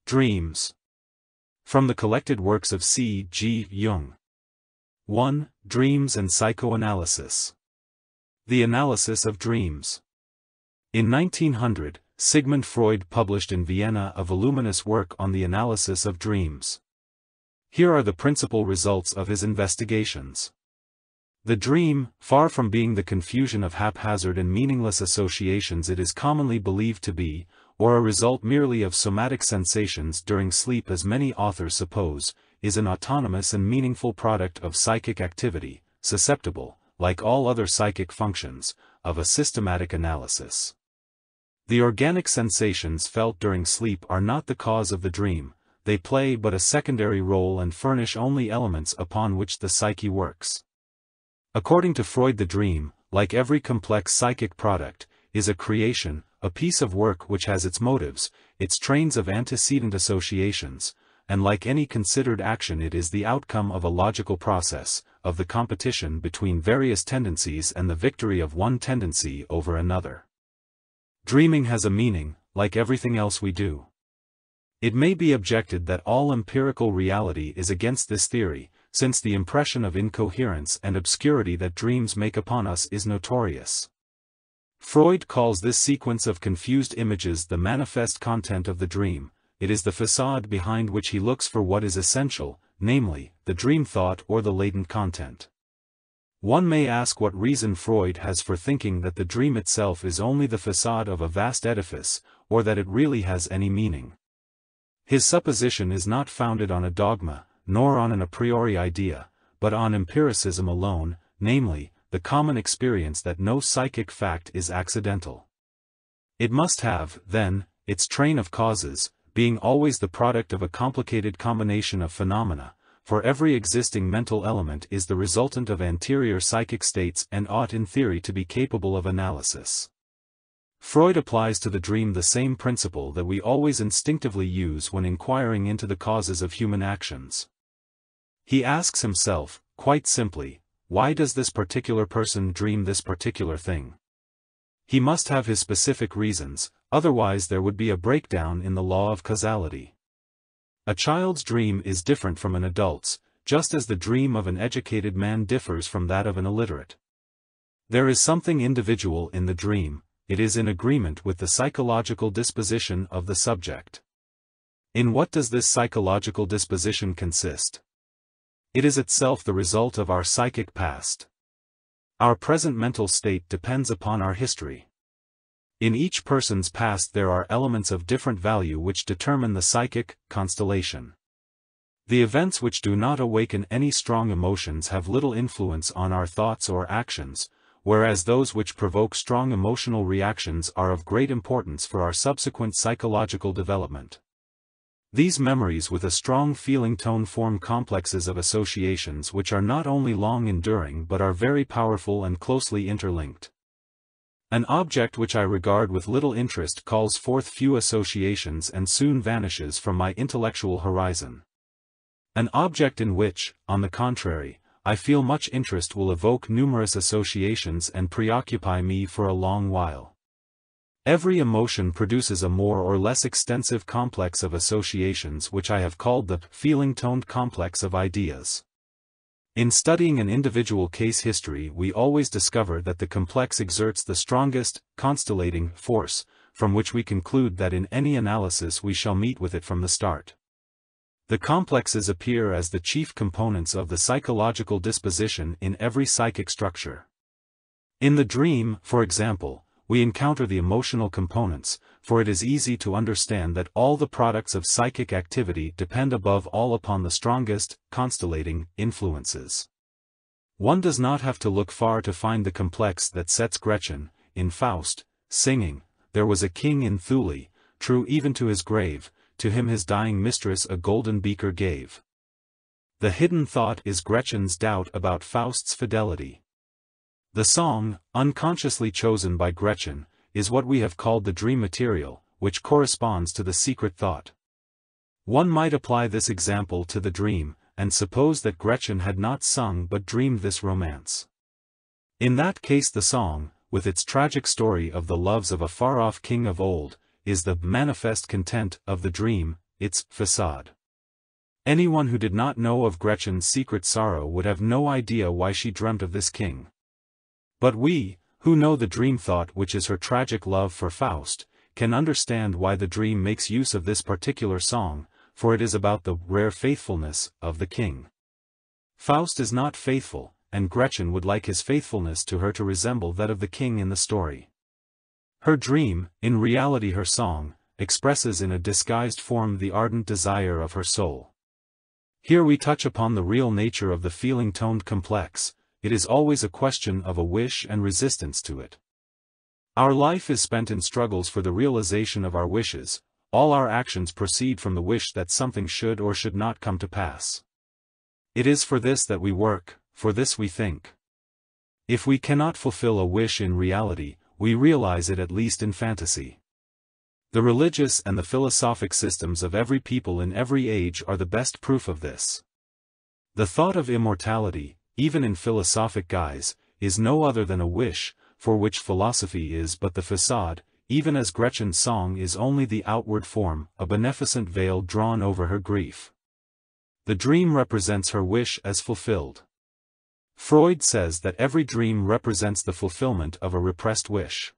Dreams. From the collected works of C. G. Jung. 1. Dreams and Psychoanalysis. The Analysis of Dreams. In 1900, Sigmund Freud published in Vienna a voluminous work on the analysis of dreams. Here are the principal results of his investigations. The dream, far from being the confusion of haphazard and meaningless associations it is commonly believed to be, or a result merely of somatic sensations during sleep as many authors suppose, is an autonomous and meaningful product of psychic activity, susceptible, like all other psychic functions, of a systematic analysis. The organic sensations felt during sleep are not the cause of the dream, they play but a secondary role and furnish only elements upon which the psyche works. According to Freud, the dream, like every complex psychic product, is a creation, a piece of work which has its motives, its trains of antecedent associations, and like any considered action it is the outcome of a logical process, of the competition between various tendencies and the victory of one tendency over another. Dreaming has a meaning, like everything else we do. It may be objected that all empirical reality is against this theory, since the impression of incoherence and obscurity that dreams make upon us is notorious. Freud calls this sequence of confused images the manifest content of the dream. It is the facade behind which he looks for what is essential, namely, the dream thought or the latent content. One may ask what reason Freud has for thinking that the dream itself is only the facade of a vast edifice, or that it really has any meaning. His supposition is not founded on a dogma, nor on an a priori idea, but on empiricism alone, namely, the common experience that no psychic fact is accidental. It must have, then, its train of causes, being always the product of a complicated combination of phenomena, for every existing mental element is the resultant of anterior psychic states and ought in theory to be capable of analysis. Freud applies to the dream the same principle that we always instinctively use when inquiring into the causes of human actions. He asks himself, quite simply, why does this particular person dream this particular thing? He must have his specific reasons, otherwise there would be a breakdown in the law of causality. A child's dream is different from an adult's, just as the dream of an educated man differs from that of an illiterate. There is something individual in the dream, it is in agreement with the psychological disposition of the subject. In what does this psychological disposition consist? It is itself the result of our psychic past. Our present mental state depends upon our history. In each person's past there are elements of different value which determine the psychic constellation. The events which do not awaken any strong emotions have little influence on our thoughts or actions, whereas those which provoke strong emotional reactions are of great importance for our subsequent psychological development. These memories with a strong feeling tone form complexes of associations which are not only long-enduring but are very powerful and closely interlinked. An object which I regard with little interest calls forth few associations and soon vanishes from my intellectual horizon. An object in which, on the contrary, I feel much interest will evoke numerous associations and preoccupy me for a long while. Every emotion produces a more or less extensive complex of associations which I have called the feeling-toned complex of ideas. In studying an individual case history we always discover that the complex exerts the strongest, constellating, force, from which we conclude that in any analysis we shall meet with it from the start. The complexes appear as the chief components of the psychological disposition in every psychic structure. In the dream, for example, we encounter the emotional components, for it is easy to understand that all the products of psychic activity depend above all upon the strongest, constellating, influences. One does not have to look far to find the complex that sets Gretchen, in Faust, singing, "There was a king in Thule, true even to his grave, to him his dying mistress a golden beaker gave." The hidden thought is Gretchen's doubt about Faust's fidelity. The song, unconsciously chosen by Gretchen, is what we have called the dream material, which corresponds to the secret thought. One might apply this example to the dream, and suppose that Gretchen had not sung but dreamed this romance. In that case the song, with its tragic story of the loves of a far-off king of old, is the manifest content of the dream, its facade. Anyone who did not know of Gretchen's secret sorrow would have no idea why she dreamt of this king. But we, who know the dream thought which is her tragic love for Faust, can understand why the dream makes use of this particular song, for it is about the rare faithfulness of the king. Faust is not faithful, and Gretchen would like his faithfulness to her to resemble that of the king in the story. Her dream, in reality her song, expresses in a disguised form the ardent desire of her soul. Here we touch upon the real nature of the feeling-toned complex. It is always a question of a wish and resistance to it. Our life is spent in struggles for the realization of our wishes. All our actions proceed from the wish that something should or should not come to pass. It is for this that we work, for this we think. If we cannot fulfill a wish in reality, we realize it at least in fantasy. The religious and the philosophic systems of every people in every age are the best proof of this. The thought of immortality, even in philosophic guise, is no other than a wish, for which philosophy is but the facade, even as Gretchen's song is only the outward form, a beneficent veil drawn over her grief. The dream represents her wish as fulfilled. Freud says that every dream represents the fulfillment of a repressed wish.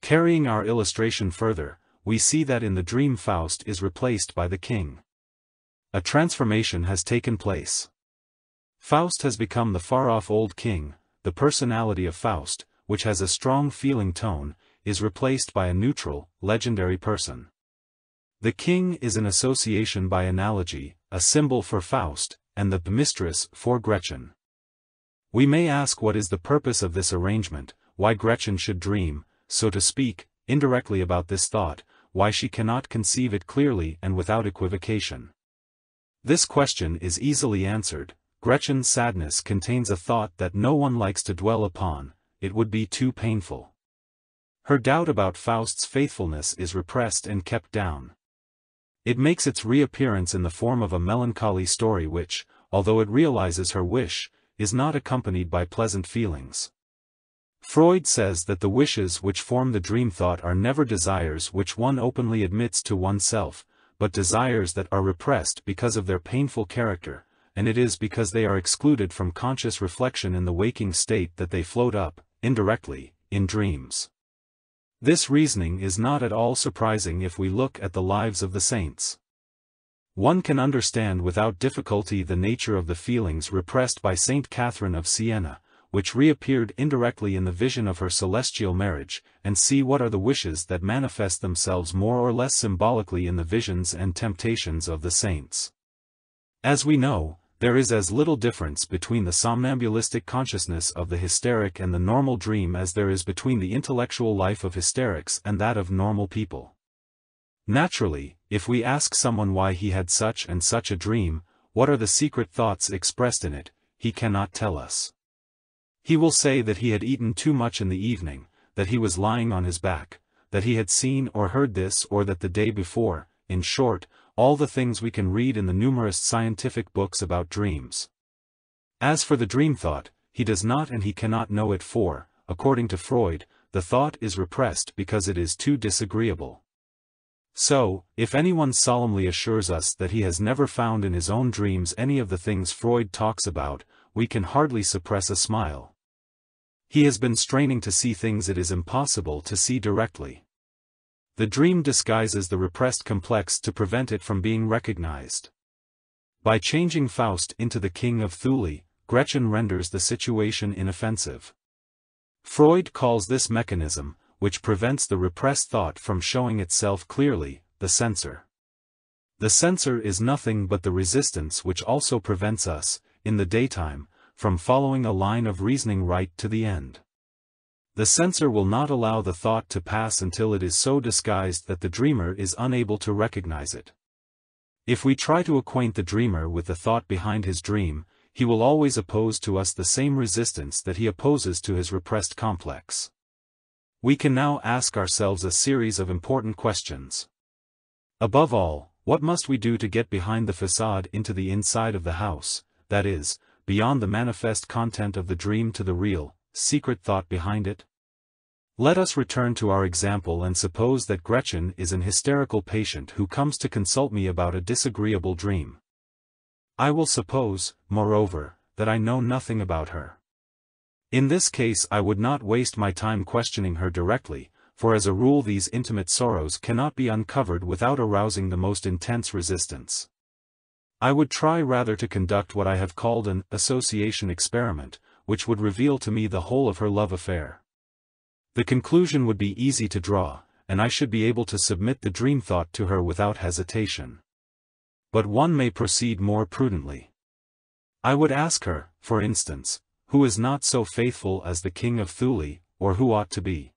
Carrying our illustration further, we see that in the dream Faust is replaced by the king. A transformation has taken place. Faust has become the far-off old king. The personality of Faust, which has a strong feeling tone, is replaced by a neutral, legendary person. The king is an association by analogy, a symbol for Faust, and the mistress for Gretchen. We may ask what is the purpose of this arrangement, why Gretchen should dream, so to speak, indirectly about this thought, why she cannot conceive it clearly and without equivocation. This question is easily answered. Gretchen's sadness contains a thought that no one likes to dwell upon. It would be too painful. Her doubt about Faust's faithfulness is repressed and kept down. It makes its reappearance in the form of a melancholy story which, although it realizes her wish, is not accompanied by pleasant feelings. Freud says that the wishes which form the dream thought are never desires which one openly admits to oneself, but desires that are repressed because of their painful character, and it is because they are excluded from conscious reflection in the waking state that they float up, indirectly, in dreams. This reasoning is not at all surprising if we look at the lives of the saints. One can understand without difficulty the nature of the feelings repressed by Saint Catherine of Siena, which reappeared indirectly in the vision of her celestial marriage, and see what are the wishes that manifest themselves more or less symbolically in the visions and temptations of the saints. As we know, there is as little difference between the somnambulistic consciousness of the hysteric and the normal dream as there is between the intellectual life of hysterics and that of normal people. Naturally, if we ask someone why he had such and such a dream, what are the secret thoughts expressed in it, he cannot tell us. He will say that he had eaten too much in the evening, that he was lying on his back, that he had seen or heard this or that the day before, in short, all the things we can read in the numerous scientific books about dreams. As for the dream thought, he does not and he cannot know it for, according to Freud, the thought is repressed because it is too disagreeable. So, if anyone solemnly assures us that he has never found in his own dreams any of the things Freud talks about, we can hardly suppress a smile. He has been straining to see things it is impossible to see directly. The dream disguises the repressed complex to prevent it from being recognized. By changing Faust into the king of Thule, Gretchen renders the situation inoffensive. Freud calls this mechanism, which prevents the repressed thought from showing itself clearly, the censor. The censor is nothing but the resistance which also prevents us, in the daytime, from following a line of reasoning right to the end. The censor will not allow the thought to pass until it is so disguised that the dreamer is unable to recognize it. If we try to acquaint the dreamer with the thought behind his dream, he will always oppose to us the same resistance that he opposes to his repressed complex. We can now ask ourselves a series of important questions. Above all, what must we do to get behind the facade into the inside of the house, that is, beyond the manifest content of the dream to the real, secret thought behind it? Let us return to our example and suppose that Gretchen is an hysterical patient who comes to consult me about a disagreeable dream. I will suppose, moreover, that I know nothing about her. In this case I would not waste my time questioning her directly, for as a rule these intimate sorrows cannot be uncovered without arousing the most intense resistance. I would try rather to conduct what I have called an association experiment, which would reveal to me the whole of her love affair. The conclusion would be easy to draw, and I should be able to submit the dream thought to her without hesitation. But one may proceed more prudently. I would ask her, for instance, who is not so faithful as the king of Thule, or who ought to be?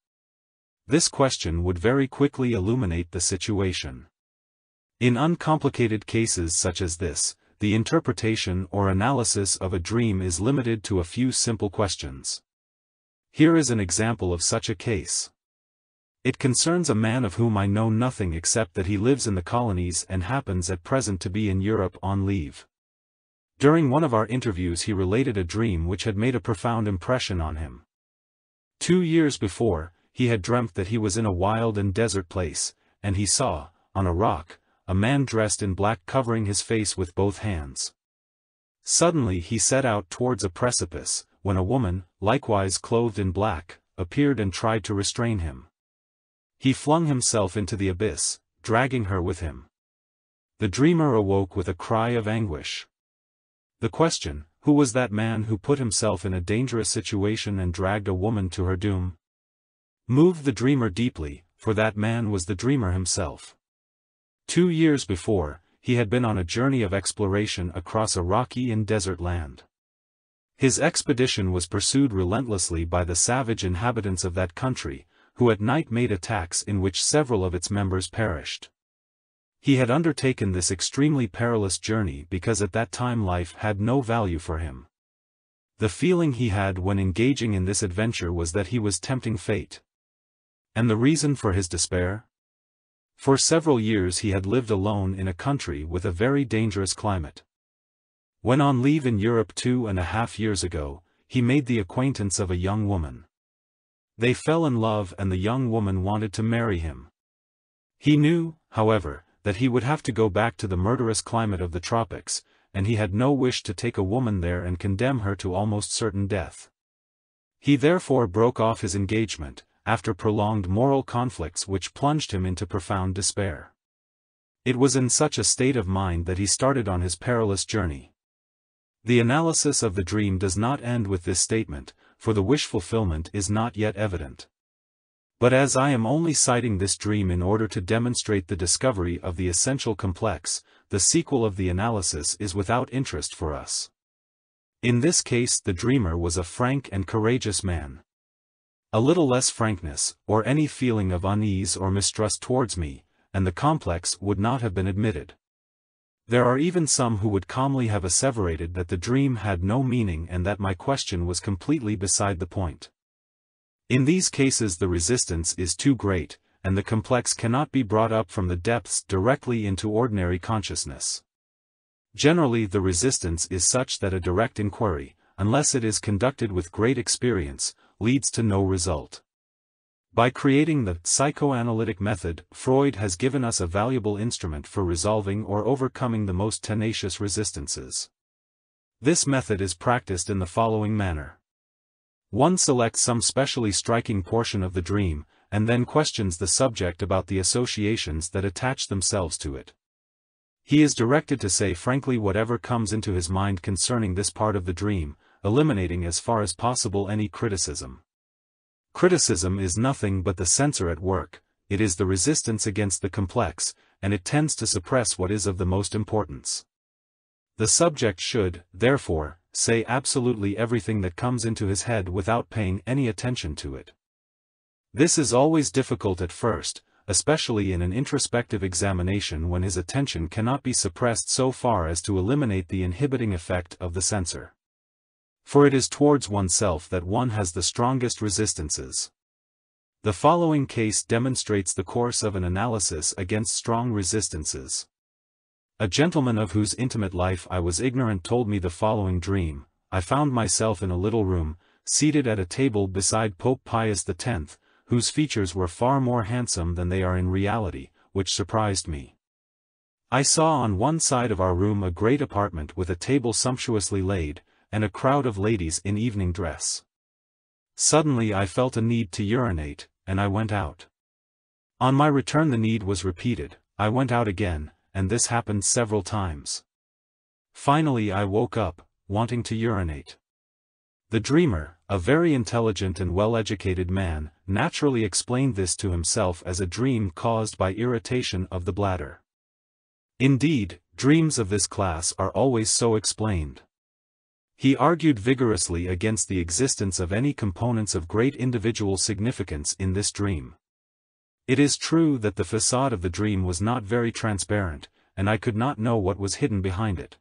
This question would very quickly illuminate the situation. In uncomplicated cases such as this, the interpretation or analysis of a dream is limited to a few simple questions. Here is an example of such a case. It concerns a man of whom I know nothing except that he lives in the colonies and happens at present to be in Europe on leave. During one of our interviews he related a dream which had made a profound impression on him. 2 years before, he had dreamt that he was in a wild and desert place, and he saw, on a rock, a man dressed in black covering his face with both hands. Suddenly he set out towards a precipice, when a woman, likewise clothed in black, appeared and tried to restrain him. He flung himself into the abyss, dragging her with him. The dreamer awoke with a cry of anguish. The question, who was that man who put himself in a dangerous situation and dragged a woman to her doom? Moved the dreamer deeply, for that man was the dreamer himself. 2 years before, he had been on a journey of exploration across a rocky and desert land. His expedition was pursued relentlessly by the savage inhabitants of that country, who at night made attacks in which several of its members perished. He had undertaken this extremely perilous journey because at that time life had no value for him. The feeling he had when engaging in this adventure was that he was tempting fate. And the reason for his despair? For several years he had lived alone in a country with a very dangerous climate. When on leave in Europe 2.5 years ago, he made the acquaintance of a young woman. They fell in love and the young woman wanted to marry him. He knew, however, that he would have to go back to the murderous climate of the tropics, and he had no wish to take a woman there and condemn her to almost certain death. He therefore broke off his engagement, after prolonged moral conflicts which plunged him into profound despair. It was in such a state of mind that he started on his perilous journey. The analysis of the dream does not end with this statement, for the wish fulfillment is not yet evident. But as I am only citing this dream in order to demonstrate the discovery of the essential complex, the sequel of the analysis is without interest for us. In this case the dreamer was a frank and courageous man. A little less frankness, or any feeling of unease or mistrust towards me, and the complex would not have been admitted. There are even some who would calmly have asseverated that the dream had no meaning and that my question was completely beside the point. In these cases the resistance is too great, and the complex cannot be brought up from the depths directly into ordinary consciousness. Generally the resistance is such that a direct inquiry, unless it is conducted with great experience, leads to no result. By creating the psychoanalytic method, Freud has given us a valuable instrument for resolving or overcoming the most tenacious resistances. This method is practiced in the following manner. One selects some specially striking portion of the dream, and then questions the subject about the associations that attach themselves to it. He is directed to say frankly whatever comes into his mind concerning this part of the dream, eliminating as far as possible any criticism. Criticism is nothing but the censor at work, it is the resistance against the complex, and it tends to suppress what is of the most importance. The subject should, therefore, say absolutely everything that comes into his head without paying any attention to it. This is always difficult at first, especially in an introspective examination when his attention cannot be suppressed so far as to eliminate the inhibiting effect of the censor. For it is towards oneself that one has the strongest resistances. The following case demonstrates the course of an analysis against strong resistances. A gentleman of whose intimate life I was ignorant told me the following dream. I found myself in a little room, seated at a table beside Pope Pius X, whose features were far more handsome than they are in reality, which surprised me. I saw on one side of our room a great apartment with a table sumptuously laid, and a crowd of ladies in evening dress. Suddenly I felt a need to urinate, and I went out. On my return the need was repeated, I went out again, and this happened several times. Finally I woke up, wanting to urinate. The dreamer, a very intelligent and well-educated man, naturally explained this to himself as a dream caused by irritation of the bladder. Indeed, dreams of this class are always so explained. He argued vigorously against the existence of any components of great individual significance in this dream. It is true that the facade of the dream was not very transparent, and I could not know what was hidden behind it.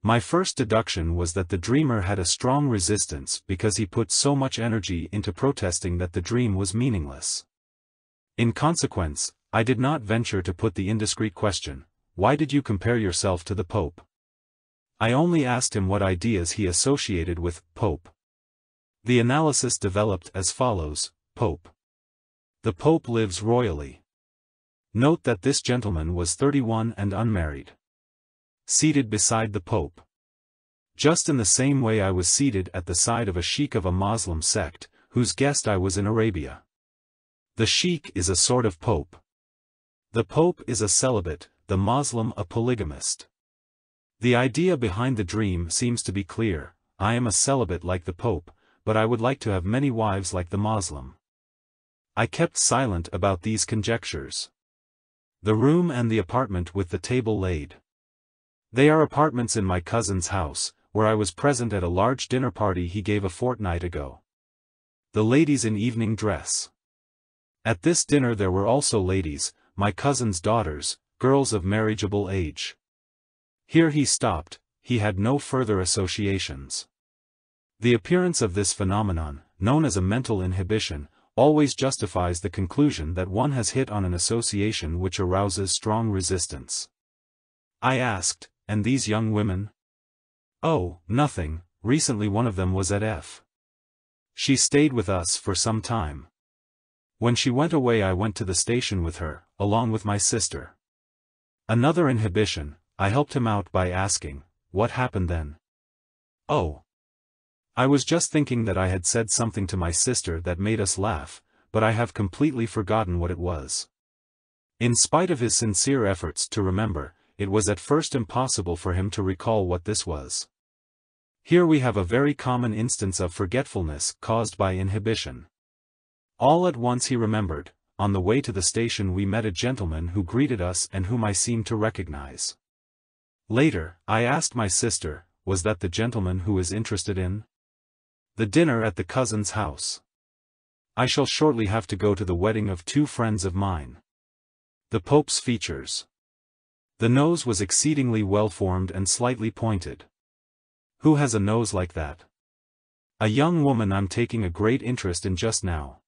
My first deduction was that the dreamer had a strong resistance because he put so much energy into protesting that the dream was meaningless. In consequence, I did not venture to put the indiscreet question, "Why did you compare yourself to the Pope?" I only asked him what ideas he associated with Pope. The analysis developed as follows: Pope. The Pope lives royally. Note that this gentleman was 31 and unmarried. Seated beside the Pope. Just in the same way I was seated at the side of a sheikh of a Moslem sect, whose guest I was in Arabia. The sheikh is a sort of Pope. The Pope is a celibate, the Moslem a polygamist. The idea behind the dream seems to be clear: I am a celibate like the Pope, but I would like to have many wives like the Moslem. I kept silent about these conjectures. The room and the apartment with the table laid. They are apartments in my cousin's house, where I was present at a large dinner party he gave a fortnight ago. The ladies in evening dress. At this dinner there were also ladies, my cousin's daughters, girls of marriageable age. Here he stopped, he had no further associations. The appearance of this phenomenon, known as a mental inhibition, always justifies the conclusion that one has hit on an association which arouses strong resistance. I asked, "And these young women?" "Oh, nothing, recently one of them was at F. She stayed with us for some time. When she went away I went to the station with her, along with my sister." Another inhibition, I helped him out by asking, "What happened then?" "Oh. I was just thinking that I had said something to my sister that made us laugh, but I have completely forgotten what it was." In spite of his sincere efforts to remember, it was at first impossible for him to recall what this was. Here we have a very common instance of forgetfulness caused by inhibition. All at once he remembered, on the way to the station we met a gentleman who greeted us and whom I seemed to recognize. Later, I asked my sister, "Was that the gentleman who is interested in the dinner at the cousin's house? I shall shortly have to go to the wedding of two friends of mine." The Pope's features. The nose was exceedingly well formed and slightly pointed. Who has a nose like that? A young woman I'm taking a great interest in just now.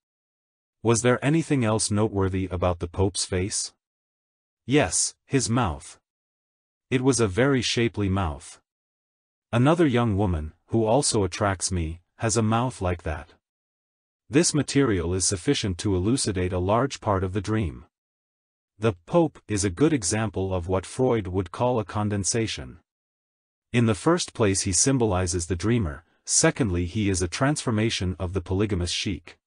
Was there anything else noteworthy about the Pope's face? Yes, his mouth. It was a very shapely mouth. Another young woman, who also attracts me, has a mouth like that. This material is sufficient to elucidate a large part of the dream. The Pope is a good example of what Freud would call a condensation. In the first place he symbolizes the dreamer, secondly he is a transformation of the polygamous sheikh.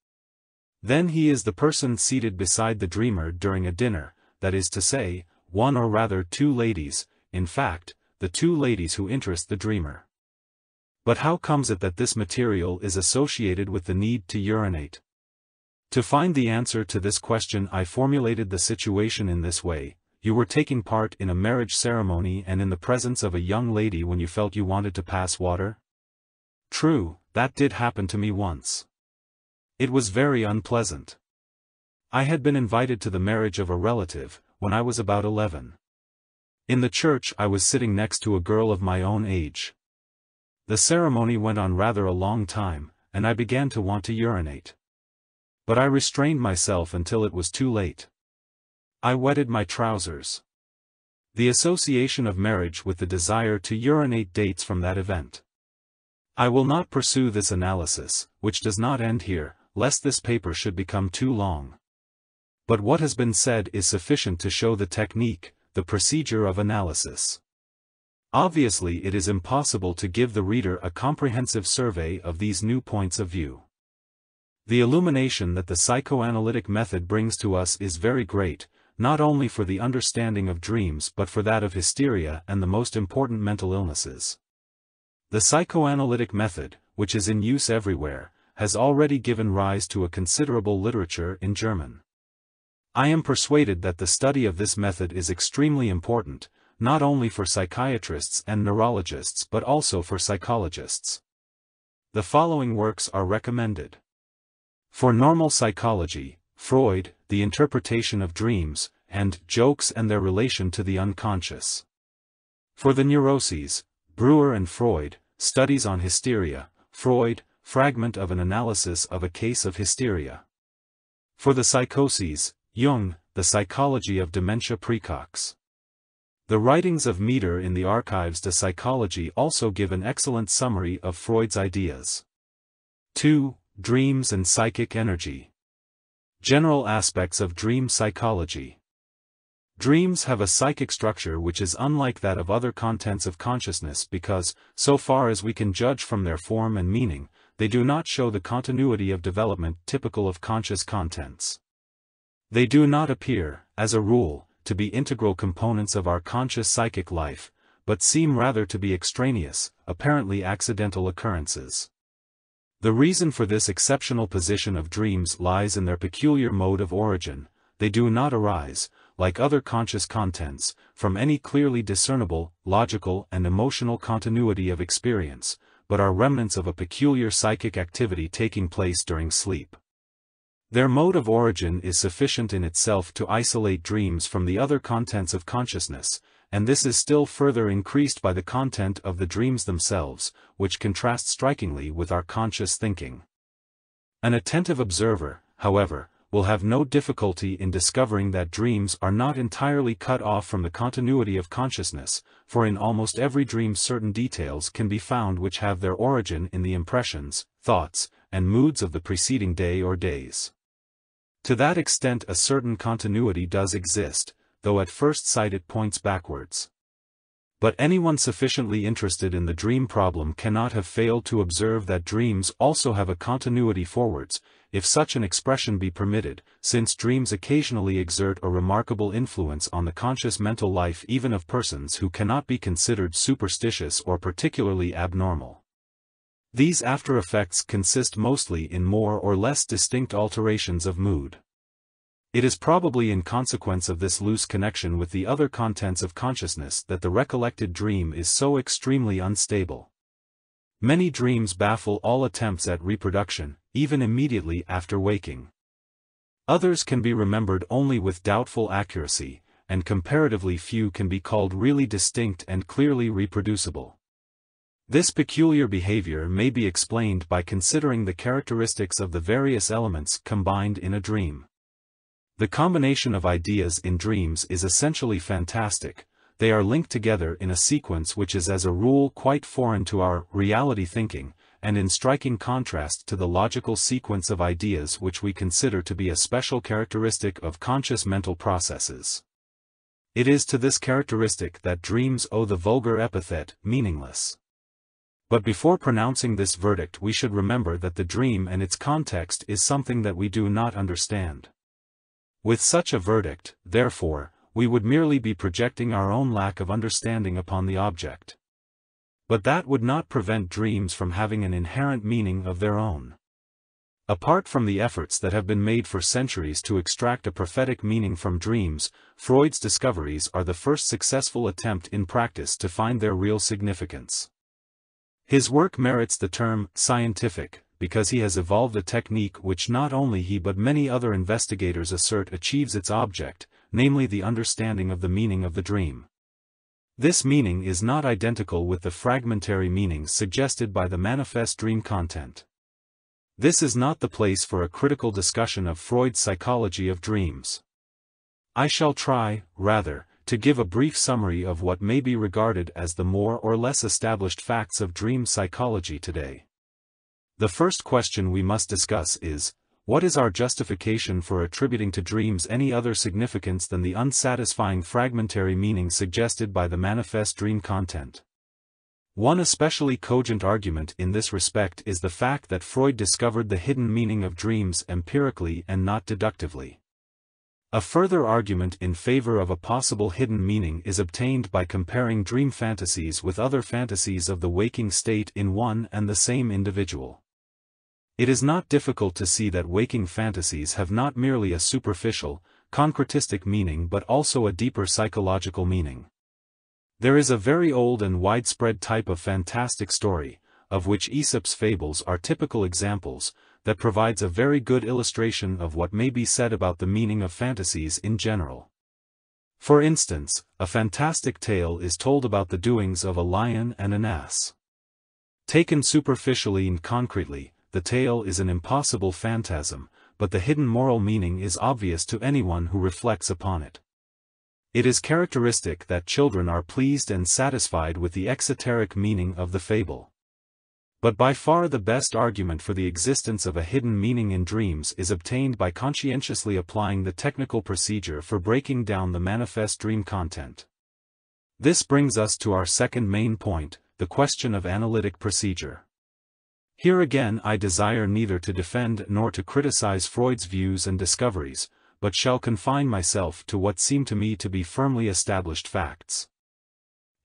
Then he is the person seated beside the dreamer during a dinner, that is to say, one or rather two ladies, in fact, the two ladies who interest the dreamer. But how comes it that this material is associated with the need to urinate? To find the answer to this question I formulated the situation in this way: you were taking part in a marriage ceremony and in the presence of a young lady when you felt you wanted to pass water? True, that did happen to me once. It was very unpleasant. I had been invited to the marriage of a relative, when I was about 11. In the church I was sitting next to a girl of my own age. The ceremony went on rather a long time, and I began to want to urinate. But I restrained myself until it was too late. I wetted my trousers. The association of marriage with the desire to urinate dates from that event. I will not pursue this analysis, which does not end here, lest this paper should become too long. But what has been said is sufficient to show the technique, the procedure of analysis. Obviously, it is impossible to give the reader a comprehensive survey of these new points of view. The illumination that the psychoanalytic method brings to us is very great, not only for the understanding of dreams but for that of hysteria and the most important mental illnesses. The psychoanalytic method, which is in use everywhere, has already given rise to a considerable literature in German. I am persuaded that the study of this method is extremely important, not only for psychiatrists and neurologists but also for psychologists. The following works are recommended. For normal psychology, Freud, The Interpretation of Dreams, and Jokes and Their Relation to the Unconscious. For the neuroses, Breuer and Freud, Studies on Hysteria, Freud, Fragment of an Analysis of a Case of Hysteria. For the psychoses, Jung, The Psychology of Dementia Praecox. The writings of Meeder in the Archives de Psychologie also give an excellent summary of Freud's ideas. 2. Dreams and Psychic Energy. General aspects of dream psychology. Dreams have a psychic structure which is unlike that of other contents of consciousness because, so far as we can judge from their form and meaning, they do not show the continuity of development typical of conscious contents. They do not appear, as a rule, to be integral components of our conscious psychic life, but seem rather to be extraneous, apparently accidental occurrences. The reason for this exceptional position of dreams lies in their peculiar mode of origin. They do not arise, like other conscious contents, from any clearly discernible, logical and emotional continuity of experience, but are remnants of a peculiar psychic activity taking place during sleep. Their mode of origin is sufficient in itself to isolate dreams from the other contents of consciousness, and this is still further increased by the content of the dreams themselves, which contrast strikingly with our conscious thinking. An attentive observer, however, will have no difficulty in discovering that dreams are not entirely cut off from the continuity of consciousness, for in almost every dream certain details can be found which have their origin in the impressions, thoughts, and moods of the preceding day or days. To that extent a certain continuity does exist, though at first sight it points backwards. But anyone sufficiently interested in the dream problem cannot have failed to observe that dreams also have a continuity forwards, if such an expression be permitted, since dreams occasionally exert a remarkable influence on the conscious mental life even of persons who cannot be considered superstitious or particularly abnormal. These after effects consist mostly in more or less distinct alterations of mood. It is probably in consequence of this loose connection with the other contents of consciousness that the recollected dream is so extremely unstable. Many dreams baffle all attempts at reproduction, even immediately after waking. Others can be remembered only with doubtful accuracy, and comparatively few can be called really distinct and clearly reproducible. This peculiar behavior may be explained by considering the characteristics of the various elements combined in a dream. The combination of ideas in dreams is essentially fantastic. They are linked together in a sequence which is as a rule quite foreign to our reality thinking, and in striking contrast to the logical sequence of ideas which we consider to be a special characteristic of conscious mental processes. It is to this characteristic that dreams owe the vulgar epithet, meaningless. But before pronouncing this verdict we should remember that the dream and its context is something that we do not understand. With such a verdict, therefore, we would merely be projecting our own lack of understanding upon the object. But that would not prevent dreams from having an inherent meaning of their own. Apart from the efforts that have been made for centuries to extract a prophetic meaning from dreams, Freud's discoveries are the first successful attempt in practice to find their real significance. His work merits the term scientific, because he has evolved a technique which not only he but many other investigators assert achieves its object, namely the understanding of the meaning of the dream. This meaning is not identical with the fragmentary meanings suggested by the manifest dream content. This is not the place for a critical discussion of Freud's psychology of dreams. I shall try, rather, to give a brief summary of what may be regarded as the more or less established facts of dream psychology today. The first question we must discuss is, What is our justification for attributing to dreams any other significance than the unsatisfying fragmentary meaning suggested by the manifest dream content? One especially cogent argument in this respect is the fact that Freud discovered the hidden meaning of dreams empirically and not deductively. A further argument in favor of a possible hidden meaning is obtained by comparing dream fantasies with other fantasies of the waking state in one and the same individual. It is not difficult to see that waking fantasies have not merely a superficial, concretistic meaning but also a deeper psychological meaning. There is a very old and widespread type of fantastic story, of which Aesop's fables are typical examples, that provides a very good illustration of what may be said about the meaning of fantasies in general. For instance, a fantastic tale is told about the doings of a lion and an ass. Taken superficially and concretely, the tale is an impossible phantasm, but the hidden moral meaning is obvious to anyone who reflects upon it. It is characteristic that children are pleased and satisfied with the exoteric meaning of the fable. But by far the best argument for the existence of a hidden meaning in dreams is obtained by conscientiously applying the technical procedure for breaking down the manifest dream content. This brings us to our second main point, the question of analytic procedure. Here again I desire neither to defend nor to criticize Freud's views and discoveries, but shall confine myself to what seem to me to be firmly established facts.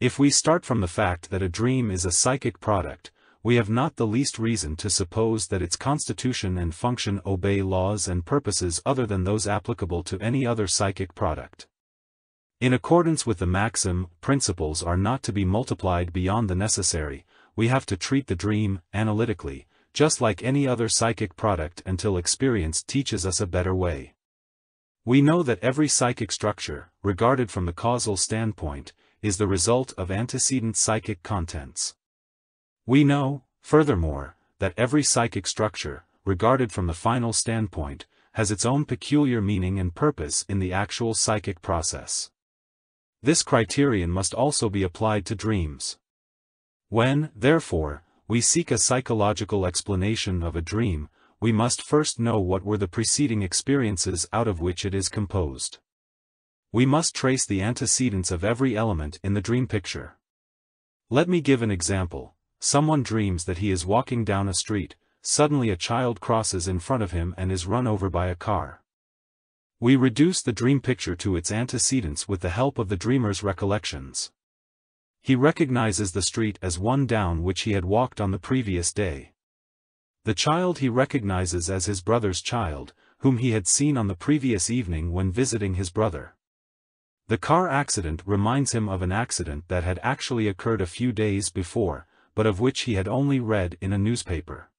If we start from the fact that a dream is a psychic product, we have not the least reason to suppose that its constitution and function obey laws and purposes other than those applicable to any other psychic product. In accordance with the maxim, principles are not to be multiplied beyond the necessary, we have to treat the dream, analytically, just like any other psychic product until experience teaches us a better way. We know that every psychic structure, regarded from the causal standpoint, is the result of antecedent psychic contents. We know, furthermore, that every psychic structure, regarded from the final standpoint, has its own peculiar meaning and purpose in the actual psychic process. This criterion must also be applied to dreams. When, therefore, we seek a psychological explanation of a dream, we must first know what were the preceding experiences out of which it is composed. We must trace the antecedents of every element in the dream picture. Let me give an example. Someone dreams that he is walking down a street, suddenly a child crosses in front of him and is run over by a car. We reduce the dream picture to its antecedents with the help of the dreamer's recollections. He recognizes the street as one down which he had walked on the previous day. The child he recognizes as his brother's child, whom he had seen on the previous evening when visiting his brother. The car accident reminds him of an accident that had actually occurred a few days before, but of which he had only read in a newspaper.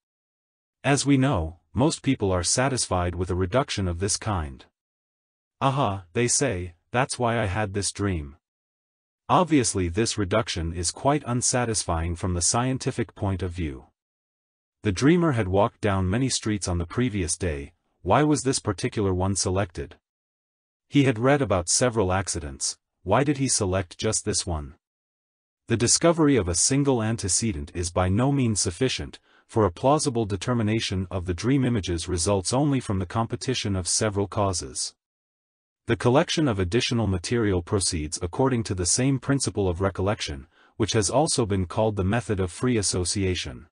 As we know, most people are satisfied with a reduction of this kind. Aha, they say, that's why I had this dream. Obviously this reduction is quite unsatisfying from the scientific point of view. The dreamer had walked down many streets on the previous day, why was this particular one selected? He had read about several accidents, why did he select just this one? The discovery of a single antecedent is by no means sufficient, for a plausible determination of the dream images results only from the competition of several causes. The collection of additional material proceeds according to the same principle of recollection, which has also been called the method of free association.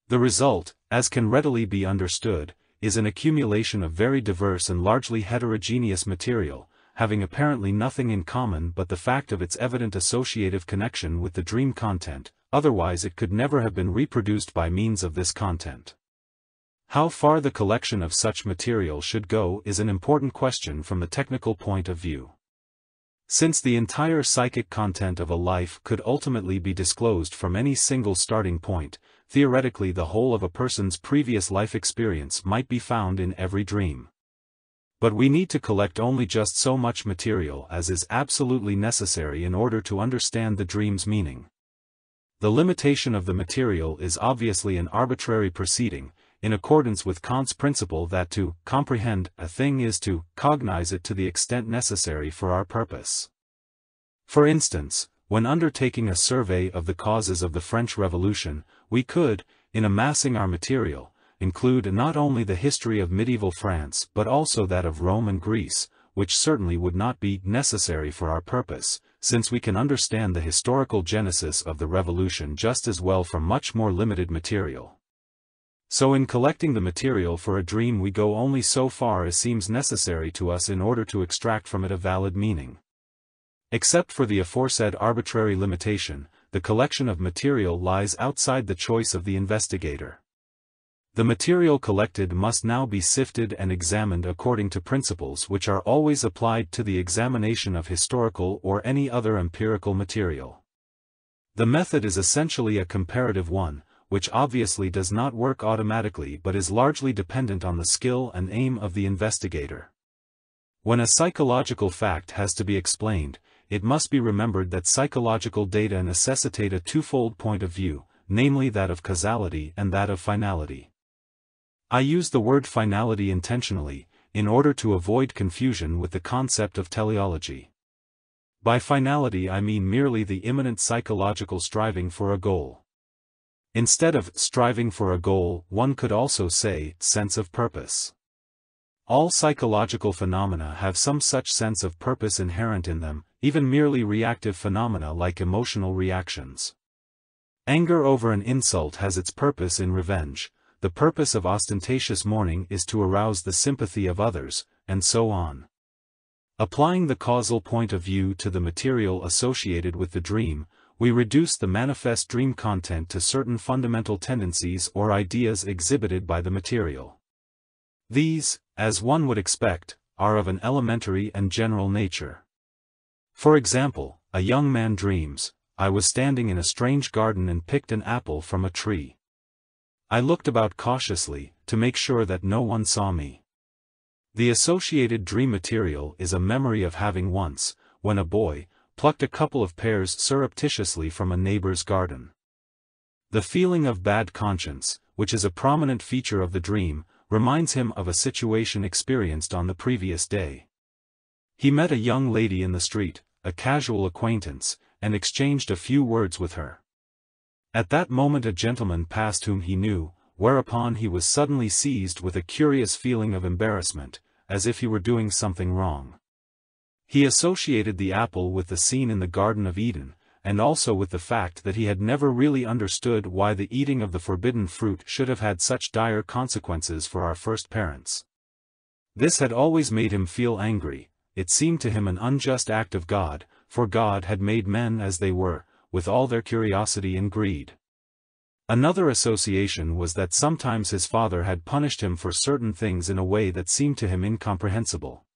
The result, as can readily be understood, is an accumulation of very diverse and largely heterogeneous material, having apparently nothing in common but the fact of its evident associative connection with the dream content, otherwise it could never have been reproduced by means of this content. How far the collection of such material should go is an important question from the technical point of view. Since the entire psychic content of a life could ultimately be disclosed from any single starting point, theoretically the whole of a person's previous life experience might be found in every dream. But we need to collect only just so much material as is absolutely necessary in order to understand the dream's meaning. The limitation of the material is obviously an arbitrary proceeding, in accordance with Kant's principle that to comprehend a thing is to cognize it to the extent necessary for our purpose. For instance, when undertaking a survey of the causes of the French Revolution, we could, in amassing our material, include not only the history of medieval France but also that of Rome and Greece, which certainly would not be necessary for our purpose, since we can understand the historical genesis of the revolution just as well from much more limited material. So in collecting the material for a dream we go only so far as seems necessary to us in order to extract from it a valid meaning. Except for the aforesaid arbitrary limitation, the collection of material lies outside the choice of the investigator. The material collected must now be sifted and examined according to principles which are always applied to the examination of historical or any other empirical material. The method is essentially a comparative one, which obviously does not work automatically but is largely dependent on the skill and aim of the investigator. When a psychological fact has to be explained, it must be remembered that psychological data necessitate a twofold point of view, namely that of causality and that of finality. I use the word finality intentionally, in order to avoid confusion with the concept of teleology. By finality I mean merely the immanent psychological striving for a goal. Instead of striving for a goal, one could also say sense of purpose. All psychological phenomena have some such sense of purpose inherent in them, even merely reactive phenomena like emotional reactions. Anger over an insult has its purpose in revenge. The purpose of ostentatious mourning is to arouse the sympathy of others, and so on. Applying the causal point of view to the material associated with the dream, we reduce the manifest dream content to certain fundamental tendencies or ideas exhibited by the material. These, as one would expect, are of an elementary and general nature. For example, a young man dreams, "I was standing in a strange garden and picked an apple from a tree. I looked about cautiously, to make sure that no one saw me." The associated dream material is a memory of having once, when a boy, plucked a couple of pears surreptitiously from a neighbor's garden. The feeling of bad conscience, which is a prominent feature of the dream, reminds him of a situation experienced on the previous day. He met a young lady in the street, a casual acquaintance, and exchanged a few words with her. At that moment a gentleman passed whom he knew, whereupon he was suddenly seized with a curious feeling of embarrassment, as if he were doing something wrong. He associated the apple with the scene in the Garden of Eden, and also with the fact that he had never really understood why the eating of the forbidden fruit should have had such dire consequences for our first parents. This had always made him feel angry. It seemed to him an unjust act of God, for God had made men as they were, with all their curiosity and greed. Another association was that sometimes his father had punished him for certain things in a way that seemed to him incomprehensible.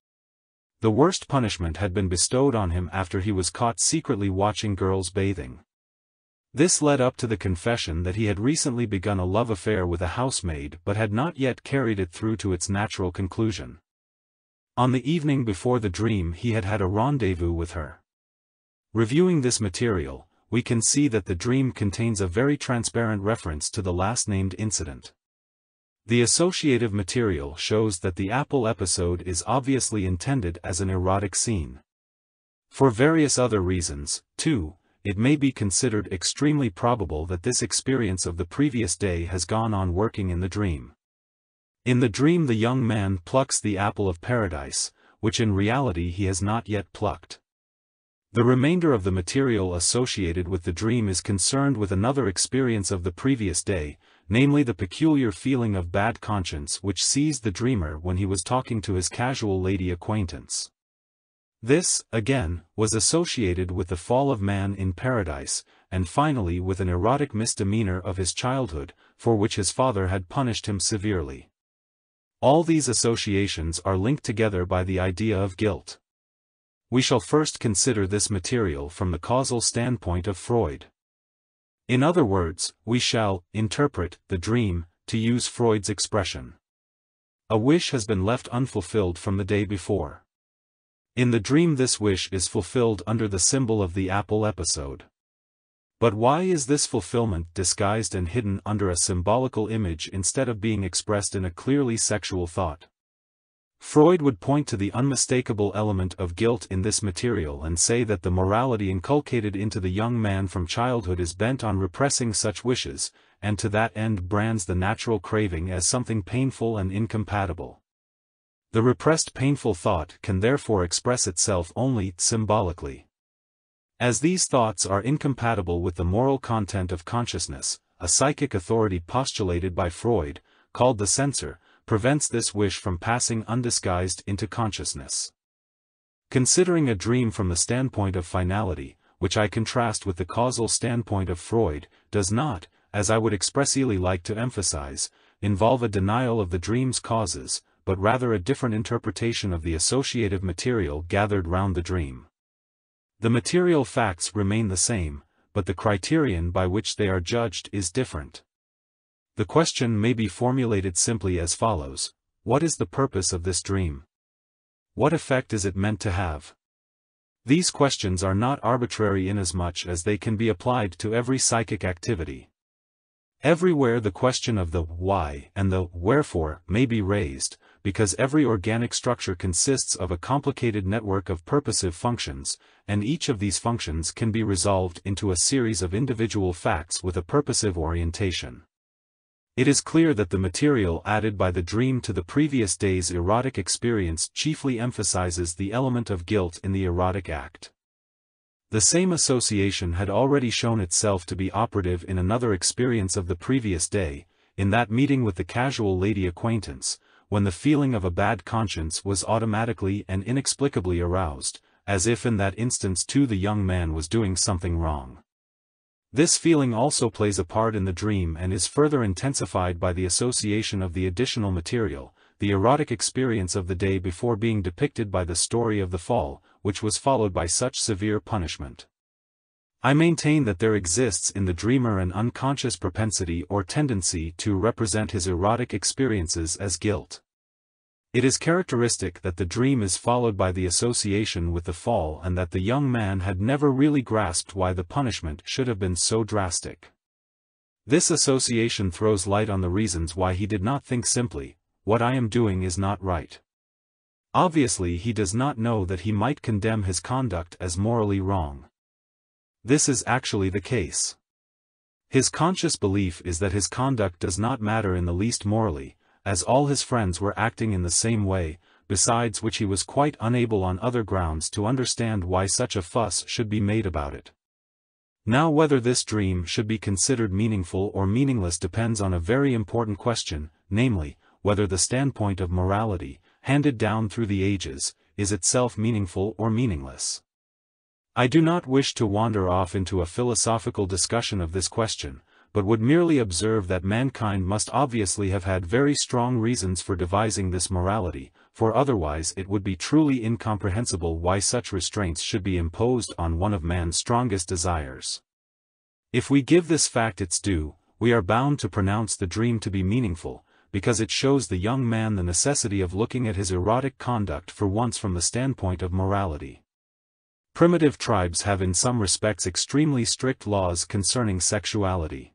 The worst punishment had been bestowed on him after he was caught secretly watching girls bathing. This led up to the confession that he had recently begun a love affair with a housemaid but had not yet carried it through to its natural conclusion. On the evening before the dream he had had a rendezvous with her. Reviewing this material, we can see that the dream contains a very transparent reference to the last-named incident. The associative material shows that the apple episode is obviously intended as an erotic scene. For various other reasons, too, it may be considered extremely probable that this experience of the previous day has gone on working in the dream. In the dream the young man plucks the apple of paradise, which in reality he has not yet plucked. The remainder of the material associated with the dream is concerned with another experience of the previous day, namely the peculiar feeling of bad conscience which seized the dreamer when he was talking to his casual lady acquaintance. This, again, was associated with the fall of man in paradise, and finally with an erotic misdemeanor of his childhood, for which his father had punished him severely. All these associations are linked together by the idea of guilt. We shall first consider this material from the causal standpoint of Freud. In other words, we shall interpret the dream, to use Freud's expression. A wish has been left unfulfilled from the day before. In the dream this wish is fulfilled under the symbol of the apple episode. But why is this fulfillment disguised and hidden under a symbolical image instead of being expressed in a clearly sexual thought? Freud would point to the unmistakable element of guilt in this material and say that the morality inculcated into the young man from childhood is bent on repressing such wishes, and to that end brands the natural craving as something painful and incompatible. The repressed painful thought can therefore express itself only symbolically. As these thoughts are incompatible with the moral content of consciousness, a psychic authority postulated by Freud, called the censor, prevents this wish from passing undisguised into consciousness. Considering a dream from the standpoint of finality, which I contrast with the causal standpoint of Freud, does not, as I would expressly like to emphasize, involve a denial of the dream's causes, but rather a different interpretation of the associative material gathered round the dream. The material facts remain the same, but the criterion by which they are judged is different. The question may be formulated simply as follows: what is the purpose of this dream? What effect is it meant to have? These questions are not arbitrary inasmuch as they can be applied to every psychic activity. Everywhere the question of the why and the wherefore may be raised, because every organic structure consists of a complicated network of purposive functions, and each of these functions can be resolved into a series of individual facts with a purposive orientation. It is clear that the material added by the dream to the previous day's erotic experience chiefly emphasizes the element of guilt in the erotic act. The same association had already shown itself to be operative in another experience of the previous day, in that meeting with the casual lady acquaintance, when the feeling of a bad conscience was automatically and inexplicably aroused, as if in that instance too the young man was doing something wrong. This feeling also plays a part in the dream and is further intensified by the association of the additional material, the erotic experience of the day before being depicted by the story of the fall, which was followed by such severe punishment. I maintain that there exists in the dreamer an unconscious propensity or tendency to represent his erotic experiences as guilt. It is characteristic that the dream is followed by the association with the fall and that the young man had never really grasped why the punishment should have been so drastic. This association throws light on the reasons why he did not think simply, "What I am doing is not right." Obviously he does not know that he might condemn his conduct as morally wrong. This is actually the case. His conscious belief is that his conduct does not matter in the least morally, as all his friends were acting in the same way, besides which he was quite unable on other grounds to understand why such a fuss should be made about it. Now whether this dream should be considered meaningful or meaningless depends on a very important question, namely, whether the standpoint of morality, handed down through the ages, is itself meaningful or meaningless. I do not wish to wander off into a philosophical discussion of this question, but would merely observe that mankind must obviously have had very strong reasons for devising this morality, for otherwise it would be truly incomprehensible why such restraints should be imposed on one of man's strongest desires. If we give this fact its due, we are bound to pronounce the dream to be meaningful, because it shows the young man the necessity of looking at his erotic conduct for once from the standpoint of morality. Primitive tribes have in some respects extremely strict laws concerning sexuality.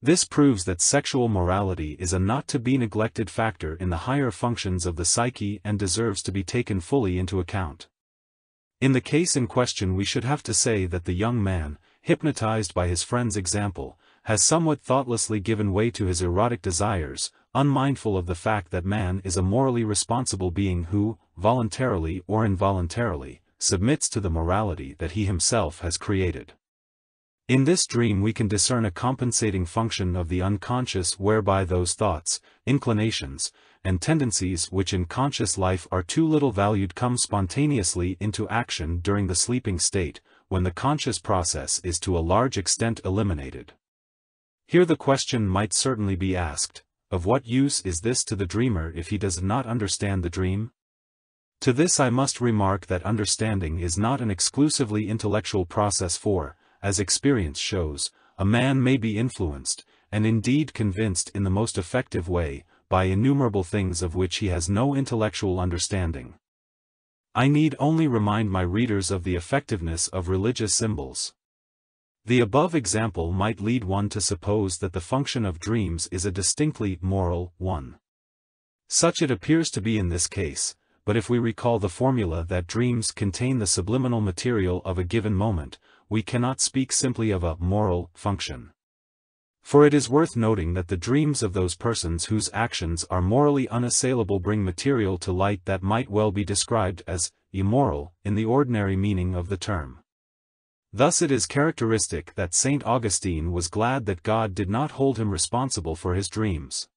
This proves that sexual morality is a not-to-be-neglected factor in the higher functions of the psyche and deserves to be taken fully into account. In the case in question we should have to say that the young man, hypnotized by his friend's example, has somewhat thoughtlessly given way to his erotic desires, unmindful of the fact that man is a morally responsible being who, voluntarily or involuntarily, submits to the morality that he himself has created. In this dream we can discern a compensating function of the unconscious whereby those thoughts, inclinations, and tendencies which in conscious life are too little valued come spontaneously into action during the sleeping state, when the conscious process is to a large extent eliminated. Here the question might certainly be asked, of what use is this to the dreamer if he does not understand the dream? To this I must remark that understanding is not an exclusively intellectual process for, as experience shows, a man may be influenced, and indeed convinced in the most effective way, by innumerable things of which he has no intellectual understanding. I need only remind my readers of the effectiveness of religious symbols. The above example might lead one to suppose that the function of dreams is a distinctly moral one. Such it appears to be in this case, but if we recall the formula that dreams contain the subliminal material of a given moment, we cannot speak simply of a moral function. For it is worth noting that the dreams of those persons whose actions are morally unassailable bring material to light that might well be described as immoral in the ordinary meaning of the term. Thus it is characteristic that St. Augustine was glad that God did not hold him responsible for his dreams.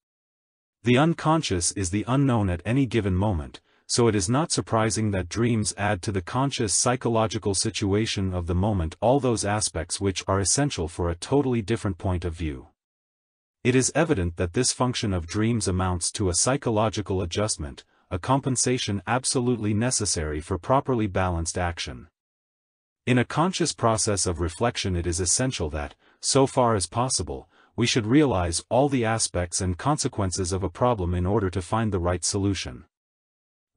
The unconscious is the unknown at any given moment, so it is not surprising that dreams add to the conscious psychological situation of the moment all those aspects which are essential for a totally different point of view. It is evident that this function of dreams amounts to a psychological adjustment, a compensation absolutely necessary for properly balanced action. In a conscious process of reflection it is essential that, so far as possible, we should realize all the aspects and consequences of a problem in order to find the right solution.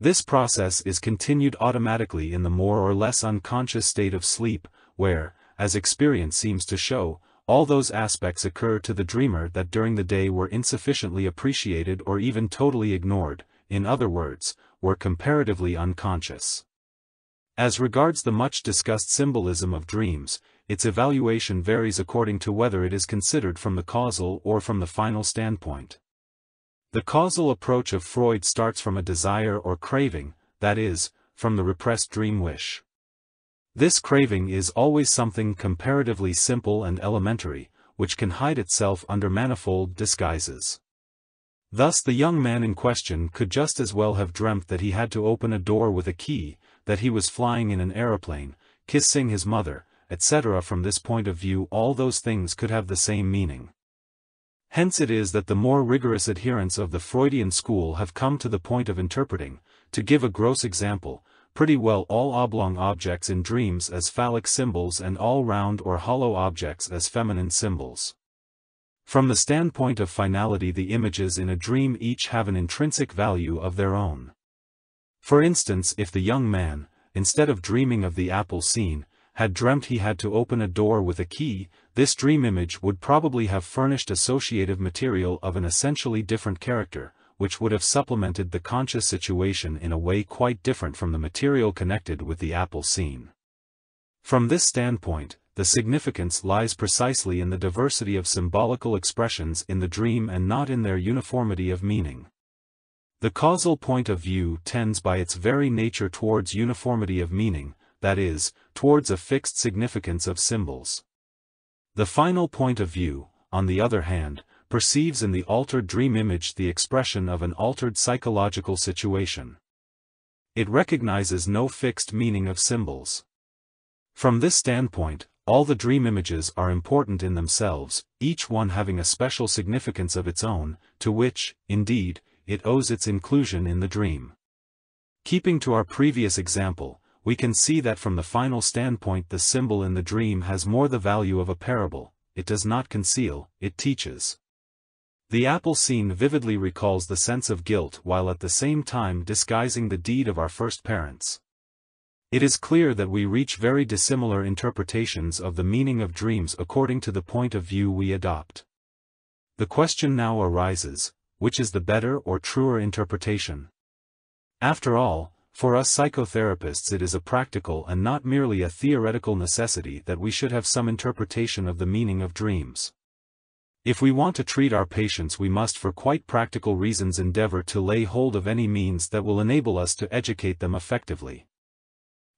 This process is continued automatically in the more or less unconscious state of sleep, where, as experience seems to show, all those aspects occur to the dreamer that during the day were insufficiently appreciated or even totally ignored, in other words, were comparatively unconscious. As regards the much-discussed symbolism of dreams, its evaluation varies according to whether it is considered from the causal or from the final standpoint. The causal approach of Freud starts from a desire or craving, that is, from the repressed dream wish. This craving is always something comparatively simple and elementary, which can hide itself under manifold disguises. Thus the young man in question could just as well have dreamt that he had to open a door with a key, that he was flying in an aeroplane, kissing his mother, etc. From this point of view all those things could have the same meaning. Hence it is that the more rigorous adherents of the Freudian school have come to the point of interpreting, to give a gross example, pretty well all oblong objects in dreams as phallic symbols and all round or hollow objects as feminine symbols. From the standpoint of finality the images in a dream each have an intrinsic value of their own. For instance, if the young man, instead of dreaming of the apple scene, had dreamt he had to open a door with a key, this dream image would probably have furnished associative material of an essentially different character, which would have supplemented the conscious situation in a way quite different from the material connected with the apple scene. From this standpoint, the significance lies precisely in the diversity of symbolical expressions in the dream and not in their uniformity of meaning. The causal point of view tends by its very nature towards uniformity of meaning, that is, towards a fixed significance of symbols. The final point of view, on the other hand, perceives in the altered dream image the expression of an altered psychological situation. It recognizes no fixed meaning of symbols. From this standpoint, all the dream images are important in themselves, each one having a special significance of its own, to which, indeed, it owes its inclusion in the dream. Keeping to our previous example, we can see that from the final standpoint the symbol in the dream has more the value of a parable, it does not conceal, it teaches. The apple scene vividly recalls the sense of guilt while at the same time disguising the deed of our first parents. It is clear that we reach very dissimilar interpretations of the meaning of dreams according to the point of view we adopt. The question now arises, which is the better or truer interpretation? After all, for us psychotherapists it is a practical and not merely a theoretical necessity that we should have some interpretation of the meaning of dreams. If we want to treat our patients we must for quite practical reasons endeavor to lay hold of any means that will enable us to educate them effectively.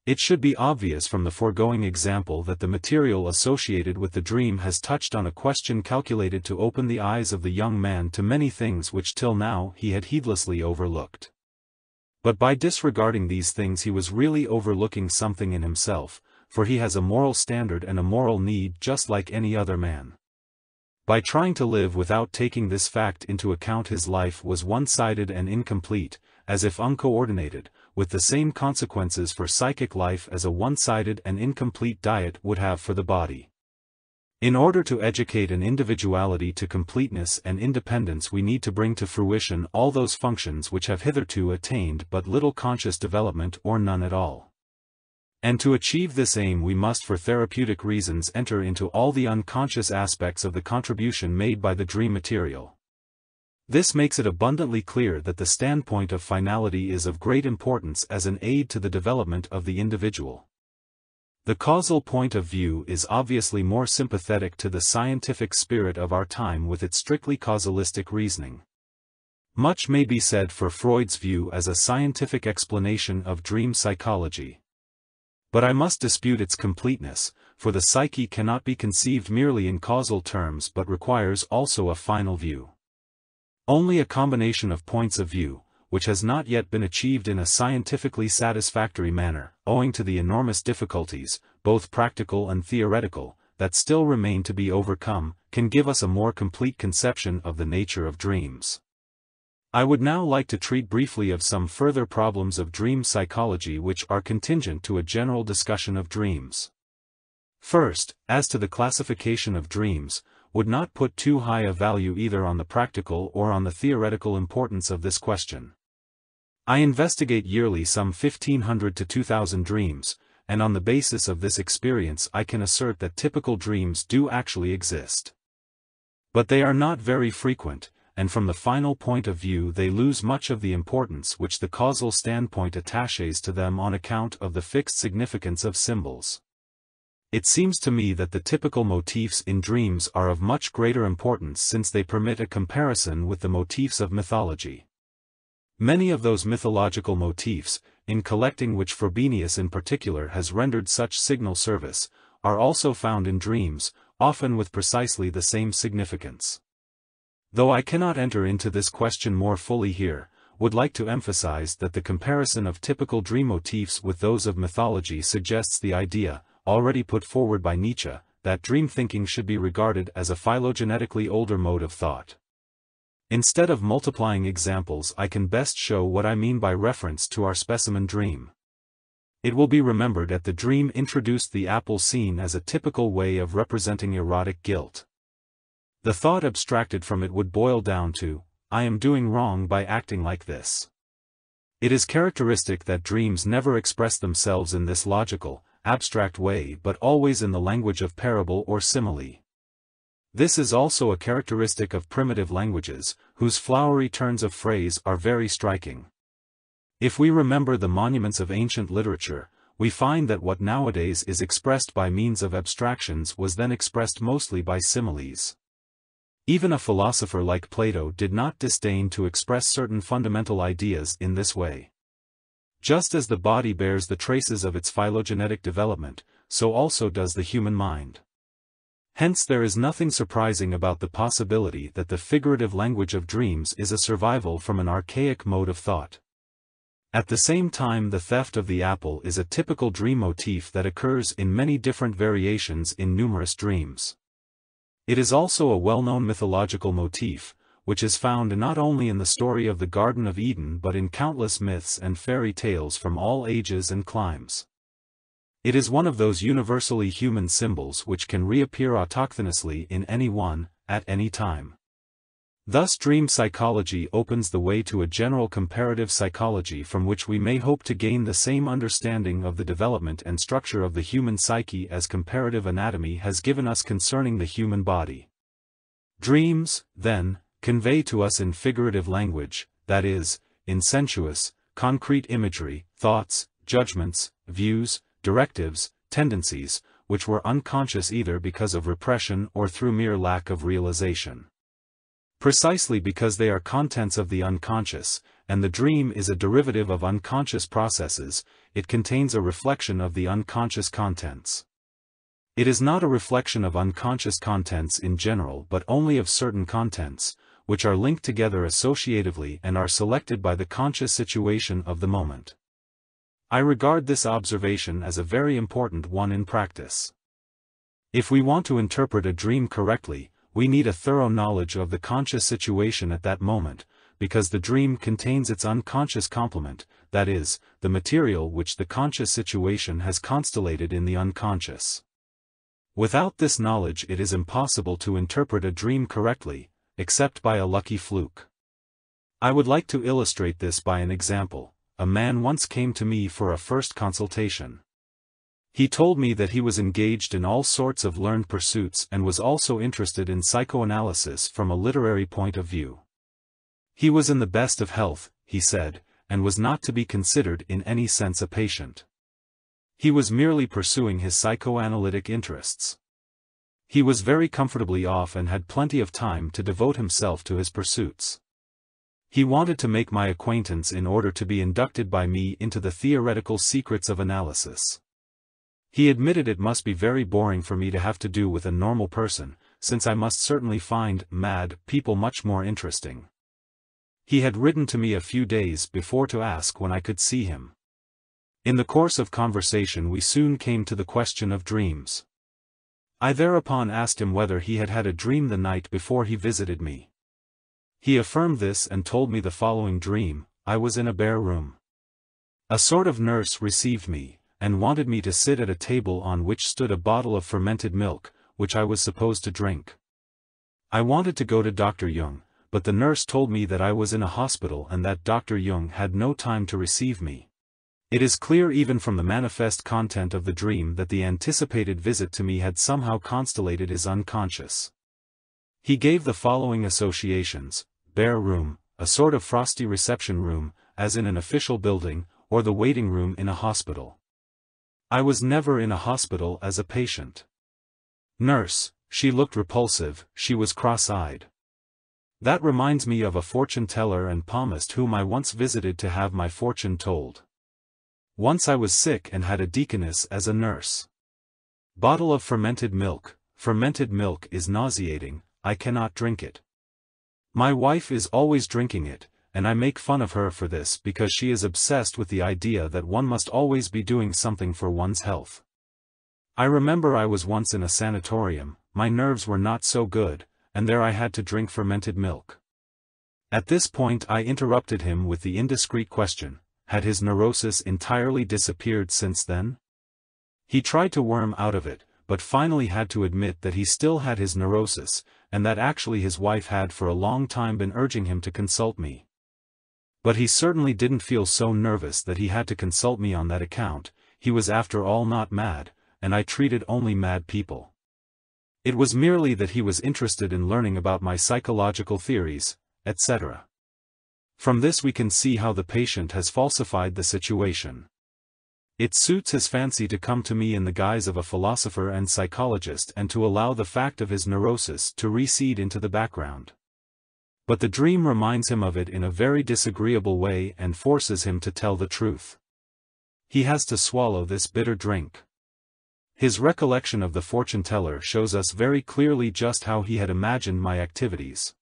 It should be obvious from the foregoing example that the material associated with the dream has touched on a question calculated to open the eyes of the young man to many things which till now he had heedlessly overlooked. But by disregarding these things he was really overlooking something in himself, for he has a moral standard and a moral need just like any other man. By trying to live without taking this fact into account his life was one-sided and incomplete, as if uncoordinated, with the same consequences for psychic life as a one-sided and incomplete diet would have for the body. In order to educate an individuality to completeness and independence we need to bring to fruition all those functions which have hitherto attained but little conscious development or none at all. And to achieve this aim we must for therapeutic reasons enter into all the unconscious aspects of the contribution made by the dream material. This makes it abundantly clear that the standpoint of finality is of great importance as an aid to the development of the individual. The causal point of view is obviously more sympathetic to the scientific spirit of our time with its strictly causalistic reasoning. Much may be said for Freud's view as a scientific explanation of dream psychology. But I must dispute its completeness, for the psyche cannot be conceived merely in causal terms but requires also a final view. Only a combination of points of view, which has not yet been achieved in a scientifically satisfactory manner, owing to the enormous difficulties, both practical and theoretical, that still remain to be overcome, can give us a more complete conception of the nature of dreams. I would now like to treat briefly of some further problems of dream psychology which are contingent to a general discussion of dreams. First, as to the classification of dreams, would not put too high a value either on the practical or on the theoretical importance of this question. I investigate yearly some 1,500 to 2,000 dreams, and on the basis of this experience I can assert that typical dreams do actually exist. But they are not very frequent, and from the final point of view they lose much of the importance which the causal standpoint attaches to them on account of the fixed significance of symbols. It seems to me that the typical motifs in dreams are of much greater importance since they permit a comparison with the motifs of mythology. Many of those mythological motifs, in collecting which Frobenius in particular has rendered such signal service, are also found in dreams, often with precisely the same significance. Though I cannot enter into this question more fully here, would like to emphasize that the comparison of typical dream motifs with those of mythology suggests the idea, already put forward by Nietzsche, that dream thinking should be regarded as a phylogenetically older mode of thought. Instead of multiplying examples, I can best show what I mean by reference to our specimen dream. It will be remembered that the dream introduced the apple scene as a typical way of representing erotic guilt. The thought abstracted from it would boil down to, I am doing wrong by acting like this. It is characteristic that dreams never express themselves in this logical, abstract way but always in the language of parable or simile. This is also a characteristic of primitive languages, whose flowery turns of phrase are very striking. If we remember the monuments of ancient literature, we find that what nowadays is expressed by means of abstractions was then expressed mostly by similes. Even a philosopher like Plato did not disdain to express certain fundamental ideas in this way. Just as the body bears the traces of its phylogenetic development, so also does the human mind. Hence there is nothing surprising about the possibility that the figurative language of dreams is a survival from an archaic mode of thought. At the same time, the theft of the apple is a typical dream motif that occurs in many different variations in numerous dreams. It is also a well-known mythological motif, which is found not only in the story of the Garden of Eden but in countless myths and fairy tales from all ages and climes. It is one of those universally human symbols which can reappear autochthonously in anyone, at any time. Thus dream psychology opens the way to a general comparative psychology from which we may hope to gain the same understanding of the development and structure of the human psyche as comparative anatomy has given us concerning the human body. Dreams, then, convey to us in figurative language, that is, in sensuous, concrete imagery, thoughts, judgments, views, directives, tendencies, which were unconscious either because of repression or through mere lack of realization. Precisely because they are contents of the unconscious, and the dream is a derivative of unconscious processes, it contains a reflection of the unconscious contents. It is not a reflection of unconscious contents in general but only of certain contents, which are linked together associatively and are selected by the conscious situation of the moment. I regard this observation as a very important one in practice. If we want to interpret a dream correctly, we need a thorough knowledge of the conscious situation at that moment, because the dream contains its unconscious complement, that is, the material which the conscious situation has constellated in the unconscious. Without this knowledge it is impossible to interpret a dream correctly, except by a lucky fluke. I would like to illustrate this by an example. A man once came to me for a first consultation. He told me that he was engaged in all sorts of learned pursuits and was also interested in psychoanalysis from a literary point of view. He was in the best of health, he said, and was not to be considered in any sense a patient. He was merely pursuing his psychoanalytic interests. He was very comfortably off and had plenty of time to devote himself to his pursuits. He wanted to make my acquaintance in order to be inducted by me into the theoretical secrets of analysis. He admitted it must be very boring for me to have to do with a normal person, since I must certainly find mad people much more interesting. He had written to me a few days before to ask when I could see him. In the course of conversation we soon came to the question of dreams. I thereupon asked him whether he had had a dream the night before he visited me. He affirmed this and told me the following dream: I was in a bare room. A sort of nurse received me, and wanted me to sit at a table on which stood a bottle of fermented milk, which I was supposed to drink. I wanted to go to Dr. Jung, but the nurse told me that I was in a hospital and that Dr. Jung had no time to receive me. It is clear even from the manifest content of the dream that the anticipated visit to me had somehow constellated his unconscious. He gave the following associations: bare room, a sort of frosty reception room, as in an official building, or the waiting room in a hospital. I was never in a hospital as a patient. Nurse, she looked repulsive, she was cross-eyed. That reminds me of a fortune-teller and palmist whom I once visited to have my fortune told. Once I was sick and had a deaconess as a nurse. Bottle of fermented milk is nauseating, I cannot drink it. My wife is always drinking it, and I make fun of her for this because she is obsessed with the idea that one must always be doing something for one's health. I remember I was once in a sanatorium, my nerves were not so good, and there I had to drink fermented milk. At this point I interrupted him with the indiscreet question: had his neurosis entirely disappeared since then? He tried to worm out of it, but finally had to admit that he still had his neurosis, and that actually his wife had for a long time been urging him to consult me. But he certainly didn't feel so nervous that he had to consult me on that account. He was after all not mad, and I treated only mad people. It was merely that he was interested in learning about my psychological theories, etc. From this we can see how the patient has falsified the situation. It suits his fancy to come to me in the guise of a philosopher and psychologist and to allow the fact of his neurosis to recede into the background. But the dream reminds him of it in a very disagreeable way and forces him to tell the truth. He has to swallow this bitter drink. His recollection of the fortune-teller shows us very clearly just how he had imagined my activities.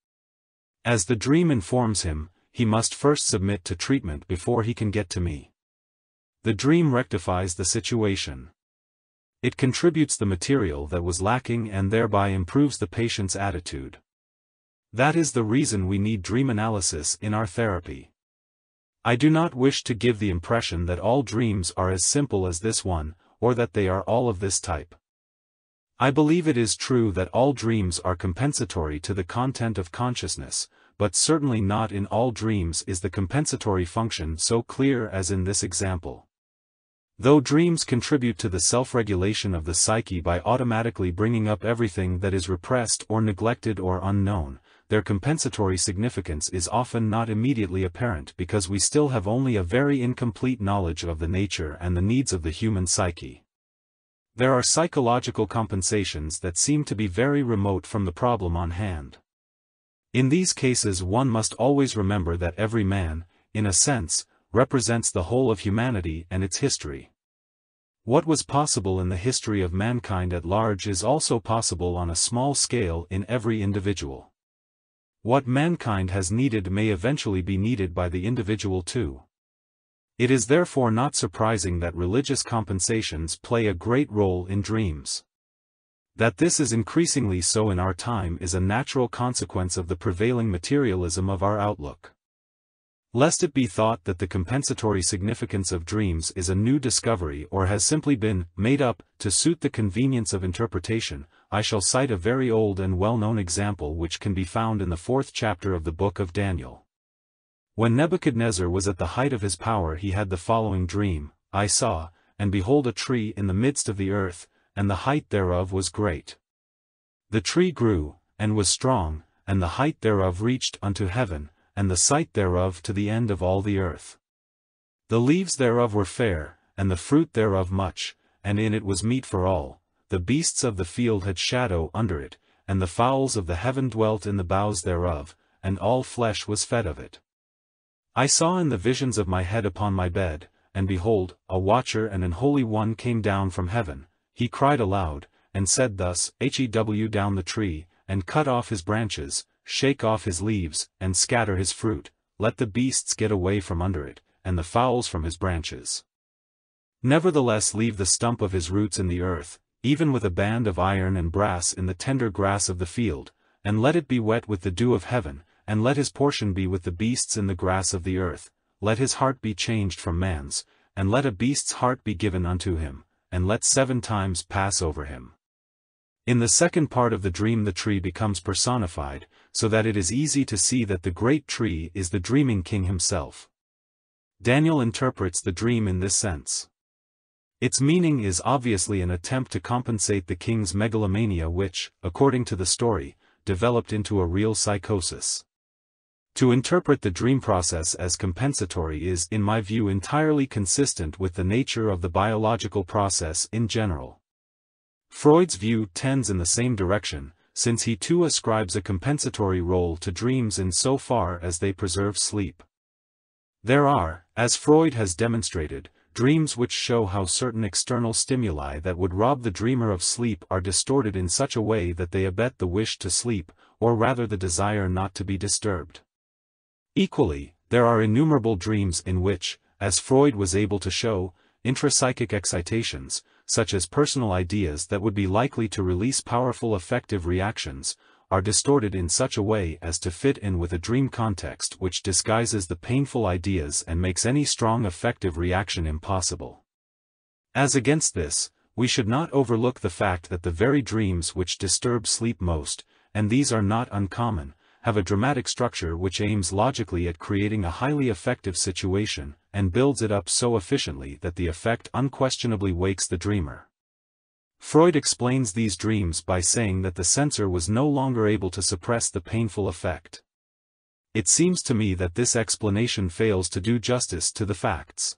As the dream informs him, he must first submit to treatment before he can get to me. The dream rectifies the situation. It contributes the material that was lacking and thereby improves the patient's attitude. That is the reason we need dream analysis in our therapy. I do not wish to give the impression that all dreams are as simple as this one, or that they are all of this type. I believe it is true that all dreams are compensatory to the content of consciousness, but certainly not in all dreams is the compensatory function so clear as in this example. Though dreams contribute to the self-regulation of the psyche by automatically bringing up everything that is repressed or neglected or unknown, their compensatory significance is often not immediately apparent because we still have only a very incomplete knowledge of the nature and the needs of the human psyche. There are psychological compensations that seem to be very remote from the problem on hand. In these cases one must always remember that every man, in a sense, represents the whole of humanity and its history. What was possible in the history of mankind at large is also possible on a small scale in every individual. What mankind has needed may eventually be needed by the individual too. It is therefore not surprising that religious compensations play a great role in dreams. That this is increasingly so in our time is a natural consequence of the prevailing materialism of our outlook. Lest it be thought that the compensatory significance of dreams is a new discovery or has simply been made up to suit the convenience of interpretation, I shall cite a very old and well-known example which can be found in the 4th chapter of the book of Daniel. When Nebuchadnezzar was at the height of his power he had the following dream: I saw, and behold a tree in the midst of the earth, and the height thereof was great. The tree grew, and was strong, and the height thereof reached unto heaven, and the sight thereof to the end of all the earth. The leaves thereof were fair, and the fruit thereof much, and in it was meat for all. The beasts of the field had shadow under it, and the fowls of the heaven dwelt in the boughs thereof, and all flesh was fed of it. I saw in the visions of my head upon my bed, and behold, a watcher and an holy one came down from heaven. He cried aloud, and said thus, Hew down the tree, and cut off his branches, shake off his leaves, and scatter his fruit, let the beasts get away from under it, and the fowls from his branches. Nevertheless leave the stump of his roots in the earth, even with a band of iron and brass in the tender grass of the field, and let it be wet with the dew of heaven, and let his portion be with the beasts in the grass of the earth, let his heart be changed from man's, and let a beast's heart be given unto him, and let 7 times pass over him. In the second part of the dream the tree becomes personified, so that it is easy to see that the great tree is the dreaming king himself. Daniel interprets the dream in this sense. Its meaning is obviously an attempt to compensate the king's megalomania which, according to the story, developed into a real psychosis. To interpret the dream process as compensatory is in my view entirely consistent with the nature of the biological process in general. Freud's view tends in the same direction, since he too ascribes a compensatory role to dreams in so far as they preserve sleep. There are, as Freud has demonstrated, dreams which show how certain external stimuli that would rob the dreamer of sleep are distorted in such a way that they abet the wish to sleep, or rather the desire not to be disturbed. Equally, there are innumerable dreams in which, as Freud was able to show, intrapsychic excitations, such as personal ideas that would be likely to release powerful affective reactions, are distorted in such a way as to fit in with a dream context which disguises the painful ideas and makes any strong affective reaction impossible. As against this, we should not overlook the fact that the very dreams which disturb sleep most, and these are not uncommon, have a dramatic structure which aims logically at creating a highly effective situation, and builds it up so efficiently that the effect unquestionably wakes the dreamer. Freud explains these dreams by saying that the censor was no longer able to suppress the painful effect. It seems to me that this explanation fails to do justice to the facts.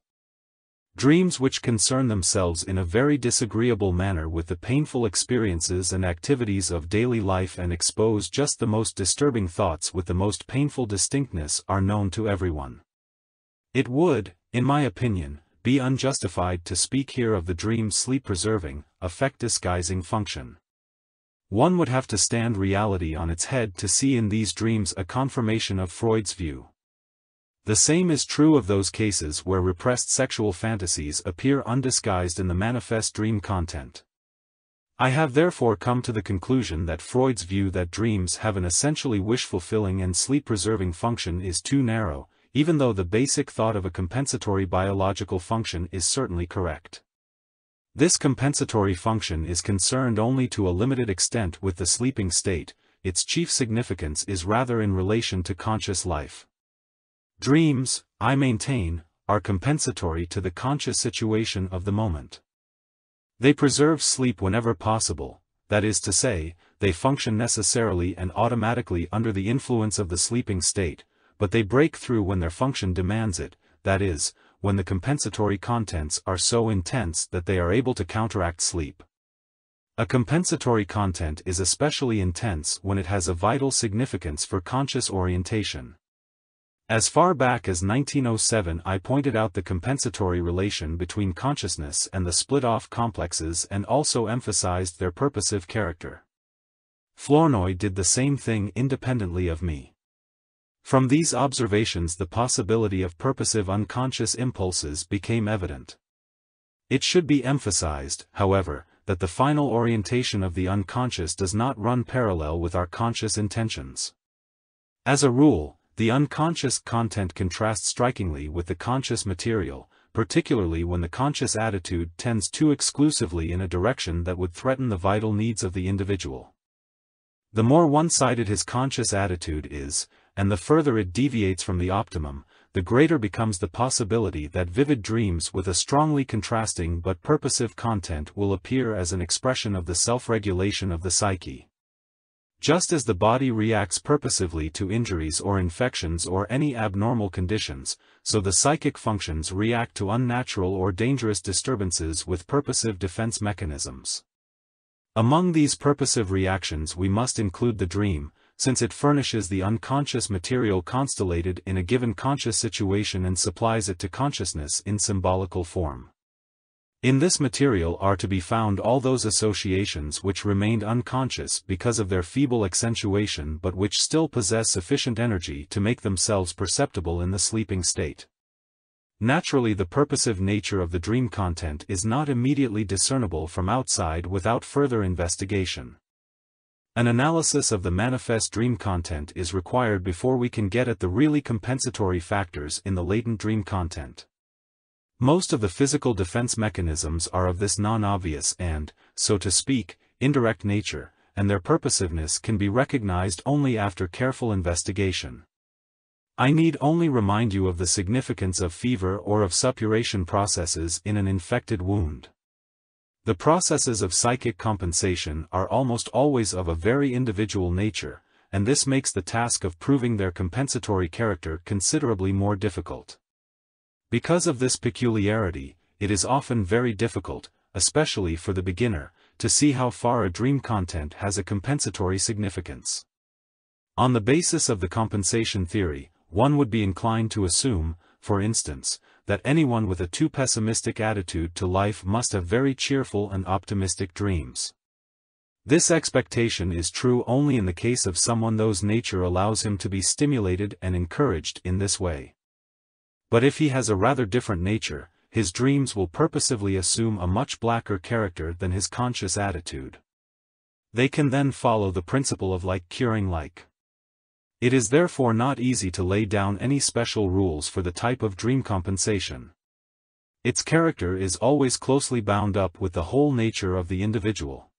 Dreams which concern themselves in a very disagreeable manner with the painful experiences and activities of daily life and expose just the most disturbing thoughts with the most painful distinctness are known to everyone. It would, in my opinion, be unjustified to speak here of the dream's sleep-preserving, affect-disguising function. One would have to stand reality on its head to see in these dreams a confirmation of Freud's view. The same is true of those cases where repressed sexual fantasies appear undisguised in the manifest dream content. I have therefore come to the conclusion that Freud's view that dreams have an essentially wish-fulfilling and sleep-preserving function is too narrow, even though the basic thought of a compensatory biological function is certainly correct. This compensatory function is concerned only to a limited extent with the sleeping state. Its chief significance is rather in relation to conscious life. Dreams, I maintain, are compensatory to the conscious situation of the moment. They preserve sleep whenever possible, that is to say, they function necessarily and automatically under the influence of the sleeping state, but they break through when their function demands it, that is, when the compensatory contents are so intense that they are able to counteract sleep. A compensatory content is especially intense when it has a vital significance for conscious orientation. As far back as 1907 I pointed out the compensatory relation between consciousness and the split-off complexes and also emphasized their purposive character. Flournoy did the same thing independently of me. From these observations the possibility of purposive unconscious impulses became evident. It should be emphasized, however, that the final orientation of the unconscious does not run parallel with our conscious intentions. As a rule, the unconscious content contrasts strikingly with the conscious material, particularly when the conscious attitude tends too exclusively in a direction that would threaten the vital needs of the individual. The more one-sided his conscious attitude is, and the further it deviates from the optimum, the greater becomes the possibility that vivid dreams with a strongly contrasting but purposive content will appear as an expression of the self-regulation of the psyche. Just as the body reacts purposively to injuries or infections or any abnormal conditions, so the psychic functions react to unnatural or dangerous disturbances with purposive defense mechanisms. Among these purposive reactions we must include the dream, since it furnishes the unconscious material constellated in a given conscious situation and supplies it to consciousness in symbolical form. In this material are to be found all those associations which remained unconscious because of their feeble accentuation but which still possess sufficient energy to make themselves perceptible in the sleeping state. Naturally, the purposive nature of the dream content is not immediately discernible from outside without further investigation. An analysis of the manifest dream content is required before we can get at the really compensatory factors in the latent dream content. Most of the physical defense mechanisms are of this non-obvious and, so to speak, indirect nature, and their purposiveness can be recognized only after careful investigation. I need only remind you of the significance of fever or of suppuration processes in an infected wound. The processes of psychic compensation are almost always of a very individual nature, and this makes the task of proving their compensatory character considerably more difficult. Because of this peculiarity, it is often very difficult, especially for the beginner, to see how far a dream content has a compensatory significance. On the basis of the compensation theory, one would be inclined to assume, for instance, that anyone with a too pessimistic attitude to life must have very cheerful and optimistic dreams. This expectation is true only in the case of someone whose nature allows him to be stimulated and encouraged in this way. But if he has a rather different nature, his dreams will purposively assume a much blacker character than his conscious attitude. They can then follow the principle of like curing like. It is therefore not easy to lay down any special rules for the type of dream compensation. Its character is always closely bound up with the whole nature of the individual.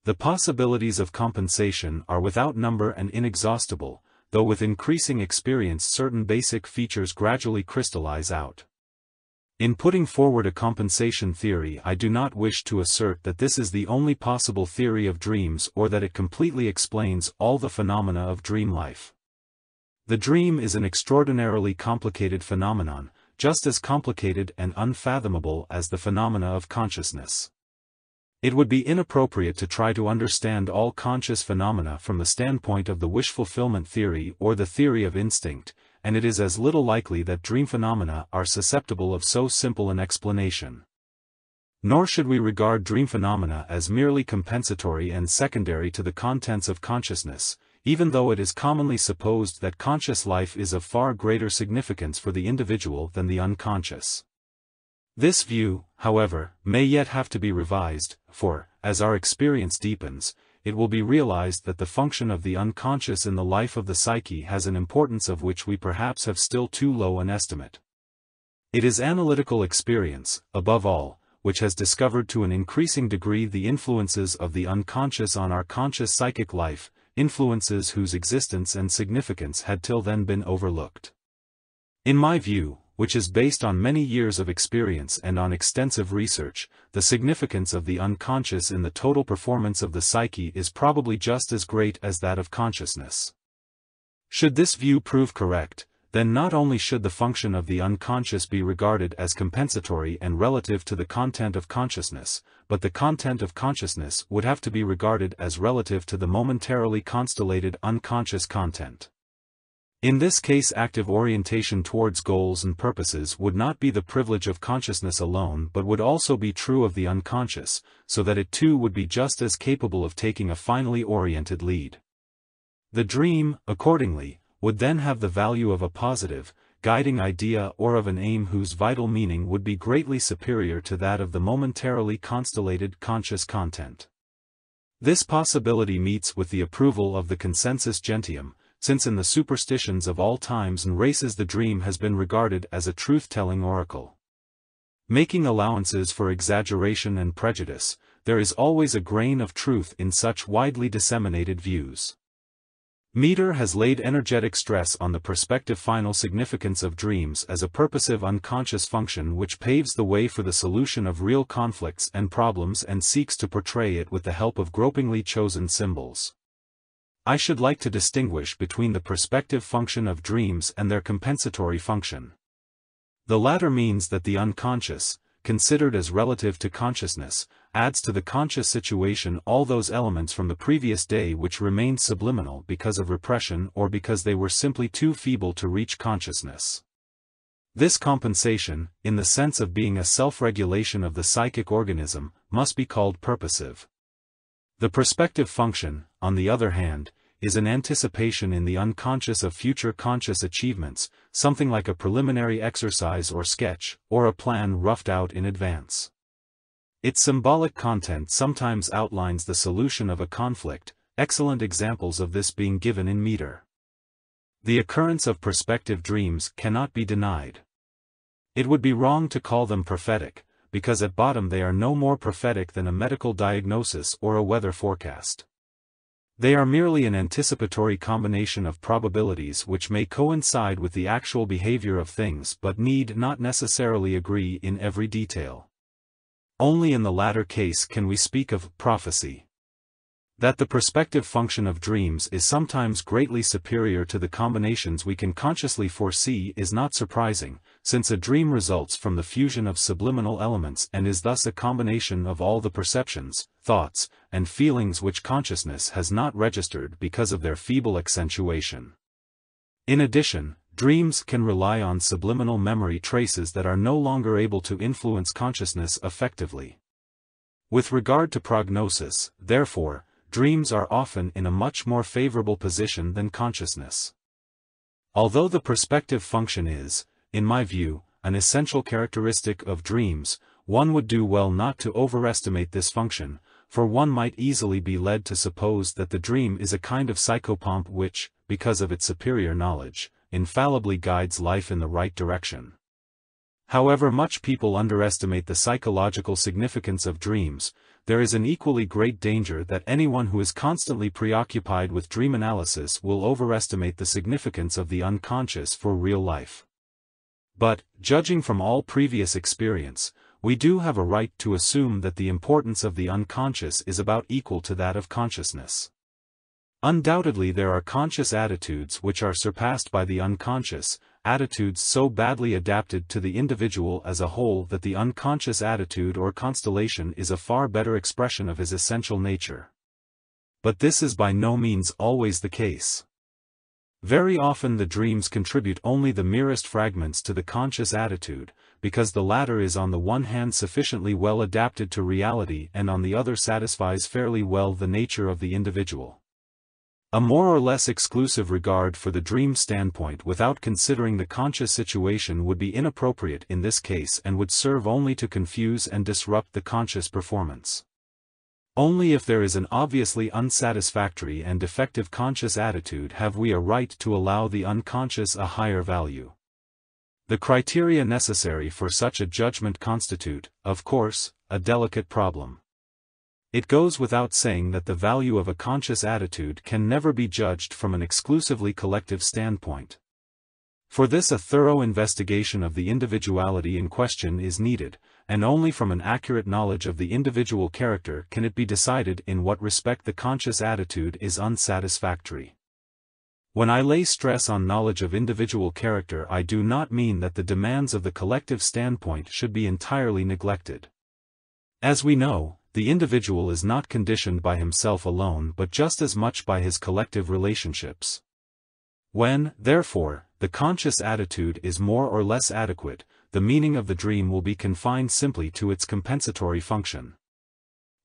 The possibilities of compensation are without number and inexhaustible, though with increasing experience certain basic features gradually crystallize out. In putting forward a compensation theory, I do not wish to assert that this is the only possible theory of dreams or that it completely explains all the phenomena of dream life. The dream is an extraordinarily complicated phenomenon, just as complicated and unfathomable as the phenomena of consciousness. It would be inappropriate to try to understand all conscious phenomena from the standpoint of the wish fulfillment theory or the theory of instinct, and it is as little likely that dream phenomena are susceptible of so simple an explanation. Nor should we regard dream phenomena as merely compensatory and secondary to the contents of consciousness, even though it is commonly supposed that conscious life is of far greater significance for the individual than the unconscious. This view, however, may yet have to be revised, for, as our experience deepens, it will be realized that the function of the unconscious in the life of the psyche has an importance of which we perhaps have still too low an estimate. It is analytical experience, above all, which has discovered to an increasing degree the influences of the unconscious on our conscious psychic life, influences whose existence and significance had till then been overlooked. In my view, which is based on many years of experience and on extensive research, the significance of the unconscious in the total performance of the psyche is probably just as great as that of consciousness. Should this view prove correct, then not only should the function of the unconscious be regarded as compensatory and relative to the content of consciousness, but the content of consciousness would have to be regarded as relative to the momentarily constellated unconscious content. In this case, active orientation towards goals and purposes would not be the privilege of consciousness alone but would also be true of the unconscious, so that it too would be just as capable of taking a finally oriented lead. The dream, accordingly, would then have the value of a positive, guiding idea or of an aim whose vital meaning would be greatly superior to that of the momentarily constellated conscious content. This possibility meets with the approval of the consensus gentium, since in the superstitions of all times and races the dream has been regarded as a truth-telling oracle. Making allowances for exaggeration and prejudice, there is always a grain of truth in such widely disseminated views. Meter has laid energetic stress on the prospective final significance of dreams as a purposive unconscious function which paves the way for the solution of real conflicts and problems and seeks to portray it with the help of gropingly chosen symbols. I should like to distinguish between the perspective function of dreams and their compensatory function. The latter means that the unconscious, considered as relative to consciousness, adds to the conscious situation all those elements from the previous day which remained subliminal because of repression or because they were simply too feeble to reach consciousness. This compensation, in the sense of being a self-regulation of the psychic organism, must be called purposive. The perspective function, on the other hand, is an anticipation in the unconscious of future conscious achievements, something like a preliminary exercise or sketch, or a plan roughed out in advance. Its symbolic content sometimes outlines the solution of a conflict, excellent examples of this being given in meter. The occurrence of perspective dreams cannot be denied. It would be wrong to call them prophetic, because at bottom they are no more prophetic than a medical diagnosis or a weather forecast. They are merely an anticipatory combination of probabilities which may coincide with the actual behavior of things but need not necessarily agree in every detail. Only in the latter case can we speak of prophecy. That the perspective function of dreams is sometimes greatly superior to the combinations we can consciously foresee is not surprising, since a dream results from the fusion of subliminal elements and is thus a combination of all the perceptions, thoughts, and feelings which consciousness has not registered because of their feeble accentuation. In addition, dreams can rely on subliminal memory traces that are no longer able to influence consciousness effectively. With regard to prognosis, therefore, dreams are often in a much more favorable position than consciousness. Although the perspective function is, in my view, an essential characteristic of dreams, one would do well not to overestimate this function, for one might easily be led to suppose that the dream is a kind of psychopomp which, because of its superior knowledge, infallibly guides life in the right direction. However much people underestimate the psychological significance of dreams, there is an equally great danger that anyone who is constantly preoccupied with dream analysis will overestimate the significance of the unconscious for real life. But, judging from all previous experience, we do have a right to assume that the importance of the unconscious is about equal to that of consciousness. Undoubtedly there are conscious attitudes which are surpassed by the unconscious, attitudes so badly adapted to the individual as a whole that the unconscious attitude or constellation is a far better expression of his essential nature. But this is by no means always the case. Very often the dreams contribute only the merest fragments to the conscious attitude, because the latter is on the one hand sufficiently well adapted to reality and on the other satisfies fairly well the nature of the individual. A more or less exclusive regard for the dream standpoint without considering the conscious situation would be inappropriate in this case and would serve only to confuse and disrupt the conscious performance. Only if there is an obviously unsatisfactory and defective conscious attitude have we a right to allow the unconscious a higher value. The criteria necessary for such a judgment constitute, of course, a delicate problem. It goes without saying that the value of a conscious attitude can never be judged from an exclusively collective standpoint. For this a thorough investigation of the individuality in question is needed, and only from an accurate knowledge of the individual character can it be decided in what respect the conscious attitude is unsatisfactory. When I lay stress on knowledge of individual character, I do not mean that the demands of the collective standpoint should be entirely neglected. As we know, the individual is not conditioned by himself alone but just as much by his collective relationships. When, therefore, the conscious attitude is more or less adequate, the meaning of the dream will be confined simply to its compensatory function.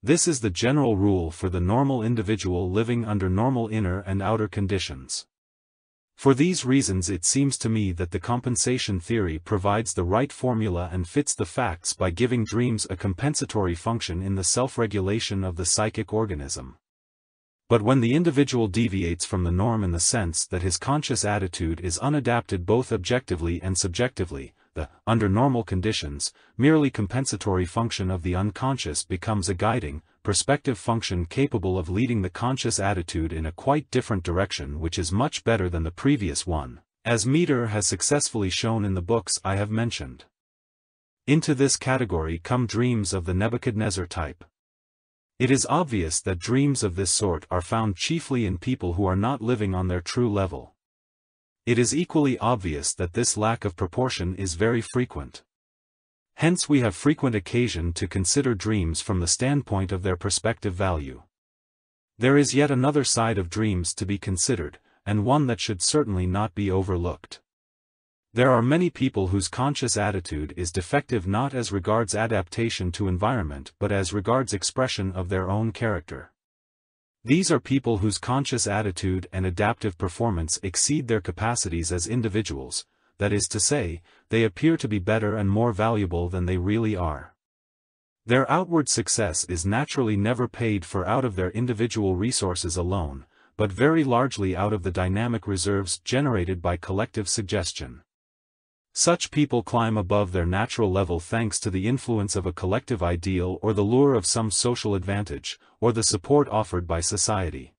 This is the general rule for the normal individual living under normal inner and outer conditions. For these reasons it seems to me that the compensation theory provides the right formula and fits the facts by giving dreams a compensatory function in the self-regulation of the psychic organism. But when the individual deviates from the norm in the sense that his conscious attitude is unadapted both objectively and subjectively, the, under normal conditions, merely compensatory function of the unconscious becomes a guiding, perspective function capable of leading the conscious attitude in a quite different direction which is much better than the previous one, as Meter has successfully shown in the books I have mentioned. Into this category come dreams of the Nebuchadnezzar type. It is obvious that dreams of this sort are found chiefly in people who are not living on their true level. It is equally obvious that this lack of proportion is very frequent. Hence we have frequent occasion to consider dreams from the standpoint of their perspective value. There is yet another side of dreams to be considered, and one that should certainly not be overlooked. There are many people whose conscious attitude is defective not as regards adaptation to environment but as regards expression of their own character. These are people whose conscious attitude and adaptive performance exceed their capacities as individuals, that is to say, they appear to be better and more valuable than they really are. Their outward success is naturally never paid for out of their individual resources alone, but very largely out of the dynamic reserves generated by collective suggestion. Such people climb above their natural level thanks to the influence of a collective ideal or the lure of some social advantage, or the support offered by society.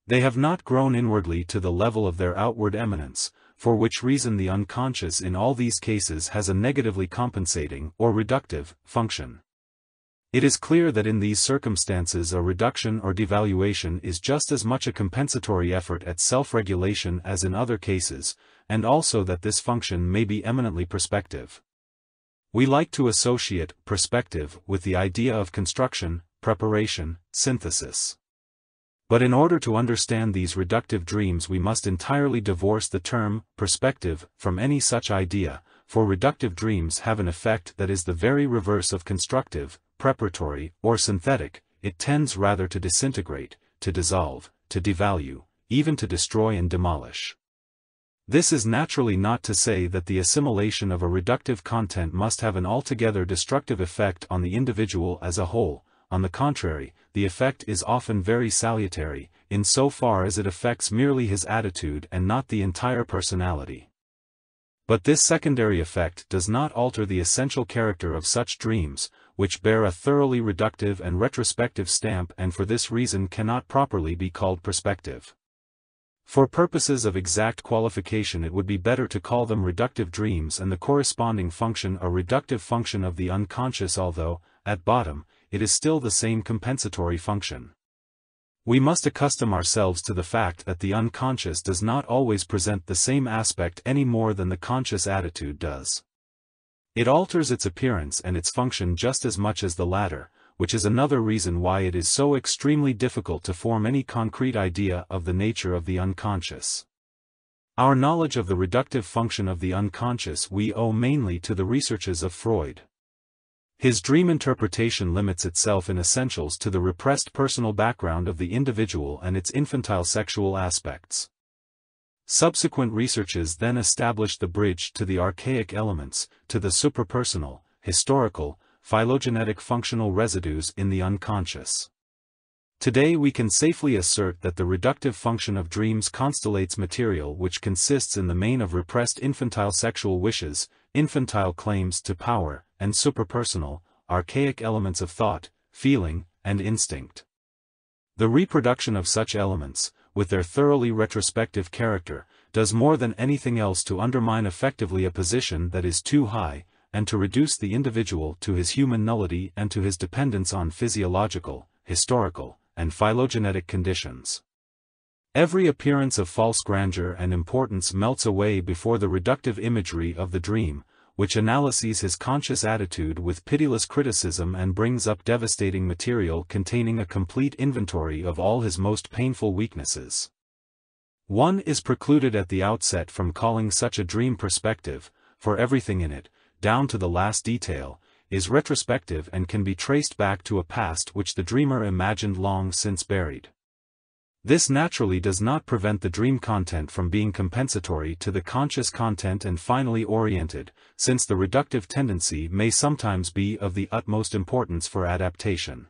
They have not grown inwardly to the level of their outward eminence, for which reason the unconscious in all these cases has a negatively compensating, or reductive, function. It is clear that in these circumstances a reduction or devaluation is just as much a compensatory effort at self-regulation as in other cases, and also that this function may be eminently prospective. We like to associate perspective with the idea of construction, preparation, synthesis. But in order to understand these reductive dreams we must entirely divorce the term perspective from any such idea, for reductive dreams have an effect that is the very reverse of constructive, preparatory, or synthetic. It tends rather to disintegrate, to dissolve, to devalue, even to destroy and demolish. This is naturally not to say that the assimilation of a reductive content must have an altogether destructive effect on the individual as a whole. On the contrary, the effect is often very salutary, in so far as it affects merely his attitude and not the entire personality. But this secondary effect does not alter the essential character of such dreams, which bear a thoroughly reductive and retrospective stamp and for this reason cannot properly be called perspective. For purposes of exact qualification it would be better to call them reductive dreams and the corresponding function a reductive function of the unconscious, although, at bottom, it is still the same compensatory function. We must accustom ourselves to the fact that the unconscious does not always present the same aspect any more than the conscious attitude does. It alters its appearance and its function just as much as the latter, which is another reason why it is so extremely difficult to form any concrete idea of the nature of the unconscious. Our knowledge of the reductive function of the unconscious we owe mainly to the researches of Freud. His dream interpretation limits itself in essentials to the repressed personal background of the individual and its infantile sexual aspects. Subsequent researches then established the bridge to the archaic elements, to the suprapersonal, historical, phylogenetic functional residues in the unconscious. Today we can safely assert that the reductive function of dreams constellates material which consists in the main of repressed infantile sexual wishes, infantile claims to power, and suprapersonal, archaic elements of thought, feeling, and instinct. The reproduction of such elements, with their thoroughly retrospective character, does more than anything else to undermine effectively a position that is too high, and to reduce the individual to his human nullity and to his dependence on physiological, historical, and phylogenetic conditions. Every appearance of false grandeur and importance melts away before the reductive imagery of the dream, which analyses his conscious attitude with pitiless criticism and brings up devastating material containing a complete inventory of all his most painful weaknesses. One is precluded at the outset from calling such a dream perspective, for everything in it, down to the last detail, is retrospective and can be traced back to a past which the dreamer imagined long since buried. This naturally does not prevent the dream content from being compensatory to the conscious content and finally oriented, since the reductive tendency may sometimes be of the utmost importance for adaptation.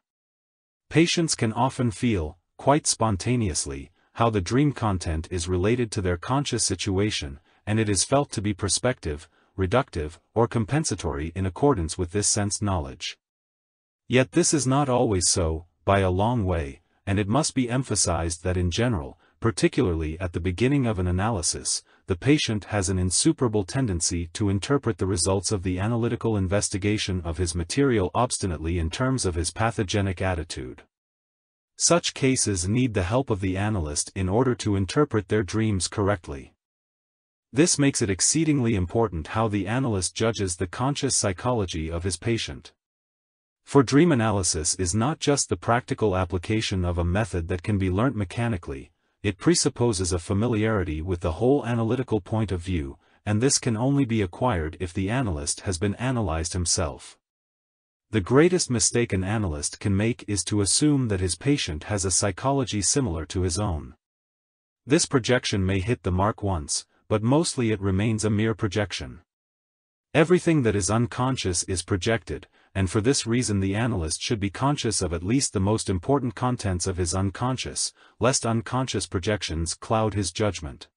Patients can often feel, quite spontaneously, how the dream content is related to their conscious situation, and it is felt to be perspective, reductive, or compensatory in accordance with this sense knowledge. Yet this is not always so, by a long way, and it must be emphasized that in general, particularly at the beginning of an analysis, the patient has an insuperable tendency to interpret the results of the analytical investigation of his material obstinately in terms of his pathogenic attitude. Such cases need the help of the analyst in order to interpret their dreams correctly. This makes it exceedingly important how the analyst judges the conscious psychology of his patient. For dream analysis is not just the practical application of a method that can be learnt mechanically, it presupposes a familiarity with the whole analytical point of view, and this can only be acquired if the analyst has been analyzed himself. The greatest mistake an analyst can make is to assume that his patient has a psychology similar to his own. This projection may hit the mark once, but mostly it remains a mere projection. Everything that is unconscious is projected, and for this reason the analyst should be conscious of at least the most important contents of his unconscious, lest unconscious projections cloud his judgment.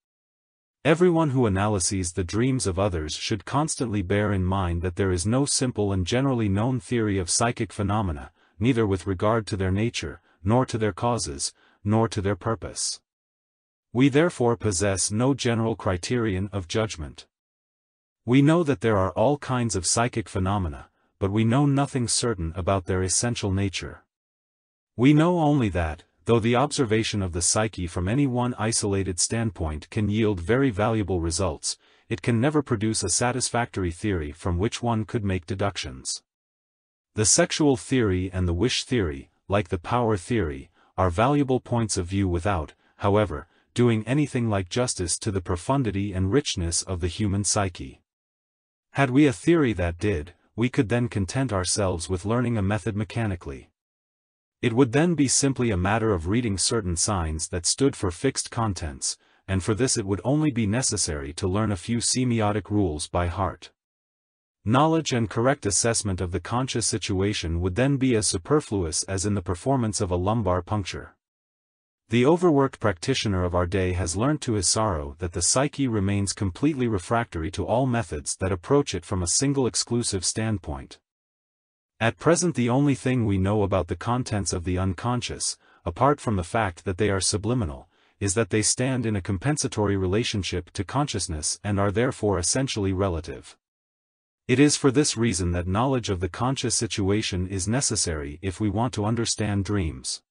Everyone who analyses the dreams of others should constantly bear in mind that there is no simple and generally known theory of psychic phenomena, neither with regard to their nature, nor to their causes, nor to their purpose. We therefore possess no general criterion of judgment. We know that there are all kinds of psychic phenomena, but we know nothing certain about their essential nature. We know only that, though the observation of the psyche from any one isolated standpoint can yield very valuable results, it can never produce a satisfactory theory from which one could make deductions. The sexual theory and the wish theory, like the power theory, are valuable points of view without, however, doing anything like justice to the profundity and richness of the human psyche. Had we a theory that did, we could then content ourselves with learning a method mechanically. It would then be simply a matter of reading certain signs that stood for fixed contents, and for this it would only be necessary to learn a few semiotic rules by heart. Knowledge and correct assessment of the conscious situation would then be as superfluous as in the performance of a lumbar puncture. The overworked practitioner of our day has learnt to his sorrow that the psyche remains completely refractory to all methods that approach it from a single exclusive standpoint. At present the only thing we know about the contents of the unconscious, apart from the fact that they are subliminal, is that they stand in a compensatory relationship to consciousness and are therefore essentially relative. It is for this reason that knowledge of the conscious situation is necessary if we want to understand dreams.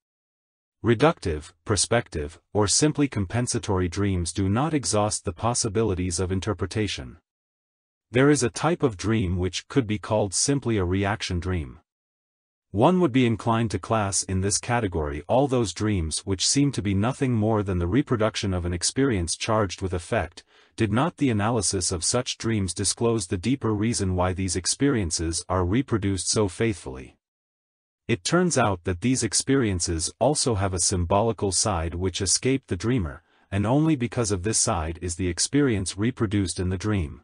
Reductive, prospective, or simply compensatory dreams do not exhaust the possibilities of interpretation. There is a type of dream which could be called simply a reaction dream. One would be inclined to class in this category all those dreams which seem to be nothing more than the reproduction of an experience charged with effect, did not the analysis of such dreams disclose the deeper reason why these experiences are reproduced so faithfully. It turns out that these experiences also have a symbolical side which escaped the dreamer, and only because of this side is the experience reproduced in the dream.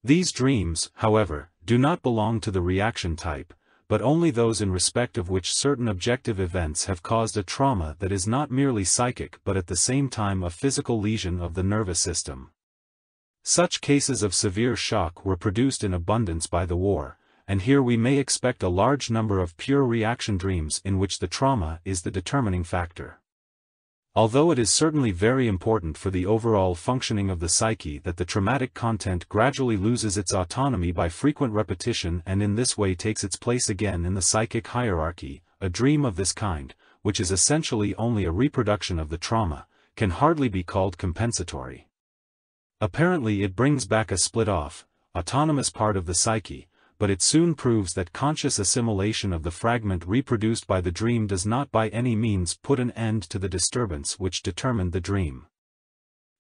These dreams, however, do not belong to the reaction type, but only those in respect of which certain objective events have caused a trauma that is not merely psychic but at the same time a physical lesion of the nervous system. Such cases of severe shock were produced in abundance by the war, and here we may expect a large number of pure reaction dreams in which the trauma is the determining factor. Although it is certainly very important for the overall functioning of the psyche that the traumatic content gradually loses its autonomy by frequent repetition and in this way takes its place again in the psychic hierarchy, a dream of this kind, which is essentially only a reproduction of the trauma, can hardly be called compensatory. Apparently it brings back a split-off, autonomous part of the psyche, but it soon proves that conscious assimilation of the fragment reproduced by the dream does not by any means put an end to the disturbance which determined the dream.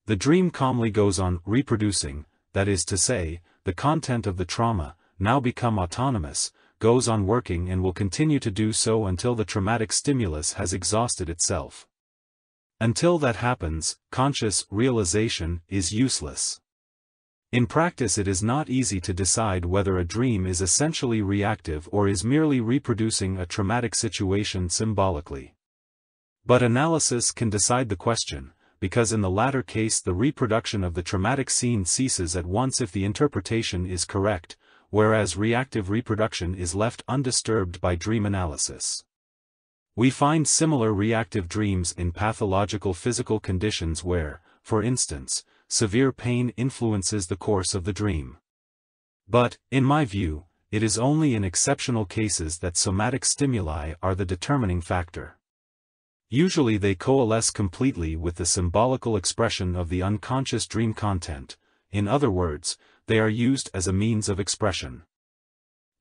The dream calmly goes on reproducing, that is to say, the content of the trauma, now become autonomous, goes on working and will continue to do so until the traumatic stimulus has exhausted itself. Until that happens, conscious realization is useless. In practice it is not easy to decide whether a dream is essentially reactive or is merely reproducing a traumatic situation symbolically. But analysis can decide the question, because in the latter case the reproduction of the traumatic scene ceases at once if the interpretation is correct, whereas reactive reproduction is left undisturbed by dream analysis. We find similar reactive dreams in pathological physical conditions where, for instance, severe pain influences the course of the dream. But, in my view, it is only in exceptional cases that somatic stimuli are the determining factor. Usually they coalesce completely with the symbolical expression of the unconscious dream content. In other words, they are used as a means of expression.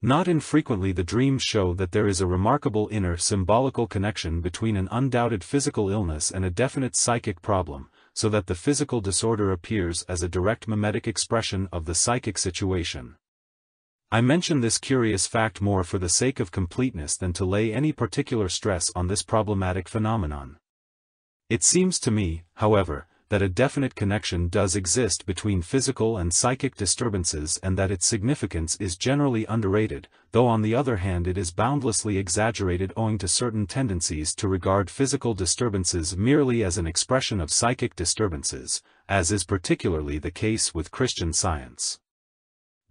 Not infrequently the dreams show that there is a remarkable inner symbolical connection between an undoubted physical illness and a definite psychic problem, so that the physical disorder appears as a direct mimetic expression of the psychic situation. I mention this curious fact more for the sake of completeness than to lay any particular stress on this problematic phenomenon. It seems to me, however, that a definite connection does exist between physical and psychic disturbances and that its significance is generally underrated, though on the other hand it is boundlessly exaggerated owing to certain tendencies to regard physical disturbances merely as an expression of psychic disturbances, as is particularly the case with Christian Science.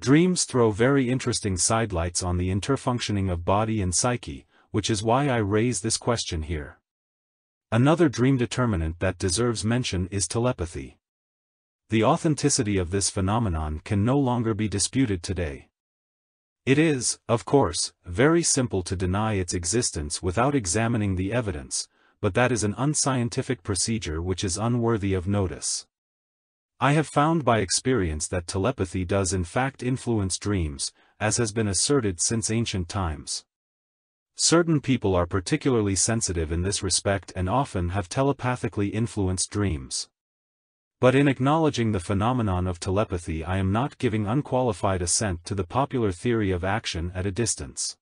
Dreams throw very interesting sidelights on the interfunctioning of body and psyche, which is why I raise this question here. Another dream determinant that deserves mention is telepathy. The authenticity of this phenomenon can no longer be disputed today. It is, of course, very simple to deny its existence without examining the evidence, but that is an unscientific procedure which is unworthy of notice. I have found by experience that telepathy does in fact influence dreams, as has been asserted since ancient times. Certain people are particularly sensitive in this respect and often have telepathically influenced dreams. But in acknowledging the phenomenon of telepathy I am not giving unqualified assent to the popular theory of action at a distance.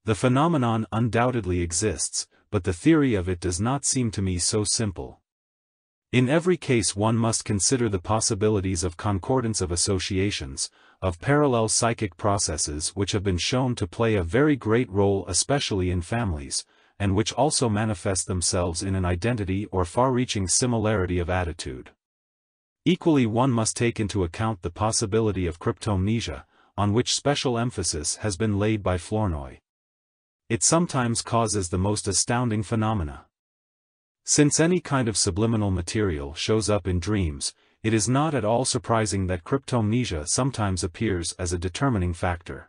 The phenomenon undoubtedly exists, but the theory of it does not seem to me so simple. In every case one must consider the possibilities of concordance of associations, of parallel psychic processes which have been shown to play a very great role especially in families, and which also manifest themselves in an identity or far-reaching similarity of attitude. Equally one must take into account the possibility of cryptomnesia, on which special emphasis has been laid by Flournoy. It sometimes causes the most astounding phenomena. Since any kind of subliminal material shows up in dreams, it is not at all surprising that cryptomnesia sometimes appears as a determining factor.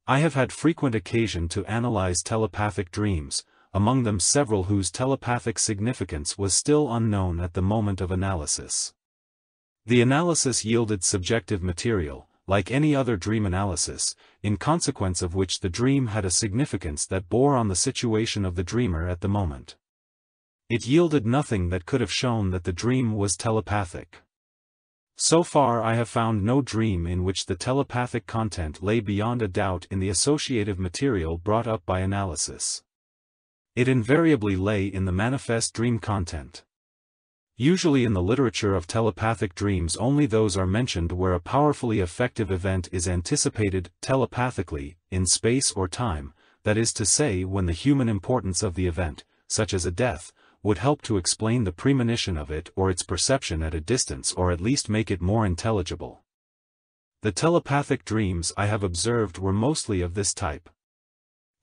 I have had frequent occasion to analyze telepathic dreams, among them several whose telepathic significance was still unknown at the moment of analysis. The analysis yielded subjective material, like any other dream analysis, in consequence of which the dream had a significance that bore on the situation of the dreamer at the moment. It yielded nothing that could have shown that the dream was telepathic. So far I have found no dream in which the telepathic content lay beyond a doubt in the associative material brought up by analysis. It invariably lay in the manifest dream content. Usually in the literature of telepathic dreams only those are mentioned where a powerfully effective event is anticipated telepathically, in space or time, that is to say when the human importance of the event, such as a death, would help to explain the premonition of it or its perception at a distance or at least make it more intelligible. The telepathic dreams I have observed were mostly of this type.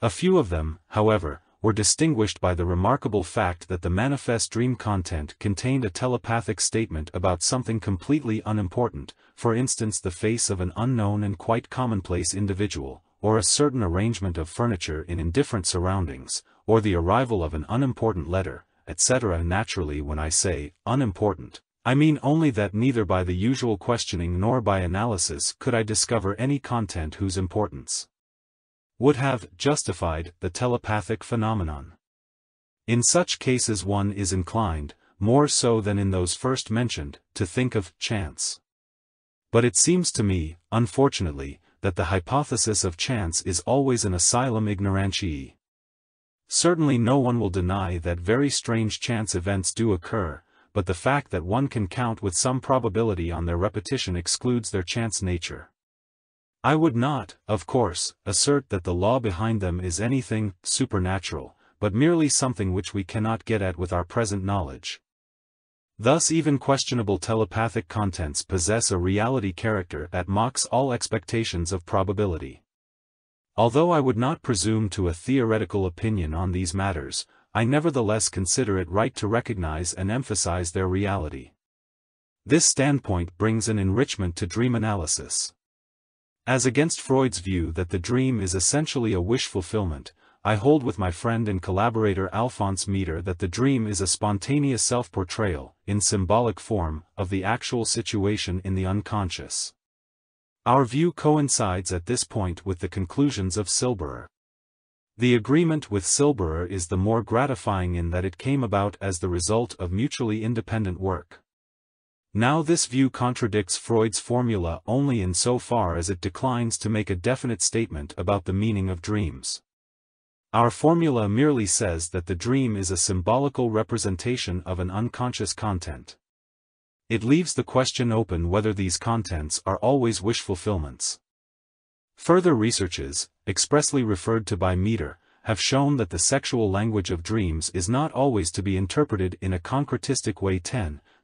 A few of them, however, were distinguished by the remarkable fact that the manifest dream content contained a telepathic statement about something completely unimportant, for instance the face of an unknown and quite commonplace individual, or a certain arrangement of furniture in indifferent surroundings, or the arrival of an unimportant letter, etc. Naturally when I say unimportant, I mean only that neither by the usual questioning nor by analysis could I discover any content whose importance would have justified the telepathic phenomenon. In such cases one is inclined, more so than in those first mentioned, to think of chance. But it seems to me, unfortunately, that the hypothesis of chance is always an asylum ignorantiae. Certainly no one will deny that very strange chance events do occur, but the fact that one can count with some probability on their repetition excludes their chance nature. I would not, of course, assert that the law behind them is anything supernatural, but merely something which we cannot get at with our present knowledge. Thus even questionable telepathic contents possess a reality character that mocks all expectations of probability. Although I would not presume to a theoretical opinion on these matters, I nevertheless consider it right to recognize and emphasize their reality. This standpoint brings an enrichment to dream analysis. As against Freud's view that the dream is essentially a wish fulfillment, I hold with my friend and collaborator Alphonse Meter that the dream is a spontaneous self-portrayal, in symbolic form, of the actual situation in the unconscious. Our view coincides at this point with the conclusions of Silberer. The agreement with Silberer is the more gratifying in that it came about as the result of mutually independent work. Now this view contradicts Freud's formula only in so far as it declines to make a definite statement about the meaning of dreams. Our formula merely says that the dream is a symbolical representation of an unconscious content. It leaves the question open whether these contents are always wish fulfillments. Further researches, expressly referred to by Meter, have shown that the sexual language of dreams is not always to be interpreted in a concretistic way,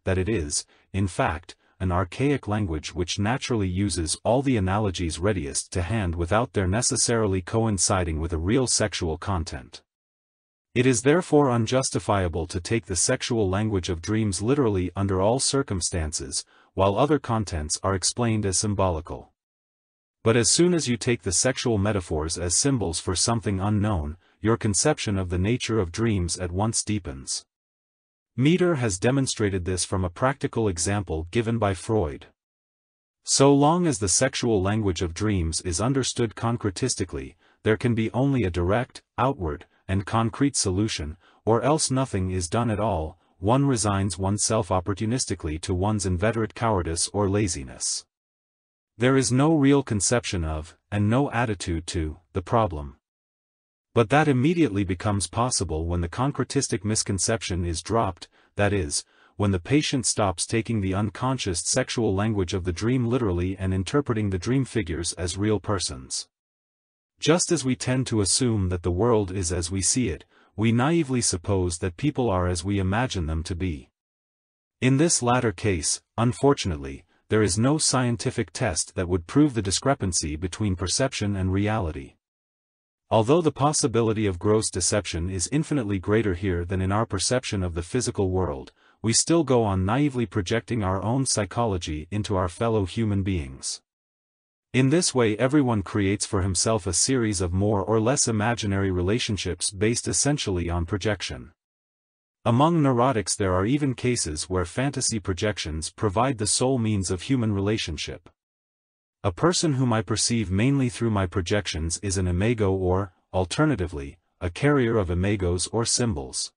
that it is, in fact, an archaic language which naturally uses all the analogies readiest to hand without their necessarily coinciding with a real sexual content. It is therefore unjustifiable to take the sexual language of dreams literally under all circumstances, while other contents are explained as symbolical. But as soon as you take the sexual metaphors as symbols for something unknown, your conception of the nature of dreams at once deepens. Meter has demonstrated this from a practical example given by Freud. So long as the sexual language of dreams is understood concretistically, there can be only a direct, outward, and concrete solution, or else nothing is done at all. One resigns oneself opportunistically to one's inveterate cowardice or laziness. There is no real conception of, and no attitude to, the problem. But that immediately becomes possible when the concretistic misconception is dropped, that is, when the patient stops taking the unconscious sexual language of the dream literally and interpreting the dream figures as real persons. Just as we tend to assume that the world is as we see it, we naively suppose that people are as we imagine them to be. In this latter case, unfortunately, there is no scientific test that would prove the discrepancy between perception and reality. Although the possibility of gross deception is infinitely greater here than in our perception of the physical world, we still go on naively projecting our own psychology into our fellow human beings. In this way, everyone creates for himself a series of more or less imaginary relationships based essentially on projection. Among neurotics there are even cases where fantasy projections provide the sole means of human relationship. A person whom I perceive mainly through my projections is an imago or, alternatively, a carrier of imagos or symbols.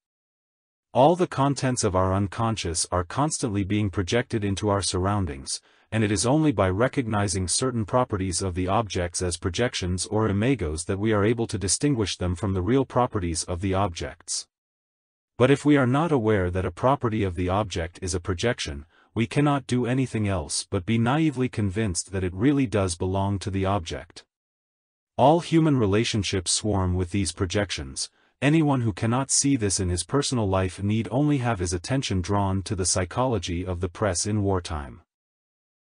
All the contents of our unconscious are constantly being projected into our surroundings, and it is only by recognizing certain properties of the objects as projections or imagos that we are able to distinguish them from the real properties of the objects. But if we are not aware that a property of the object is a projection, we cannot do anything else but be naively convinced that it really does belong to the object. All human relationships swarm with these projections. Anyone who cannot see this in his personal life need only have his attention drawn to the psychology of the press in wartime.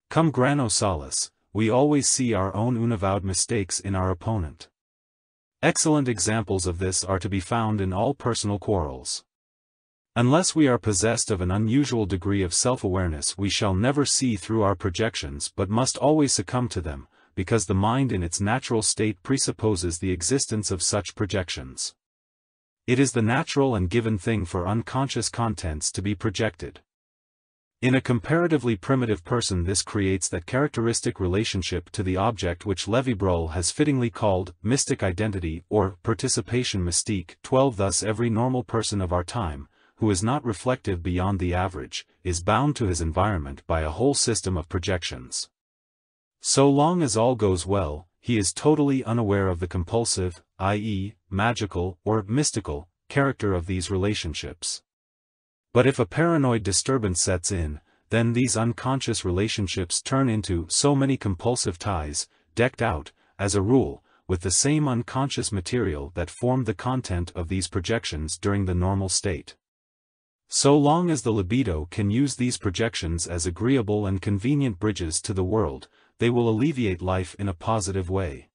Cum grano salis, we always see our own unavowed mistakes in our opponent. Excellent examples of this are to be found in all personal quarrels. Unless we are possessed of an unusual degree of self-awareness, we shall never see through our projections but must always succumb to them, because the mind in its natural state presupposes the existence of such projections. It is the natural and given thing for unconscious contents to be projected. In a comparatively primitive person this creates that characteristic relationship to the object which Lévi-Bruhl has fittingly called mystic identity or participation mystique. 12 Thus every normal person of our time, who is not reflective beyond the average, is bound to his environment by a whole system of projections. So long as all goes well, he is totally unaware of the compulsive, i.e., magical or mystical, character of these relationships. But if a paranoid disturbance sets in, then these unconscious relationships turn into so many compulsive ties, decked out, as a rule, with the same unconscious material that formed the content of these projections during the normal state. So long as the libido can use these projections as agreeable and convenient bridges to the world, they will alleviate life in a positive way.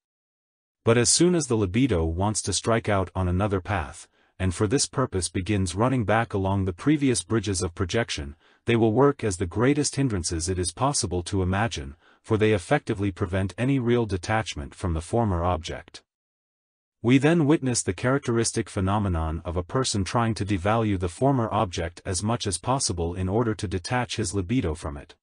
But as soon as the libido wants to strike out on another path, and for this purpose begins running back along the previous bridges of projection, they will work as the greatest hindrances it is possible to imagine, for they effectively prevent any real detachment from the former object. We then witness the characteristic phenomenon of a person trying to devalue the former object as much as possible in order to detach his libido from it.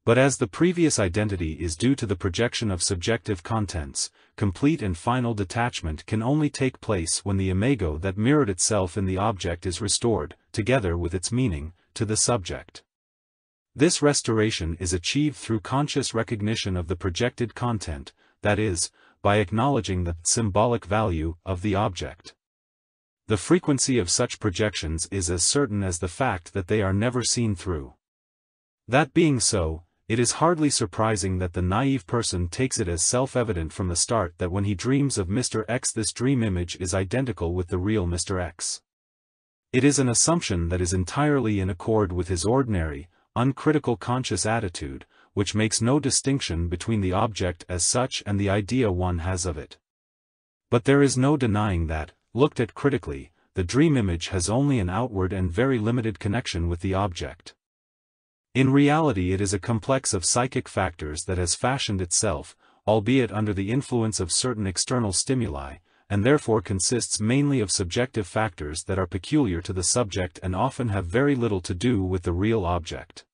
But as the previous identity is due to the projection of subjective contents, complete and final detachment can only take place when the imago that mirrored itself in the object is restored, together with its meaning, to the subject. This restoration is achieved through conscious recognition of the projected content, that is, by acknowledging the symbolic value of the object. The frequency of such projections is as certain as the fact that they are never seen through. That being so, it is hardly surprising that the naive person takes it as self-evident from the start that when he dreams of Mr. X, this dream image is identical with the real Mr. X. It is an assumption that is entirely in accord with his ordinary, uncritical conscious attitude, which makes no distinction between the object as such and the idea one has of it. But there is no denying that, looked at critically, the dream image has only an outward and very limited connection with the object. In reality, it is a complex of psychic factors that has fashioned itself, albeit under the influence of certain external stimuli, and therefore consists mainly of subjective factors that are peculiar to the subject and often have very little to do with the real object.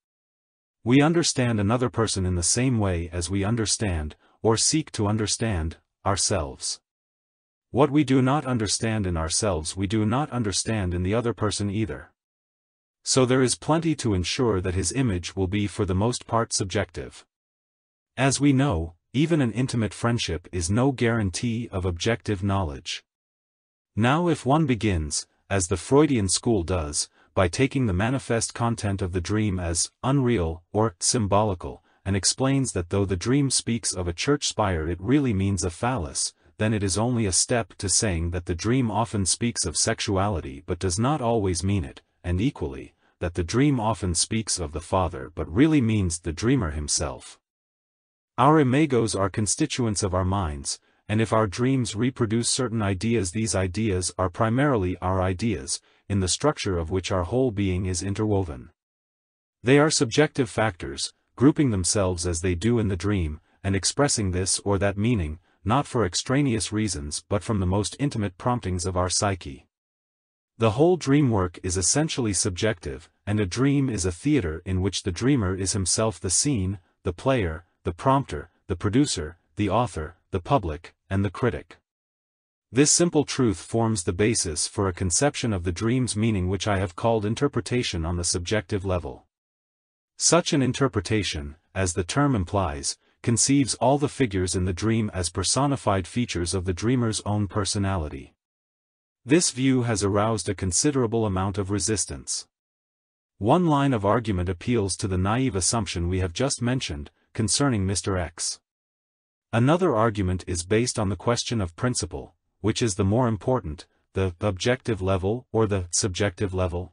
We understand another person in the same way as we understand, or seek to understand, ourselves. What we do not understand in ourselves we do not understand in the other person either. So there is plenty to ensure that his image will be for the most part subjective. As we know, even an intimate friendship is no guarantee of objective knowledge. Now if one begins, as the Freudian school does, by taking the manifest content of the dream as unreal or symbolical, and explains that though the dream speaks of a church spire it really means a phallus, then it is only a step to saying that the dream often speaks of sexuality but does not always mean it, and equally, that the dream often speaks of the father but really means the dreamer himself. Our imagos are constituents of our minds, and if our dreams reproduce certain ideas, these ideas are primarily our ideas, in the structure of which our whole being is interwoven. They are subjective factors, grouping themselves as they do in the dream, and expressing this or that meaning, not for extraneous reasons but from the most intimate promptings of our psyche. The whole dream work is essentially subjective, and a dream is a theater in which the dreamer is himself the scene, the player, the prompter, the producer, the author, the public, and the critic. This simple truth forms the basis for a conception of the dream's meaning which I have called interpretation on the subjective level. Such an interpretation, as the term implies, conceives all the figures in the dream as personified features of the dreamer's own personality. This view has aroused a considerable amount of resistance. One line of argument appeals to the naive assumption we have just mentioned, concerning Mr. X. Another argument is based on the question of principle, which is the more important, the objective level or the subjective level?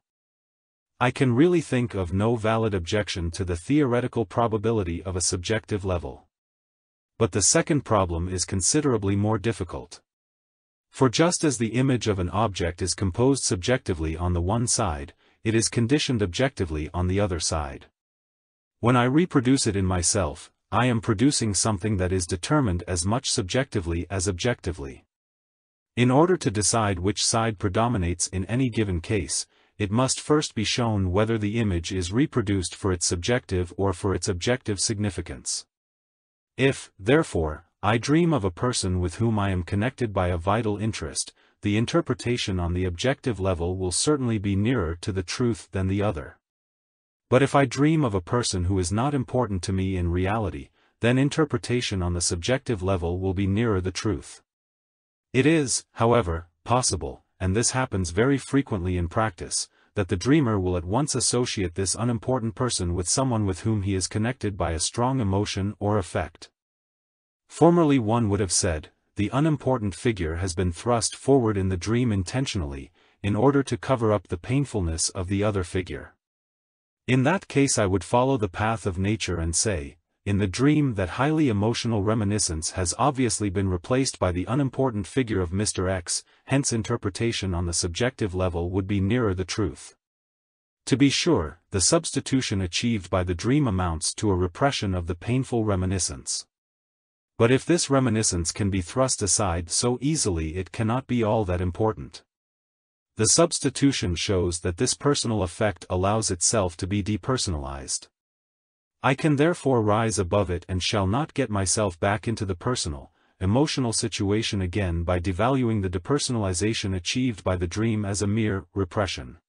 I can really think of no valid objection to the theoretical probability of a subjective level. But the second problem is considerably more difficult. For just as the image of an object is composed subjectively on the one side, it is conditioned objectively on the other side. When I reproduce it in myself, I am producing something that is determined as much subjectively as objectively. In order to decide which side predominates in any given case, it must first be shown whether the image is reproduced for its subjective or for its objective significance. If, therefore, I dream of a person with whom I am connected by a vital interest, the interpretation on the objective level will certainly be nearer to the truth than the other. But if I dream of a person who is not important to me in reality, then interpretation on the subjective level will be nearer the truth. It is, however, possible, and this happens very frequently in practice, that the dreamer will at once associate this unimportant person with someone with whom he is connected by a strong emotion or affect. Formerly one would have said, the unimportant figure has been thrust forward in the dream intentionally, in order to cover up the painfulness of the other figure. In that case I would follow the path of nature and say, in the dream that highly emotional reminiscence has obviously been replaced by the unimportant figure of Mr. X, hence interpretation on the subjective level would be nearer the truth. To be sure, the substitution achieved by the dream amounts to a repression of the painful reminiscence. But if this reminiscence can be thrust aside so easily, it cannot be all that important. The substitution shows that this personal effect allows itself to be depersonalized. I can therefore rise above it and shall not get myself back into the personal, emotional situation again by devaluing the depersonalization achieved by the dream as a mere repression.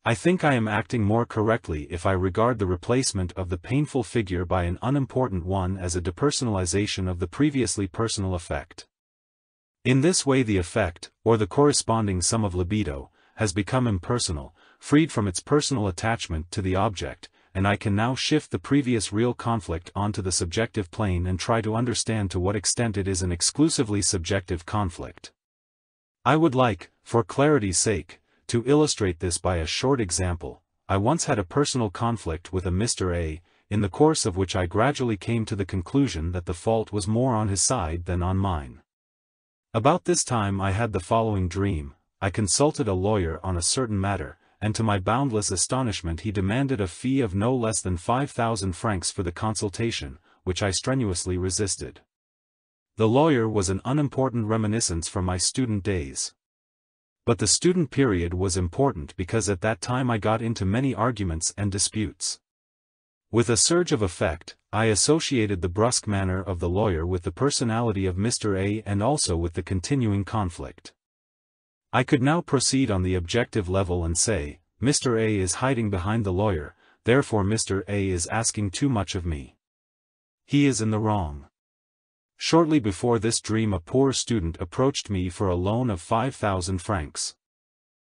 I think I am acting more correctly if I regard the replacement of the painful figure by an unimportant one as a depersonalization of the previously personal effect. In this way the effect, or the corresponding sum of libido, has become impersonal, freed from its personal attachment to the object, and I can now shift the previous real conflict onto the subjective plane and try to understand to what extent it is an exclusively subjective conflict. I would like, for clarity's sake, to illustrate this by a short example. I once had a personal conflict with a Mr. A, in the course of which I gradually came to the conclusion that the fault was more on his side than on mine. About this time I had the following dream. I consulted a lawyer on a certain matter, and to my boundless astonishment he demanded a fee of no less than 5,000 francs for the consultation, which I strenuously resisted. The lawyer was an unimportant reminiscence from my student days. But the student period was important because at that time I got into many arguments and disputes. With a surge of affect, I associated the brusque manner of the lawyer with the personality of Mr. A and also with the continuing conflict. I could now proceed on the objective level and say, Mr. A is hiding behind the lawyer, therefore Mr. A is asking too much of me. He is in the wrong. Shortly before this dream a poor student approached me for a loan of 5,000 francs.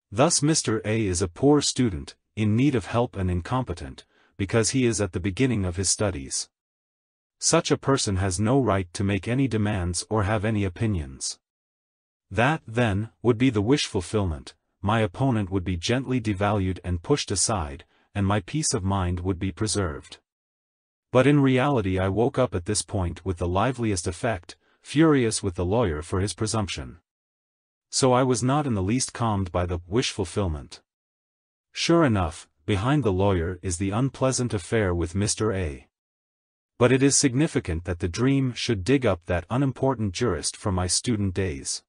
Thus Mr. A is a poor student, in need of help and incompetent, because he is at the beginning of his studies. Such a person has no right to make any demands or have any opinions. That, then, would be the wish fulfillment. My opponent would be gently devalued and pushed aside, and my peace of mind would be preserved. But in reality I woke up at this point with the liveliest effect, furious with the lawyer for his presumption. So I was not in the least calmed by the wish fulfillment. Sure enough, behind the lawyer is the unpleasant affair with Mr. A. But it is significant that the dream should dig up that unimportant jurist from my student days.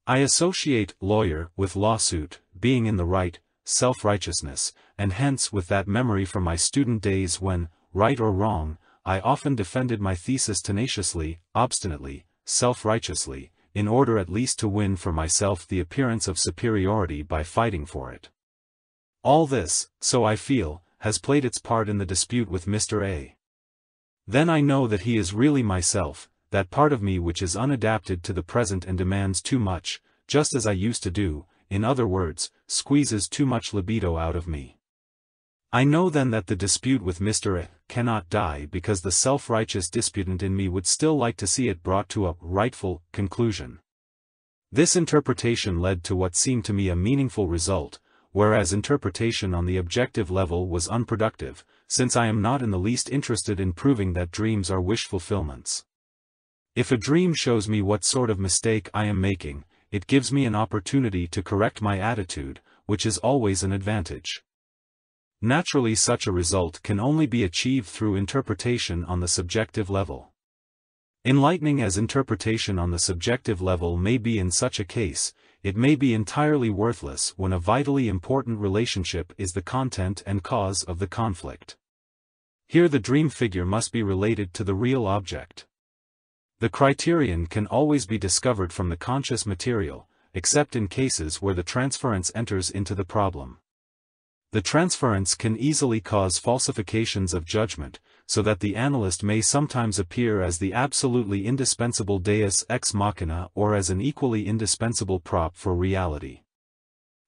I associate lawyer with lawsuit, being in the right, self-righteousness, and hence with that memory from my student days when, right or wrong, I often defended my thesis tenaciously, obstinately, self-righteously, in order at least to win for myself the appearance of superiority by fighting for it. All this, so I feel, has played its part in the dispute with Mr. A. Then I know that he is really myself, that part of me which is unadapted to the present and demands too much, just as I used to do, in other words, squeezes too much libido out of me. I know then that the dispute with Mr. A cannot die because the self-righteous disputant in me would still like to see it brought to a rightful conclusion. This interpretation led to what seemed to me a meaningful result, whereas interpretation on the objective level was unproductive, since I am not in the least interested in proving that dreams are wish fulfillments. If a dream shows me what sort of mistake I am making, it gives me an opportunity to correct my attitude, which is always an advantage. Naturally, such a result can only be achieved through interpretation on the subjective level. Enlightening as interpretation on the subjective level may be in such a case, it may be entirely worthless when a vitally important relationship is the content and cause of the conflict. Here the dream figure must be related to the real object. The criterion can always be discovered from the conscious material, except in cases where the transference enters into the problem. The transference can easily cause falsifications of judgment, so that the analyst may sometimes appear as the absolutely indispensable deus ex machina or as an equally indispensable prop for reality.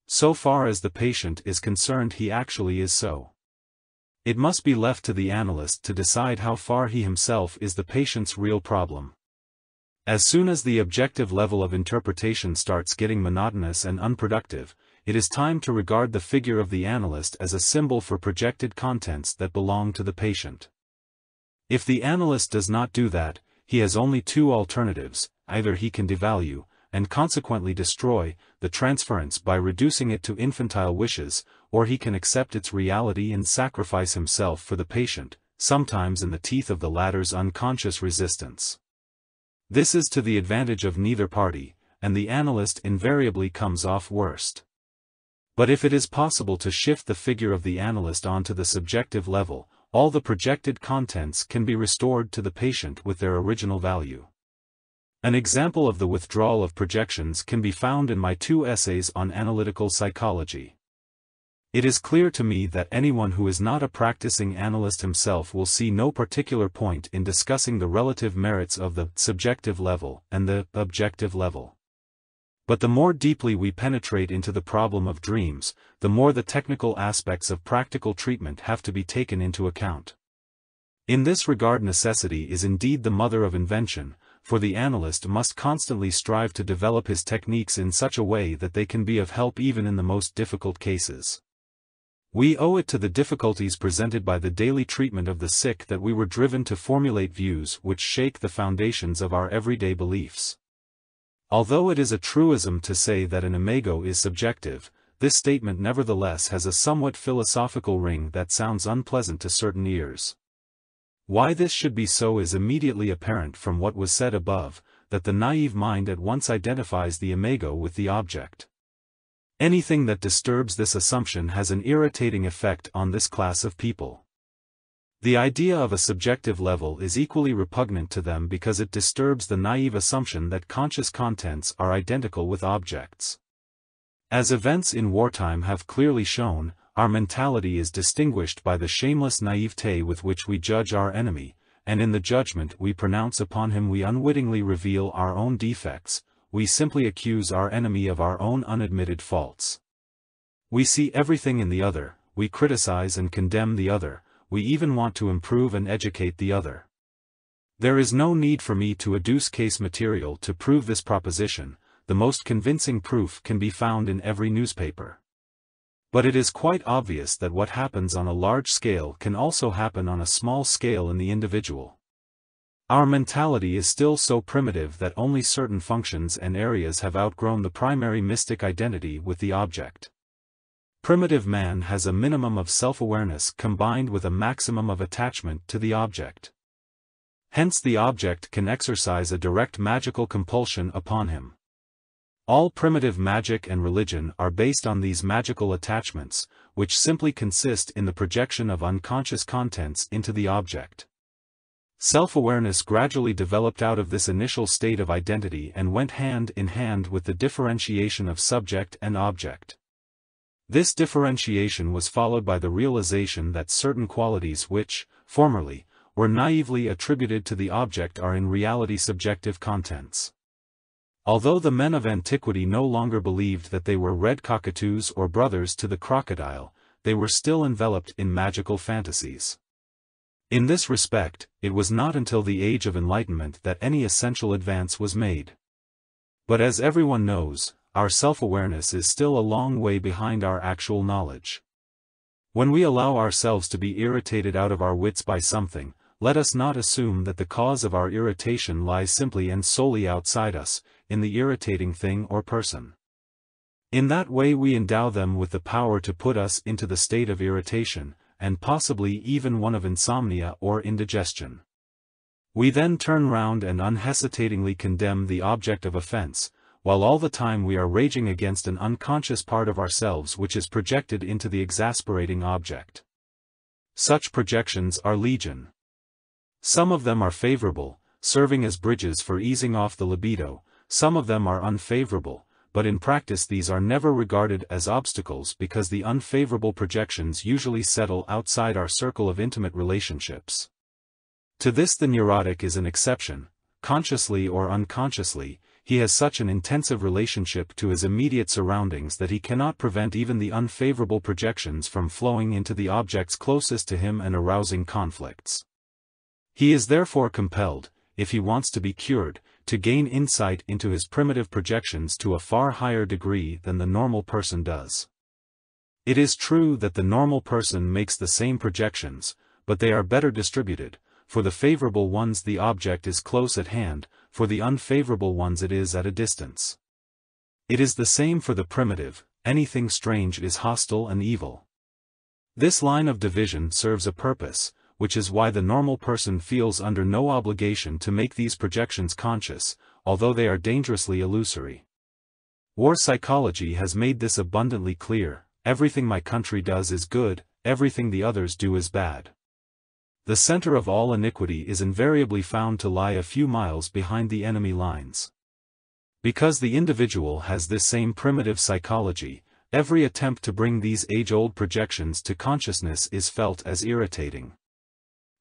So far as the patient is concerned, he actually is so. It must be left to the analyst to decide how far he himself is the patient's real problem. As soon as the objective level of interpretation starts getting monotonous and unproductive, it is time to regard the figure of the analyst as a symbol for projected contents that belong to the patient. If the analyst does not do that, he has only two alternatives: either he can devalue, and consequently destroy, the transference by reducing it to infantile wishes, or he can accept its reality and sacrifice himself for the patient, sometimes in the teeth of the latter's unconscious resistance. This is to the advantage of neither party, and the analyst invariably comes off worst. But if it is possible to shift the figure of the analyst onto the subjective level, all the projected contents can be restored to the patient with their original value. An example of the withdrawal of projections can be found in my 2 essays on analytical psychology. It is clear to me that anyone who is not a practicing analyst himself will see no particular point in discussing the relative merits of the subjective level and the objective level. But the more deeply we penetrate into the problem of dreams, the more the technical aspects of practical treatment have to be taken into account. In this regard, necessity is indeed the mother of invention, for the analyst must constantly strive to develop his techniques in such a way that they can be of help even in the most difficult cases. We owe it to the difficulties presented by the daily treatment of the sick that we were driven to formulate views which shake the foundations of our everyday beliefs. Although it is a truism to say that an imago is subjective, this statement nevertheless has a somewhat philosophical ring that sounds unpleasant to certain ears. Why this should be so is immediately apparent from what was said above, that the naive mind at once identifies the imago with the object. Anything that disturbs this assumption has an irritating effect on this class of people. The idea of a subjective level is equally repugnant to them because it disturbs the naive assumption that conscious contents are identical with objects. As events in wartime have clearly shown, our mentality is distinguished by the shameless naivete with which we judge our enemy, and in the judgment we pronounce upon him we unwittingly reveal our own defects, we simply accuse our enemy of our own unadmitted faults. We see everything in the other, we criticize and condemn the other, we even want to improve and educate the other. There is no need for me to adduce case material to prove this proposition, the most convincing proof can be found in every newspaper. But it is quite obvious that what happens on a large scale can also happen on a small scale in the individual. Our mentality is still so primitive that only certain functions and areas have outgrown the primary mystic identity with the object. Primitive man has a minimum of self-awareness combined with a maximum of attachment to the object. Hence the object can exercise a direct magical compulsion upon him. All primitive magic and religion are based on these magical attachments, which simply consist in the projection of unconscious contents into the object. Self-awareness gradually developed out of this initial state of identity and went hand in hand with the differentiation of subject and object. This differentiation was followed by the realization that certain qualities which, formerly, were naively attributed to the object are in reality subjective contents. Although the men of antiquity no longer believed that they were red cockatoos or brothers to the crocodile, they were still enveloped in magical fantasies. In this respect, it was not until the Age of Enlightenment that any essential advance was made. But as everyone knows, our self-awareness is still a long way behind our actual knowledge. When we allow ourselves to be irritated out of our wits by something, let us not assume that the cause of our irritation lies simply and solely outside us, in the irritating thing or person. In that way we endow them with the power to put us into the state of irritation, and possibly even one of insomnia or indigestion. We then turn round and unhesitatingly condemn the object of offense, while all the time we are raging against an unconscious part of ourselves which is projected into the exasperating object. Such projections are legion. Some of them are favorable, serving as bridges for easing off the libido, some of them are unfavorable, but in practice these are never regarded as obstacles because the unfavorable projections usually settle outside our circle of intimate relationships. To this the neurotic is an exception. Consciously or unconsciously, he has such an intensive relationship to his immediate surroundings that he cannot prevent even the unfavorable projections from flowing into the objects closest to him and arousing conflicts. He is therefore compelled, if he wants to be cured, to gain insight into his primitive projections to a far higher degree than the normal person does. It is true that the normal person makes the same projections, but they are better distributed. For the favorable ones the object is close at hand, for the unfavorable ones it is at a distance. It is the same for the primitive, anything strange is hostile and evil. This line of division serves a purpose, which is why the normal person feels under no obligation to make these projections conscious, although they are dangerously illusory. War psychology has made this abundantly clear: everything my country does is good, everything the others do is bad. The center of all iniquity is invariably found to lie a few miles behind the enemy lines. Because the individual has this same primitive psychology, every attempt to bring these age-old projections to consciousness is felt as irritating.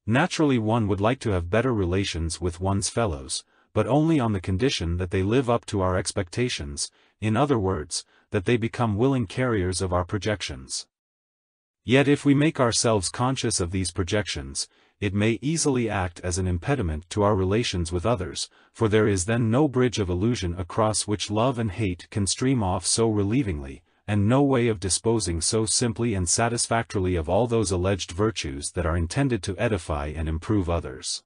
Naturally, one would like to have better relations with one's fellows, but only on the condition that they live up to our expectations, in other words, that they become willing carriers of our projections. Yet if we make ourselves conscious of these projections, it may easily act as an impediment to our relations with others, for there is then no bridge of illusion across which love and hate can stream off so relievingly, and no way of disposing so simply and satisfactorily of all those alleged virtues that are intended to edify and improve others.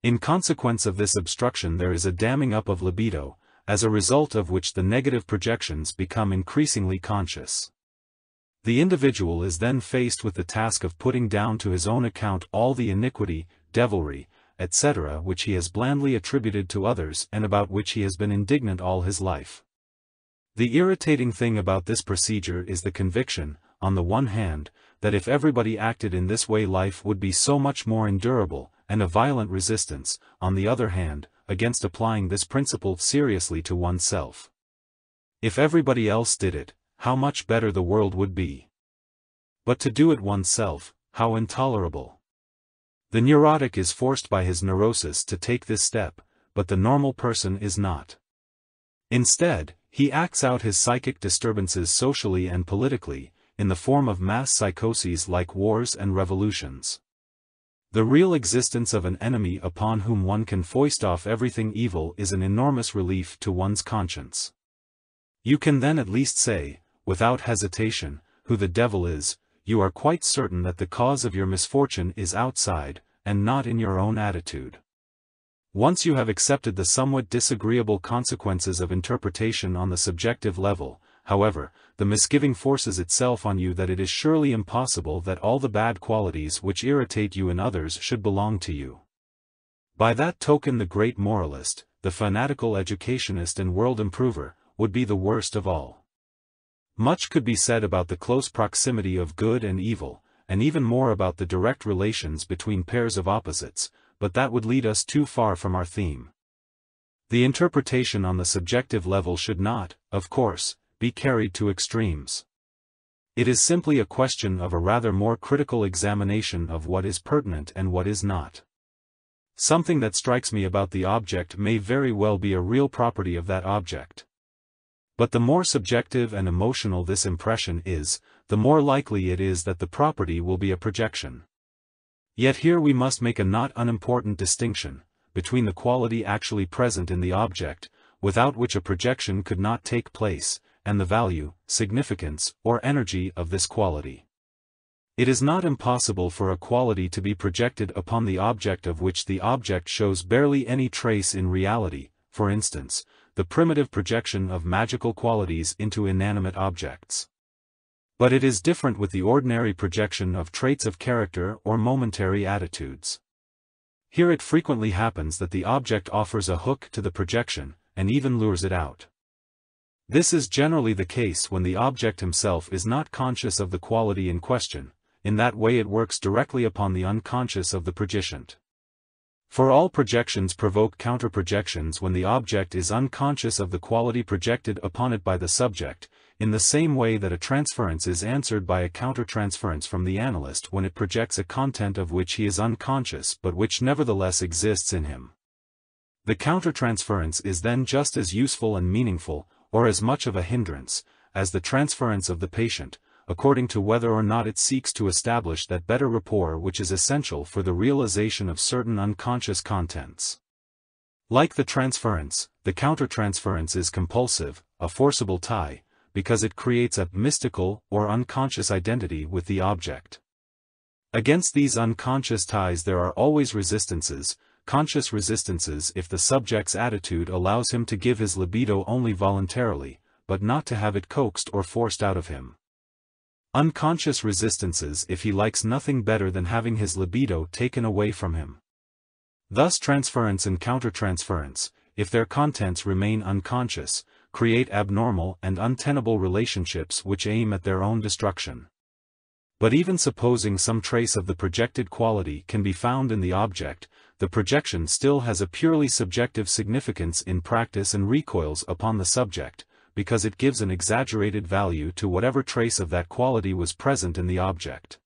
In consequence of this obstruction there is a damming up of libido, as a result of which the negative projections become increasingly conscious. The individual is then faced with the task of putting down to his own account all the iniquity, devilry, etc. which he has blandly attributed to others and about which he has been indignant all his life. The irritating thing about this procedure is the conviction, on the one hand, that if everybody acted in this way life would be so much more endurable, and a violent resistance, on the other hand, against applying this principle seriously to oneself. If everybody else did it, how much better the world would be. But to do it oneself, how intolerable. The neurotic is forced by his neurosis to take this step, but the normal person is not. Instead, he acts out his psychic disturbances socially and politically, in the form of mass psychoses like wars and revolutions. The real existence of an enemy upon whom one can foist off everything evil is an enormous relief to one's conscience. You can then at least say, without hesitation, who the devil is. You are quite certain that the cause of your misfortune is outside, and not in your own attitude. Once you have accepted the somewhat disagreeable consequences of interpretation on the subjective level, however, the misgiving forces itself on you that it is surely impossible that all the bad qualities which irritate you in others should belong to you. By that token the great moralist, the fanatical educationist and world improver, would be the worst of all. Much could be said about the close proximity of good and evil, and even more about the direct relations between pairs of opposites, but that would lead us too far from our theme. The interpretation on the subjective level should not, of course, be carried to extremes. It is simply a question of a rather more critical examination of what is pertinent and what is not. Something that strikes me about the object may very well be a real property of that object. But the more subjective and emotional this impression is, the more likely it is that the property will be a projection. Yet here we must make a not unimportant distinction, between the quality actually present in the object, without which a projection could not take place, and the value, significance, or energy of this quality. It is not impossible for a quality to be projected upon the object of which the object shows barely any trace in reality, for instance, the primitive projection of magical qualities into inanimate objects. But it is different with the ordinary projection of traits of character or momentary attitudes. Here it frequently happens that the object offers a hook to the projection, and even lures it out. This is generally the case when the object himself is not conscious of the quality in question. In that way it works directly upon the unconscious of the projetant. For all projections provoke counter-projections when the object is unconscious of the quality projected upon it by the subject, in the same way that a transference is answered by a counter-transference from the analyst when it projects a content of which he is unconscious but which nevertheless exists in him. The counter-transference is then just as useful and meaningful, or as much of a hindrance, as the transference of the patient, according to whether or not it seeks to establish that better rapport which is essential for the realization of certain unconscious contents. Like the transference, the counter-transference is compulsive, a forcible tie, because it creates a mystical or unconscious identity with the object. Against these unconscious ties there are always resistances, conscious resistances if the subject's attitude allows him to give his libido only voluntarily, but not to have it coaxed or forced out of him. Unconscious resistances if he likes nothing better than having his libido taken away from him. Thus transference and countertransference, if their contents remain unconscious, create abnormal and untenable relationships which aim at their own destruction. But even supposing some trace of the projected quality can be found in the object, the projection still has a purely subjective significance in practice and recoils upon the subject, because it gives an exaggerated value to whatever trace of that quality was present in the object.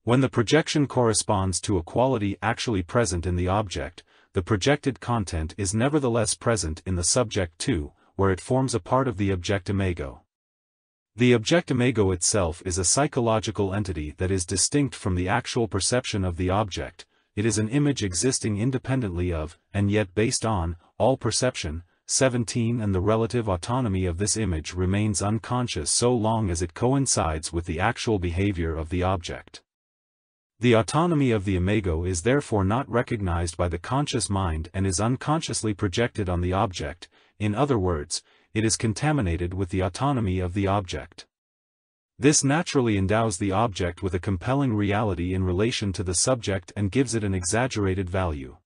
When the projection corresponds to a quality actually present in the object, the projected content is nevertheless present in the subject too, where it forms a part of the object imago. The object imago itself is a psychological entity that is distinct from the actual perception of the object. It is an image existing independently of, and yet based on, all perception. 17 And the relative autonomy of this image remains unconscious so long as it coincides with the actual behavior of the object. The autonomy of the imago is therefore not recognized by the conscious mind and is unconsciously projected on the object. In other words, it is contaminated with the autonomy of the object. This naturally endows the object with a compelling reality in relation to the subject and gives it an exaggerated value.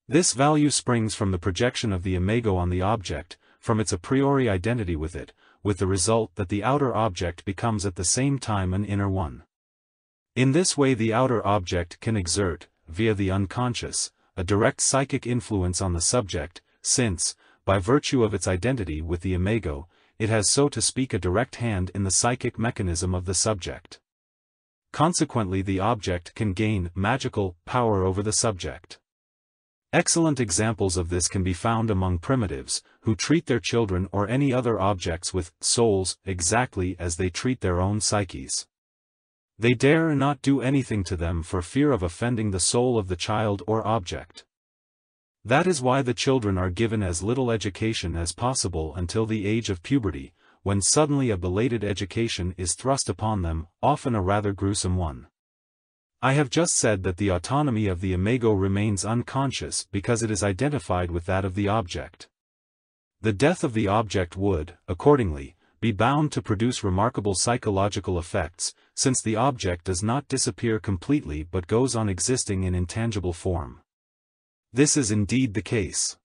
This value springs from the projection of the imago on the object, from its a priori identity with it, with the result that the outer object becomes at the same time an inner one. In this way the outer object can exert, via the unconscious, a direct psychic influence on the subject, since, by virtue of its identity with the imago, it has so to speak a direct hand in the psychic mechanism of the subject. Consequently the object can gain magical power over the subject. Excellent examples of this can be found among primitives, who treat their children or any other objects with souls exactly as they treat their own psyches. They dare not do anything to them for fear of offending the soul of the child or object. That is why the children are given as little education as possible until the age of puberty, when suddenly a belated education is thrust upon them, often a rather gruesome one. I have just said that the autonomy of the imago remains unconscious because it is identified with that of the object. The death of the object would, accordingly, be bound to produce remarkable psychological effects, since the object does not disappear completely but goes on existing in intangible form. This is indeed the case.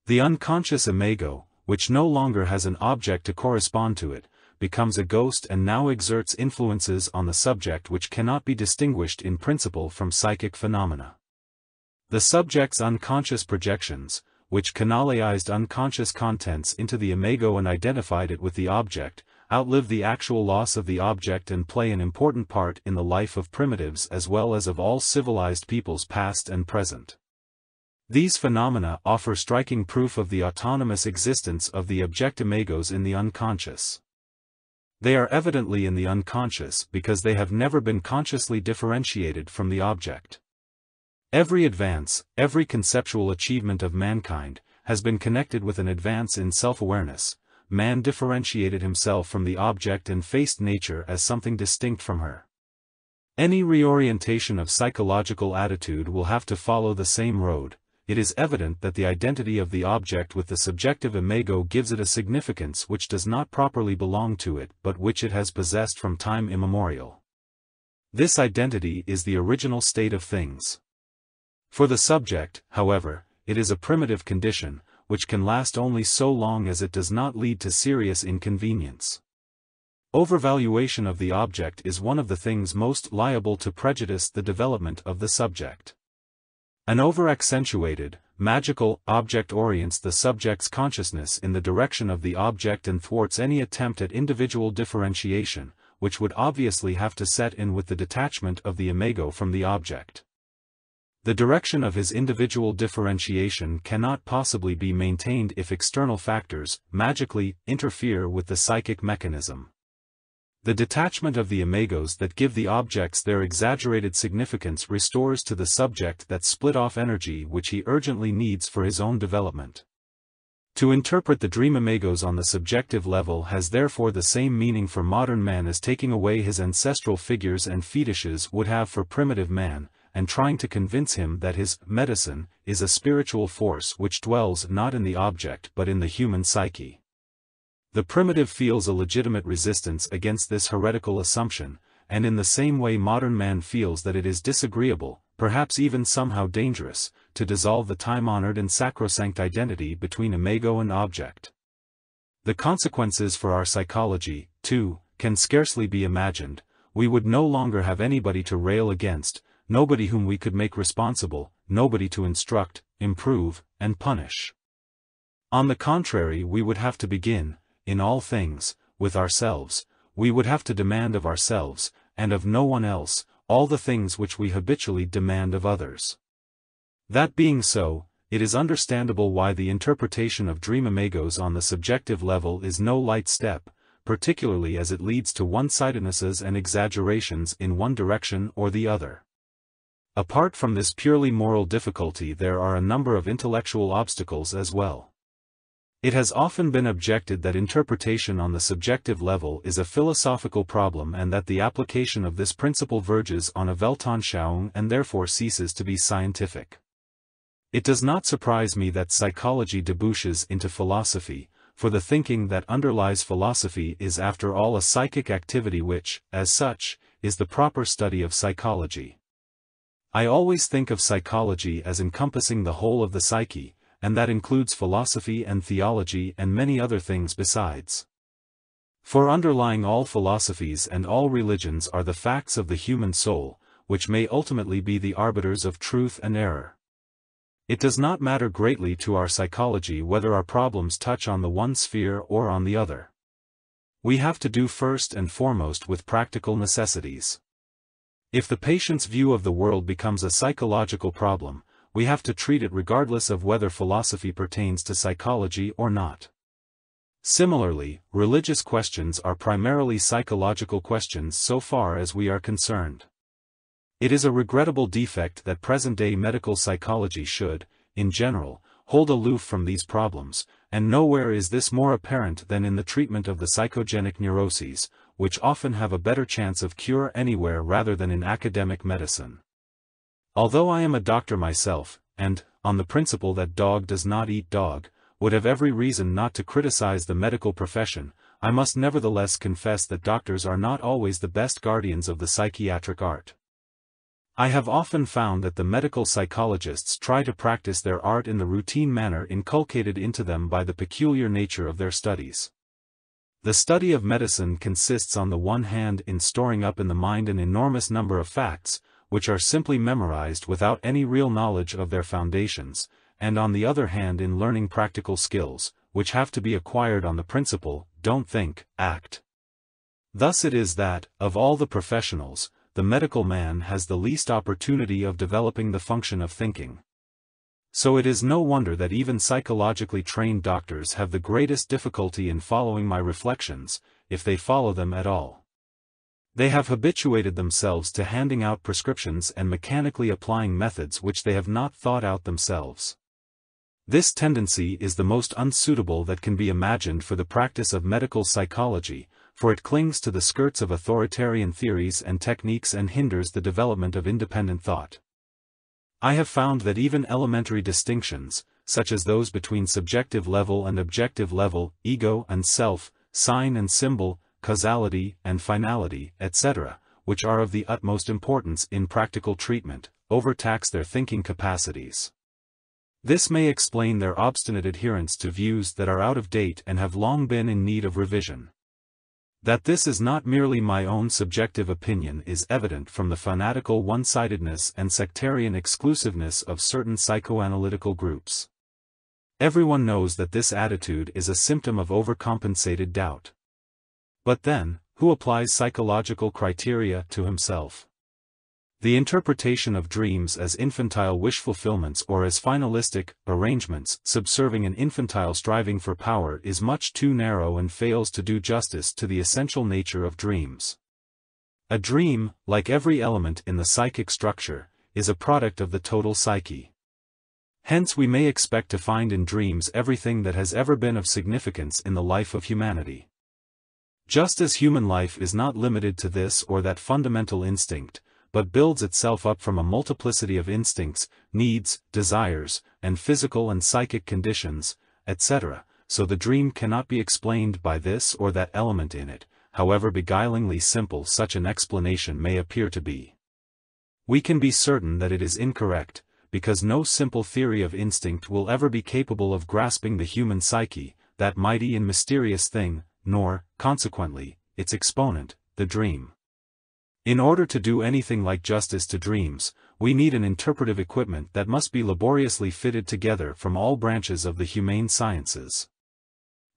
The unconscious imago, which no longer has an object to correspond to it, becomes a ghost and now exerts influences on the subject which cannot be distinguished in principle from psychic phenomena. The subject's unconscious projections, which canalized unconscious contents into the imago and identified it with the object, outlive the actual loss of the object and play an important part in the life of primitives as well as of all civilized peoples past and present. These phenomena offer striking proof of the autonomous existence of the object imagos in the unconscious. They are evidently in the unconscious because they have never been consciously differentiated from the object. Every advance, every conceptual achievement of mankind, has been connected with an advance in self-awareness. Man differentiated himself from the object and faced nature as something distinct from her. Any reorientation of psychological attitude will have to follow the same road. It is evident that the identity of the object with the subjective imago gives it a significance which does not properly belong to it but which it has possessed from time immemorial. This identity is the original state of things. For the subject, however, it is a primitive condition, which can last only so long as it does not lead to serious inconvenience. Overvaluation of the object is one of the things most liable to prejudice the development of the subject. An over-accentuated, magical object orients the subject's consciousness in the direction of the object and thwarts any attempt at individual differentiation, which would obviously have to set in with the detachment of the imago from the object. The direction of his individual differentiation cannot possibly be maintained if external factors, magically, interfere with the psychic mechanism. The detachment of the imagos that give the objects their exaggerated significance restores to the subject that split-off energy which he urgently needs for his own development. To interpret the dream imagos on the subjective level has therefore the same meaning for modern man as taking away his ancestral figures and fetishes would have for primitive man, and trying to convince him that his medicine is a spiritual force which dwells not in the object but in the human psyche. The primitive feels a legitimate resistance against this heretical assumption, and in the same way modern man feels that it is disagreeable, perhaps even somehow dangerous, to dissolve the time-honored and sacrosanct identity between imago and object. The consequences for our psychology, too, can scarcely be imagined. We would no longer have anybody to rail against, nobody whom we could make responsible, nobody to instruct, improve, and punish. On the contrary, we would have to begin, in all things, with ourselves. We would have to demand of ourselves, and of no one else, all the things which we habitually demand of others. That being so, it is understandable why the interpretation of dream imagos on the subjective level is no light step, particularly as it leads to one-sidednesses and exaggerations in one direction or the other. Apart from this purely moral difficulty, there are a number of intellectual obstacles as well. It has often been objected that interpretation on the subjective level is a philosophical problem and that the application of this principle verges on a Weltanschauung and therefore ceases to be scientific. It does not surprise me that psychology debouches into philosophy, for the thinking that underlies philosophy is after all a psychic activity which, as such, is the proper study of psychology. I always think of psychology as encompassing the whole of the psyche, and that includes philosophy and theology and many other things besides. For underlying all philosophies and all religions are the facts of the human soul, which may ultimately be the arbiters of truth and error. It does not matter greatly to our psychology whether our problems touch on the one sphere or on the other. We have to do first and foremost with practical necessities. If the patient's view of the world becomes a psychological problem, we have to treat it regardless of whether philosophy pertains to psychology or not. Similarly, religious questions are primarily psychological questions so far as we are concerned. It is a regrettable defect that present-day medical psychology should, in general, hold aloof from these problems, and nowhere is this more apparent than in the treatment of the psychogenic neuroses, which often have a better chance of cure anywhere rather than in academic medicine. Although I am a doctor myself, and, on the principle that dog does not eat dog, would have every reason not to criticize the medical profession, I must nevertheless confess that doctors are not always the best guardians of the psychiatric art. I have often found that the medical psychologists try to practice their art in the routine manner inculcated into them by the peculiar nature of their studies. The study of medicine consists on the one hand in storing up in the mind an enormous number of facts, which are simply memorized without any real knowledge of their foundations, and on the other hand in learning practical skills, which have to be acquired on the principle, don't think, act. Thus it is that, of all the professionals, the medical man has the least opportunity of developing the function of thinking. So it is no wonder that even psychologically trained doctors have the greatest difficulty in following my reflections, if they follow them at all. They have habituated themselves to handing out prescriptions and mechanically applying methods which they have not thought out themselves. This tendency is the most unsuitable that can be imagined for the practice of medical psychology, for it clings to the skirts of authoritarian theories and techniques and hinders the development of independent thought. I have found that even elementary distinctions, such as those between subjective level and objective level, ego and self, sign and symbol, causality and finality, etc., which are of the utmost importance in practical treatment, overtax their thinking capacities. This may explain their obstinate adherence to views that are out of date and have long been in need of revision. That this is not merely my own subjective opinion is evident from the fanatical one-sidedness and sectarian exclusiveness of certain psychoanalytical groups. Everyone knows that this attitude is a symptom of overcompensated doubt. But then, who applies psychological criteria to himself? The interpretation of dreams as infantile wish fulfillments or as finalistic arrangements subserving an infantile striving for power is much too narrow and fails to do justice to the essential nature of dreams. A dream, like every element in the psychic structure, is a product of the total psyche. Hence we may expect to find in dreams everything that has ever been of significance in the life of humanity. Just as human life is not limited to this or that fundamental instinct, but builds itself up from a multiplicity of instincts, needs, desires, and physical and psychic conditions, etc., so the dream cannot be explained by this or that element in it, however beguilingly simple such an explanation may appear to be. We can be certain that it is incorrect, because no simple theory of instinct will ever be capable of grasping the human psyche, that mighty and mysterious thing, nor, consequently, its exponent, the dream. In order to do anything like justice to dreams, we need an interpretive equipment that must be laboriously fitted together from all branches of the humane sciences.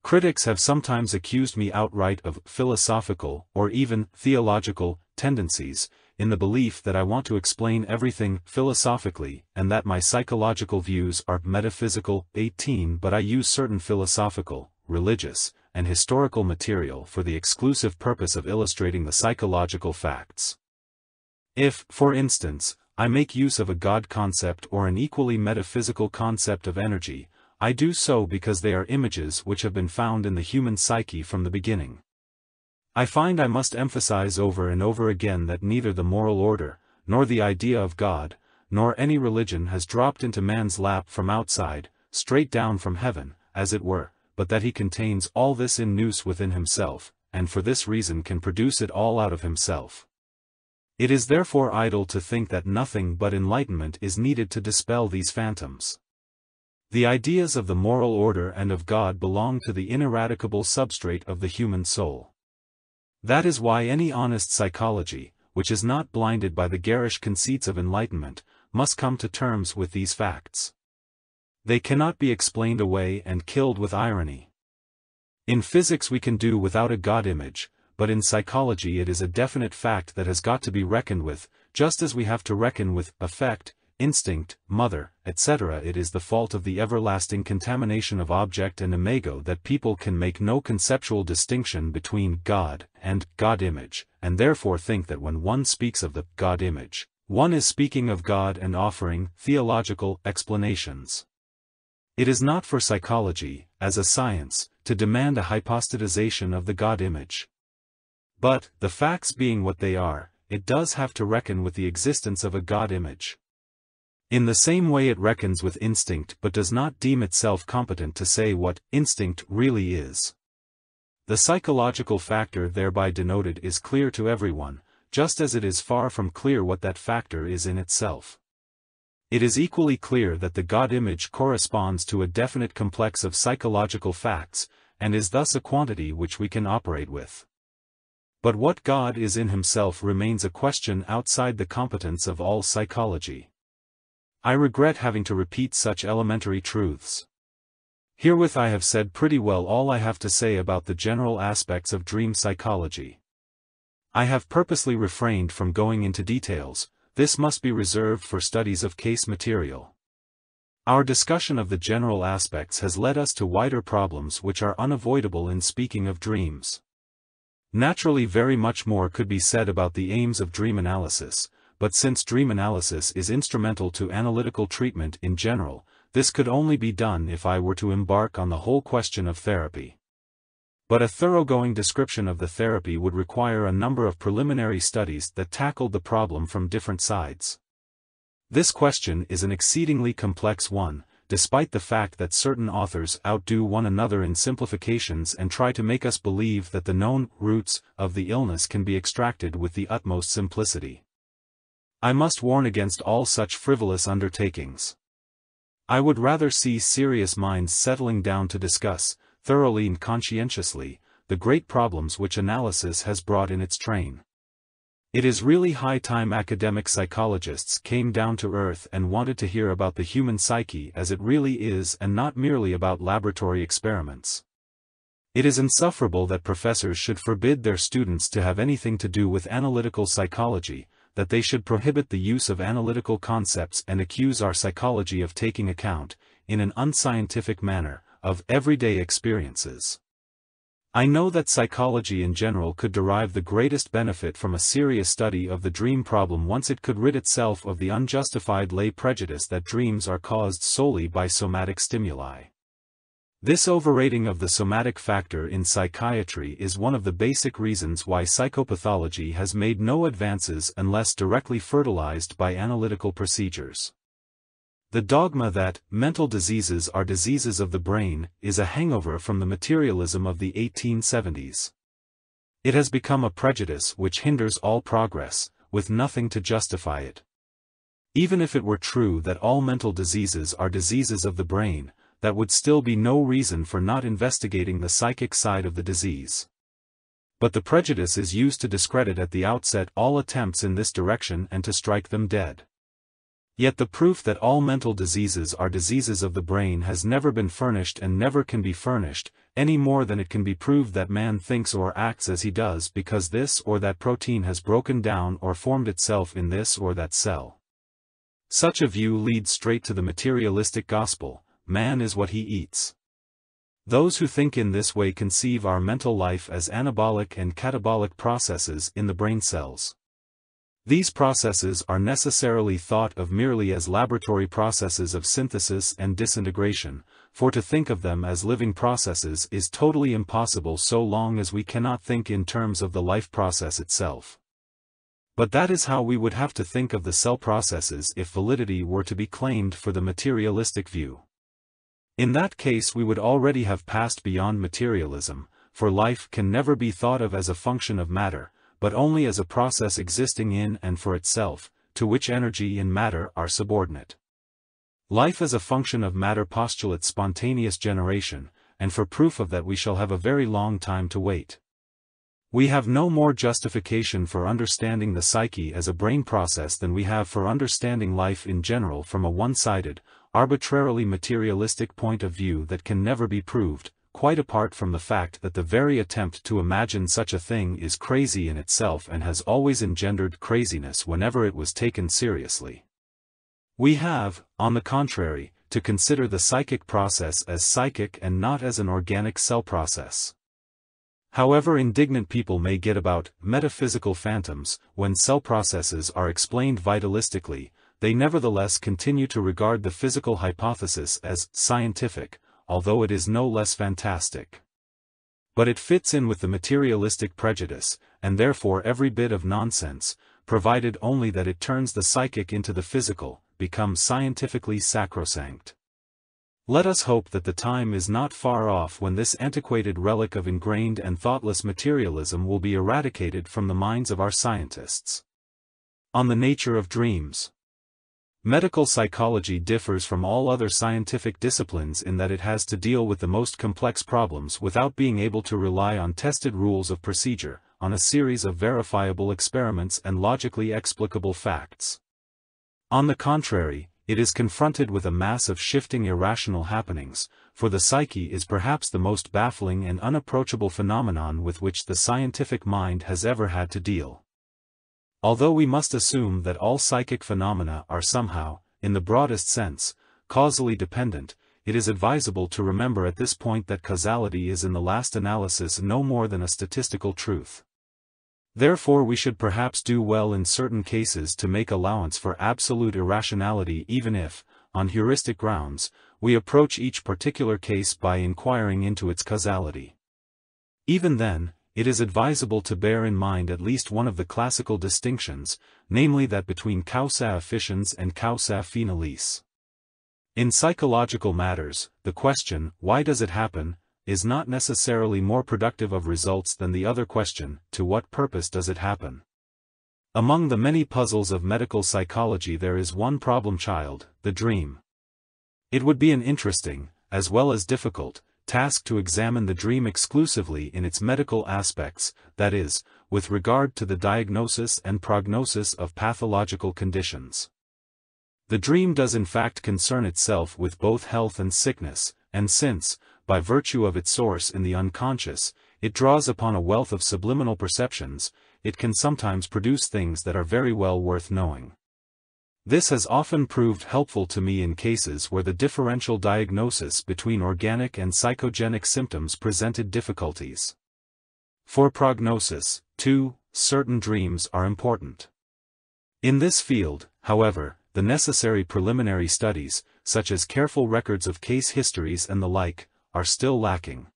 Critics have sometimes accused me outright of philosophical, or even theological, tendencies, in the belief that I want to explain everything philosophically, and that my psychological views are metaphysical. 18 But I use certain philosophical, religious, and historical material for the exclusive purpose of illustrating the psychological facts. If, for instance, I make use of a God concept or an equally metaphysical concept of energy, I do so because they are images which have been found in the human psyche from the beginning. I find I must emphasize over and over again that neither the moral order, nor the idea of God, nor any religion has dropped into man's lap from outside, straight down from heaven, as it were, but that he contains all this in nous within himself, and for this reason can produce it all out of himself. It is therefore idle to think that nothing but enlightenment is needed to dispel these phantoms. The ideas of the moral order and of God belong to the ineradicable substrate of the human soul. That is why any honest psychology, which is not blinded by the garish conceits of enlightenment, must come to terms with these facts. They cannot be explained away and killed with irony. In physics we can do without a God image, but in psychology it is a definite fact that has got to be reckoned with, just as we have to reckon with affect, instinct, mother, etc. It is the fault of the everlasting contamination of object and imago that people can make no conceptual distinction between God and God image, and therefore think that when one speaks of the God image, one is speaking of God and offering theological explanations. It is not for psychology, as a science, to demand a hypostatization of the God image. But, the facts being what they are, it does have to reckon with the existence of a God image. In the same way it reckons with instinct but does not deem itself competent to say what instinct really is. The psychological factor thereby denoted is clear to everyone, just as it is far from clear what that factor is in itself. It is equally clear that the God image corresponds to a definite complex of psychological facts, and is thus a quantity which we can operate with. But what God is in himself remains a question outside the competence of all psychology. I regret having to repeat such elementary truths. Herewith I have said pretty well all I have to say about the general aspects of dream psychology. I have purposely refrained from going into details. This must be reserved for studies of case material. Our discussion of the general aspects has led us to wider problems which are unavoidable in speaking of dreams. Naturally very much more could be said about the aims of dream analysis, but since dream analysis is instrumental to analytical treatment in general, this could only be done if I were to embark on the whole question of therapy. But a thoroughgoing description of the therapy would require a number of preliminary studies that tackled the problem from different sides. This question is an exceedingly complex one, despite the fact that certain authors outdo one another in simplifications and try to make us believe that the known roots of the illness can be extracted with the utmost simplicity. I must warn against all such frivolous undertakings. I would rather see serious minds settling down to discuss, thoroughly and conscientiously, the great problems which analysis has brought in its train. It is really high time academic psychologists came down to earth and wanted to hear about the human psyche as it really is and not merely about laboratory experiments. It is insufferable that professors should forbid their students to have anything to do with analytical psychology, that they should prohibit the use of analytical concepts and accuse our psychology of taking account, in an unscientific manner, of everyday experiences. I know that psychology in general could derive the greatest benefit from a serious study of the dream problem once it could rid itself of the unjustified lay prejudice that dreams are caused solely by somatic stimuli. This overrating of the somatic factor in psychiatry is one of the basic reasons why psychopathology has made no advances unless directly fertilized by analytical procedures. The dogma that mental diseases are diseases of the brain is a hangover from the materialism of the 1870s. It has become a prejudice which hinders all progress, with nothing to justify it. Even if it were true that all mental diseases are diseases of the brain, that would still be no reason for not investigating the psychic side of the disease. But the prejudice is used to discredit at the outset all attempts in this direction and to strike them dead. Yet the proof that all mental diseases are diseases of the brain has never been furnished and never can be furnished, any more than it can be proved that man thinks or acts as he does because this or that protein has broken down or formed itself in this or that cell. Such a view leads straight to the materialistic gospel: man is what he eats. Those who think in this way conceive our mental life as anabolic and catabolic processes in the brain cells. These processes are necessarily thought of merely as laboratory processes of synthesis and disintegration, for to think of them as living processes is totally impossible so long as we cannot think in terms of the life process itself. But that is how we would have to think of the cell processes if validity were to be claimed for the materialistic view. In that case we would already have passed beyond materialism, for life can never be thought of as a function of matter, but only as a process existing in and for itself, to which energy and matter are subordinate. Life as a function of matter postulates spontaneous generation, and for proof of that we shall have a very long time to wait. We have no more justification for understanding the psyche as a brain process than we have for understanding life in general from a one-sided, arbitrarily materialistic point of view that can never be proved, quite apart from the fact that the very attempt to imagine such a thing is crazy in itself and has always engendered craziness whenever it was taken seriously. We have, on the contrary, to consider the psychic process as psychic and not as an organic cell process. However indignant people may get about metaphysical phantoms, when cell processes are explained vitalistically, they nevertheless continue to regard the physical hypothesis as scientific, although it is no less fantastic. But it fits in with the materialistic prejudice, and therefore every bit of nonsense, provided only that it turns the psychic into the physical, becomes scientifically sacrosanct. Let us hope that the time is not far off when this antiquated relic of ingrained and thoughtless materialism will be eradicated from the minds of our scientists. On the nature of dreams. Medical psychology differs from all other scientific disciplines in that it has to deal with the most complex problems without being able to rely on tested rules of procedure, on a series of verifiable experiments and logically explicable facts. On the contrary, it is confronted with a mass of shifting irrational happenings, for the psyche is perhaps the most baffling and unapproachable phenomenon with which the scientific mind has ever had to deal. Although we must assume that all psychic phenomena are somehow, in the broadest sense, causally dependent, it is advisable to remember at this point that causality is in the last analysis no more than a statistical truth. Therefore we should perhaps do well in certain cases to make allowance for absolute irrationality even if, on heuristic grounds, we approach each particular case by inquiring into its causality. Even then, it is advisable to bear in mind at least one of the classical distinctions, namely that between causa efficiens and causa finalis. In psychological matters, the question, why does it happen, is not necessarily more productive of results than the other question, to what purpose does it happen? Among the many puzzles of medical psychology there is one problem child, the dream. It would be an interesting, as well as difficult, task to examine the dream exclusively in its medical aspects, that is, with regard to the diagnosis and prognosis of pathological conditions. The dream does in fact concern itself with both health and sickness, and since, by virtue of its source in the unconscious, it draws upon a wealth of subliminal perceptions, it can sometimes produce things that are very well worth knowing. This has often proved helpful to me in cases where the differential diagnosis between organic and psychogenic symptoms presented difficulties. For prognosis, too, certain dreams are important. In this field, however, the necessary preliminary studies, such as careful records of case histories and the like, are still lacking.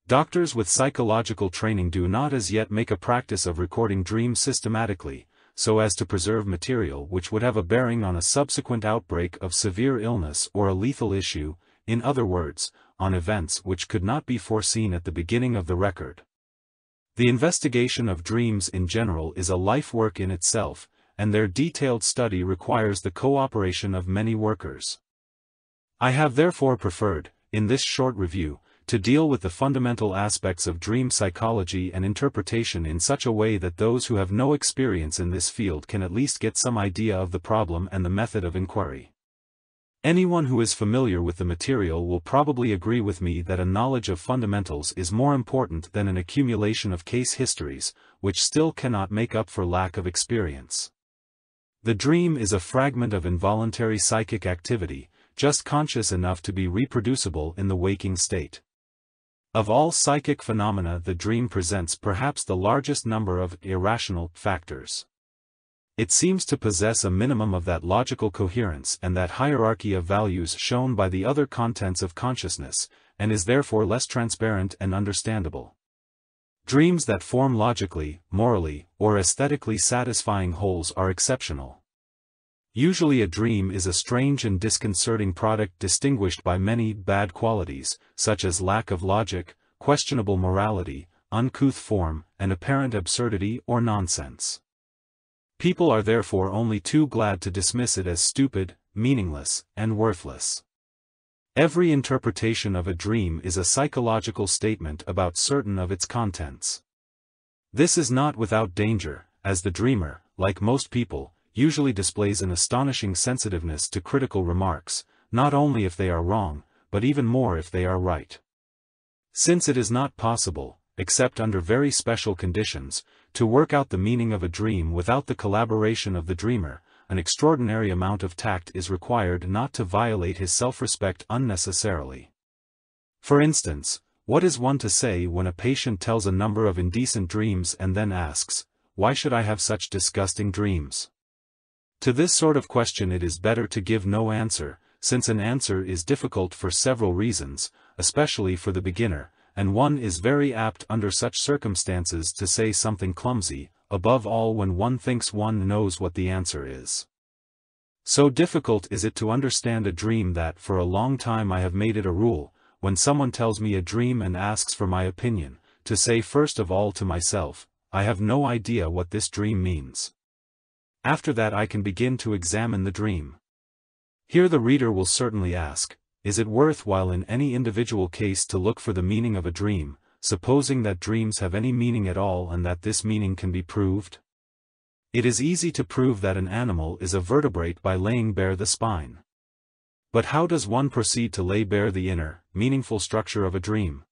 Doctors with psychological training do not as yet make a practice of recording dreams systematically, so as to preserve material which would have a bearing on a subsequent outbreak of severe illness or a lethal issue, in other words, on events which could not be foreseen at the beginning of the record. The investigation of dreams in general is a life work in itself, and their detailed study requires the cooperation of many workers. I have therefore preferred, in this short review, to deal with the fundamental aspects of dream psychology and interpretation in such a way that those who have no experience in this field can at least get some idea of the problem and the method of inquiry. Anyone who is familiar with the material will probably agree with me that a knowledge of fundamentals is more important than an accumulation of case histories, which still cannot make up for lack of experience. The dream is a fragment of involuntary psychic activity, just conscious enough to be reproducible in the waking state. Of all psychic phenomena, the dream presents perhaps the largest number of irrational factors. It seems to possess a minimum of that logical coherence and that hierarchy of values shown by the other contents of consciousness, and is therefore less transparent and understandable. Dreams that form logically, morally, or aesthetically satisfying wholes are exceptional. Usually a dream is a strange and disconcerting product distinguished by many bad qualities, such as lack of logic, questionable morality, uncouth form, and apparent absurdity or nonsense. People are therefore only too glad to dismiss it as stupid, meaningless, and worthless. Every interpretation of a dream is a psychological statement about certain of its contents. This is not without danger, as the dreamer, like most people, usually displays an astonishing sensitiveness to critical remarks, not only if they are wrong, but even more if they are right. Since it is not possible, except under very special conditions, to work out the meaning of a dream without the collaboration of the dreamer, an extraordinary amount of tact is required not to violate his self-respect unnecessarily. For instance, what is one to say when a patient tells a number of indecent dreams and then asks, "Why should I have such disgusting dreams?" To this sort of question it is better to give no answer, since an answer is difficult for several reasons, especially for the beginner, and one is very apt under such circumstances to say something clumsy, above all when one thinks one knows what the answer is. So difficult is it to understand a dream that for a long time I have made it a rule, when someone tells me a dream and asks for my opinion, to say first of all to myself, "I have no idea what this dream means." After that I can begin to examine the dream. Here the reader will certainly ask, is it worthwhile in any individual case to look for the meaning of a dream, supposing that dreams have any meaning at all and that this meaning can be proved? It is easy to prove that an animal is a vertebrate by laying bare the spine. But how does one proceed to lay bare the inner, meaningful structure of a dream?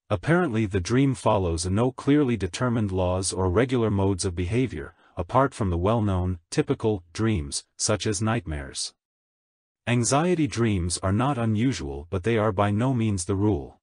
Apparently the dream follows no clearly determined laws or regular modes of behavior, apart from the well-known, typical, dreams, such as nightmares. Anxiety dreams are not unusual, but they are by no means the rule.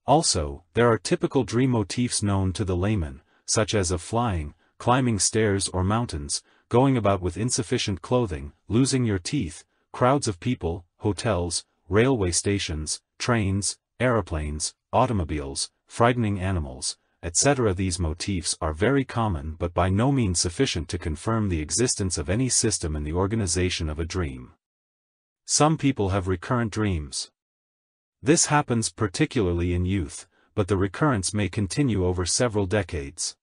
Also, there are typical dream motifs known to the layman, such as of flying, climbing stairs or mountains, going about with insufficient clothing, losing your teeth, crowds of people, hotels, railway stations, trains, aeroplanes, automobiles, frightening animals, etc. These motifs are very common but by no means sufficient to confirm the existence of any system in the organization of a dream. Some people have recurrent dreams. This happens particularly in youth, but the recurrence may continue over several decades.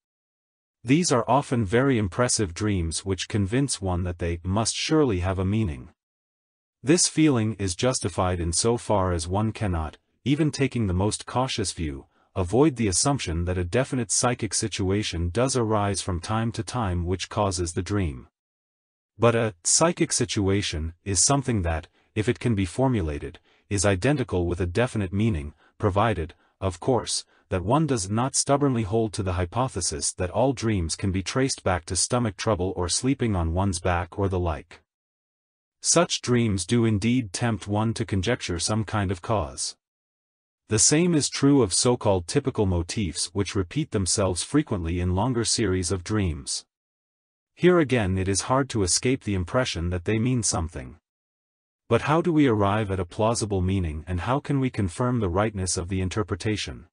These are often very impressive dreams which convince one that they must surely have a meaning. This feeling is justified in so far as one cannot, even taking the most cautious view, avoid the assumption that a definite psychic situation does arise from time to time which causes the dream. But a psychic situation is something that, if it can be formulated, is identical with a definite meaning, provided, of course, that one does not stubbornly hold to the hypothesis that all dreams can be traced back to stomach trouble or sleeping on one's back or the like. Such dreams do indeed tempt one to conjecture some kind of cause. The same is true of so-called typical motifs which repeat themselves frequently in longer series of dreams. Here again it is hard to escape the impression that they mean something. But how do we arrive at a plausible meaning, and how can we confirm the rightness of the interpretation?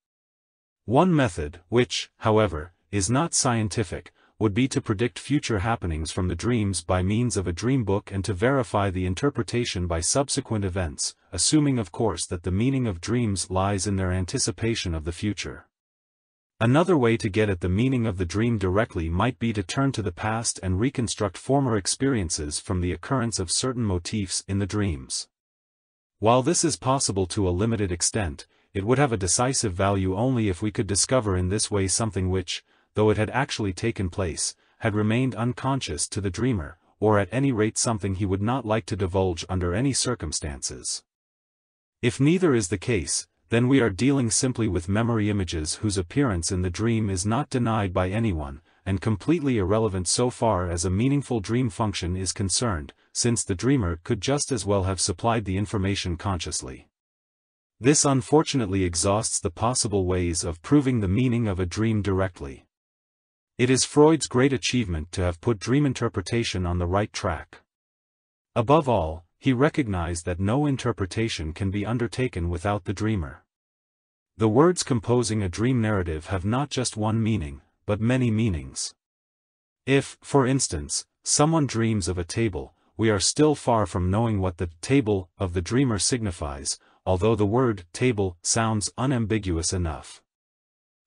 One method, which, however, is not scientific, would be to predict future happenings from the dreams by means of a dream book and to verify the interpretation by subsequent events, assuming of course that the meaning of dreams lies in their anticipation of the future. Another way to get at the meaning of the dream directly might be to turn to the past and reconstruct former experiences from the occurrence of certain motifs in the dreams. While this is possible to a limited extent, it would have a decisive value only if we could discover in this way something which, though it had actually taken place, had remained unconscious to the dreamer, or at any rate something he would not like to divulge under any circumstances. If neither is the case, then we are dealing simply with memory images whose appearance in the dream is not denied by anyone, and completely irrelevant so far as a meaningful dream function is concerned, since the dreamer could just as well have supplied the information consciously. This unfortunately exhausts the possible ways of proving the meaning of a dream directly. It is Freud's great achievement to have put dream interpretation on the right track. Above all, he recognized that no interpretation can be undertaken without the dreamer. The words composing a dream narrative have not just one meaning, but many meanings. If, for instance, someone dreams of a table, we are still far from knowing what the table of the dreamer signifies, although the word table sounds unambiguous enough.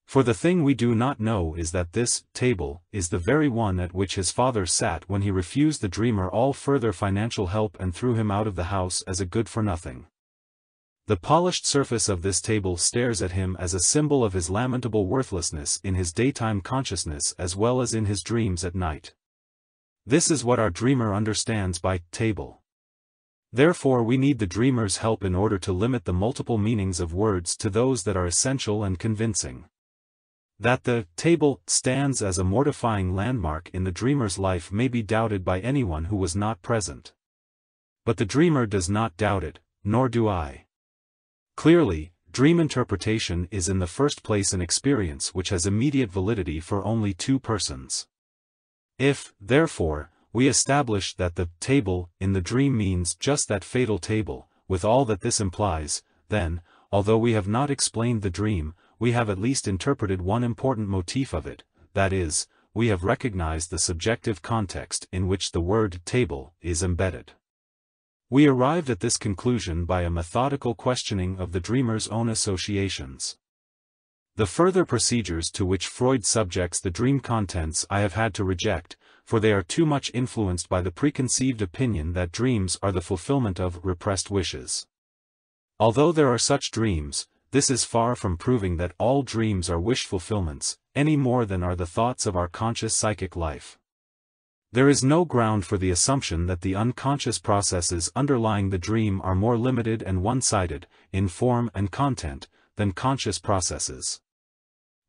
For the thing we do not know is that this table is the very one at which his father sat when he refused the dreamer all further financial help and threw him out of the house as a good-for-nothing. The polished surface of this table stares at him as a symbol of his lamentable worthlessness in his daytime consciousness as well as in his dreams at night. This is what our dreamer understands by table. Therefore we need the dreamer's help in order to limit the multiple meanings of words to those that are essential and convincing. That the table stands as a mortifying landmark in the dreamer's life may be doubted by anyone who was not present. But the dreamer does not doubt it, nor do I. Clearly, dream interpretation is in the first place an experience which has immediate validity for only two persons. If, therefore, we establish that the table in the dream means just that fatal table, with all that this implies, then, although we have not explained the dream, we have at least interpreted one important motif of it, that is, we have recognized the subjective context in which the word table is embedded. We arrived at this conclusion by a methodical questioning of the dreamer's own associations. The further procedures to which Freud subjects the dream contents I have had to reject, for they are too much influenced by the preconceived opinion that dreams are the fulfillment of repressed wishes. Although there are such dreams, this is far from proving that all dreams are wish fulfillments, any more than are the thoughts of our conscious psychic life. There is no ground for the assumption that the unconscious processes underlying the dream are more limited and one-sided, in form and content, than conscious processes.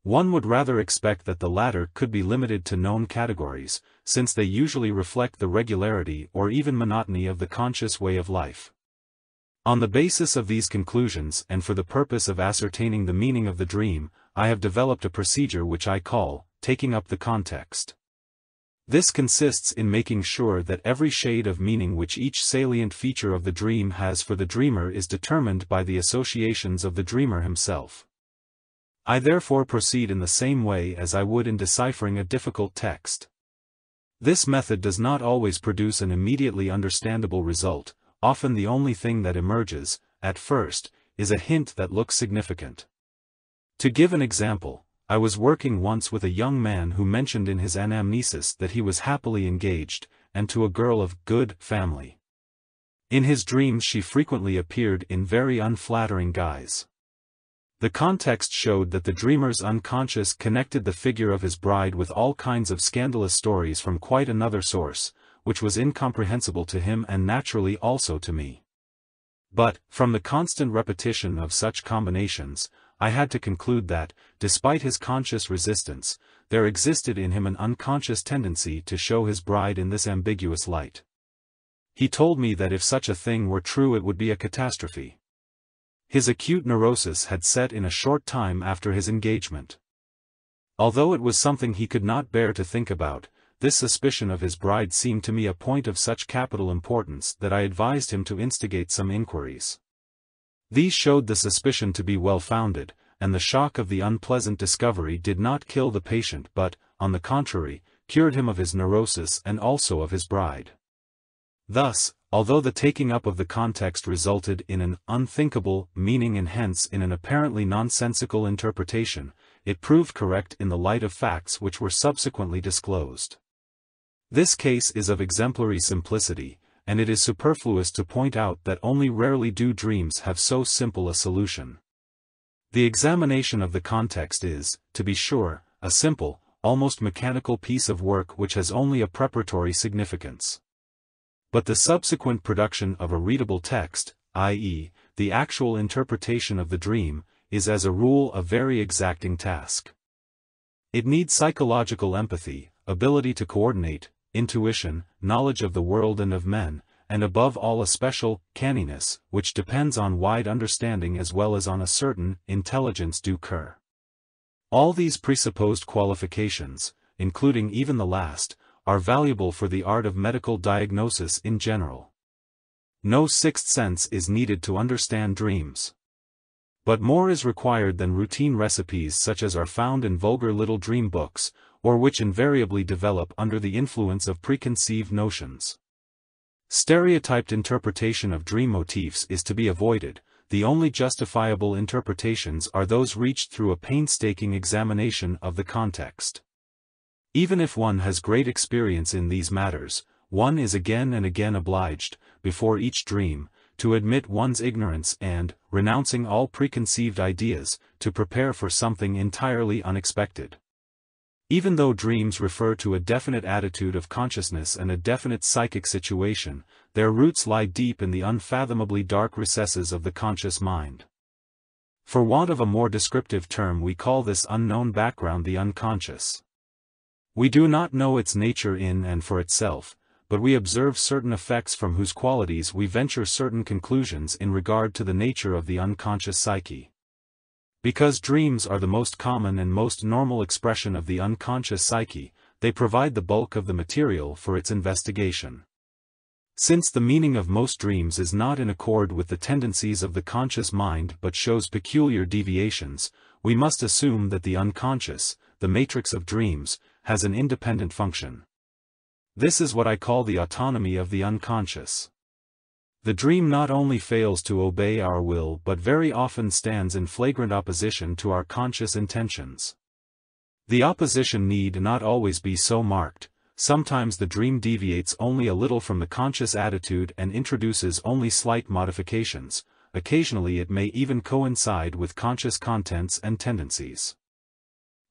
One would rather expect that the latter could be limited to known categories, since they usually reflect the regularity or even monotony of the conscious way of life. On the basis of these conclusions and for the purpose of ascertaining the meaning of the dream, I have developed a procedure which I call, taking up the context. This consists in making sure that every shade of meaning which each salient feature of the dream has for the dreamer is determined by the associations of the dreamer himself. I therefore proceed in the same way as I would in deciphering a difficult text. This method does not always produce an immediately understandable result. Often the only thing that emerges, at first, is a hint that looks significant. To give an example, I was working once with a young man who mentioned in his anamnesis that he was happily engaged, and to a girl of good family. In his dreams she frequently appeared in very unflattering guise. The context showed that the dreamer's unconscious connected the figure of his bride with all kinds of scandalous stories from quite another source, which was incomprehensible to him and naturally also to me. But, from the constant repetition of such combinations, I had to conclude that, despite his conscious resistance, there existed in him an unconscious tendency to show his bride in this ambiguous light. He told me that if such a thing were true it would be a catastrophe. His acute neurosis had set in a short time after his engagement. Although it was something he could not bear to think about, this suspicion of his bride seemed to me a point of such capital importance that I advised him to instigate some inquiries. These showed the suspicion to be well-founded, and the shock of the unpleasant discovery did not kill the patient but, on the contrary, cured him of his neurosis and also of his bride. Thus, although the taking up of the context resulted in an unthinkable meaning and hence in an apparently nonsensical interpretation, it proved correct in the light of facts which were subsequently disclosed. This case is of exemplary simplicity, and it is superfluous to point out that only rarely do dreams have so simple a solution. The examination of the context is, to be sure, a simple, almost mechanical piece of work which has only a preparatory significance. But the subsequent production of a readable text, i.e., the actual interpretation of the dream, is as a rule a very exacting task. It needs psychological empathy, ability to coordinate, intuition, knowledge of the world and of men, and above all a special canniness, which depends on wide understanding as well as on a certain intelligence du cœur. All these presupposed qualifications, including even the last, are valuable for the art of medical diagnosis in general. No sixth sense is needed to understand dreams. But more is required than routine recipes such as are found in vulgar little dream books, or which invariably develop under the influence of preconceived notions. Stereotyped interpretation of dream motifs is to be avoided. The only justifiable interpretations are those reached through a painstaking examination of the context. Even if one has great experience in these matters, one is again and again obliged, before each dream, to admit one's ignorance and, renouncing all preconceived ideas, to prepare for something entirely unexpected. Even though dreams refer to a definite attitude of consciousness and a definite psychic situation, their roots lie deep in the unfathomably dark recesses of the conscious mind. For want of a more descriptive term, we call this unknown background the unconscious. We do not know its nature in and for itself, but we observe certain effects from whose qualities we venture certain conclusions in regard to the nature of the unconscious psyche. Because dreams are the most common and most normal expression of the unconscious psyche, they provide the bulk of the material for its investigation. Since the meaning of most dreams is not in accord with the tendencies of the conscious mind but shows peculiar deviations, we must assume that the unconscious, the matrix of dreams, has an independent function. This is what I call the autonomy of the unconscious. The dream not only fails to obey our will but very often stands in flagrant opposition to our conscious intentions. The opposition need not always be so marked. Sometimes the dream deviates only a little from the conscious attitude and introduces only slight modifications. Occasionally it may even coincide with conscious contents and tendencies.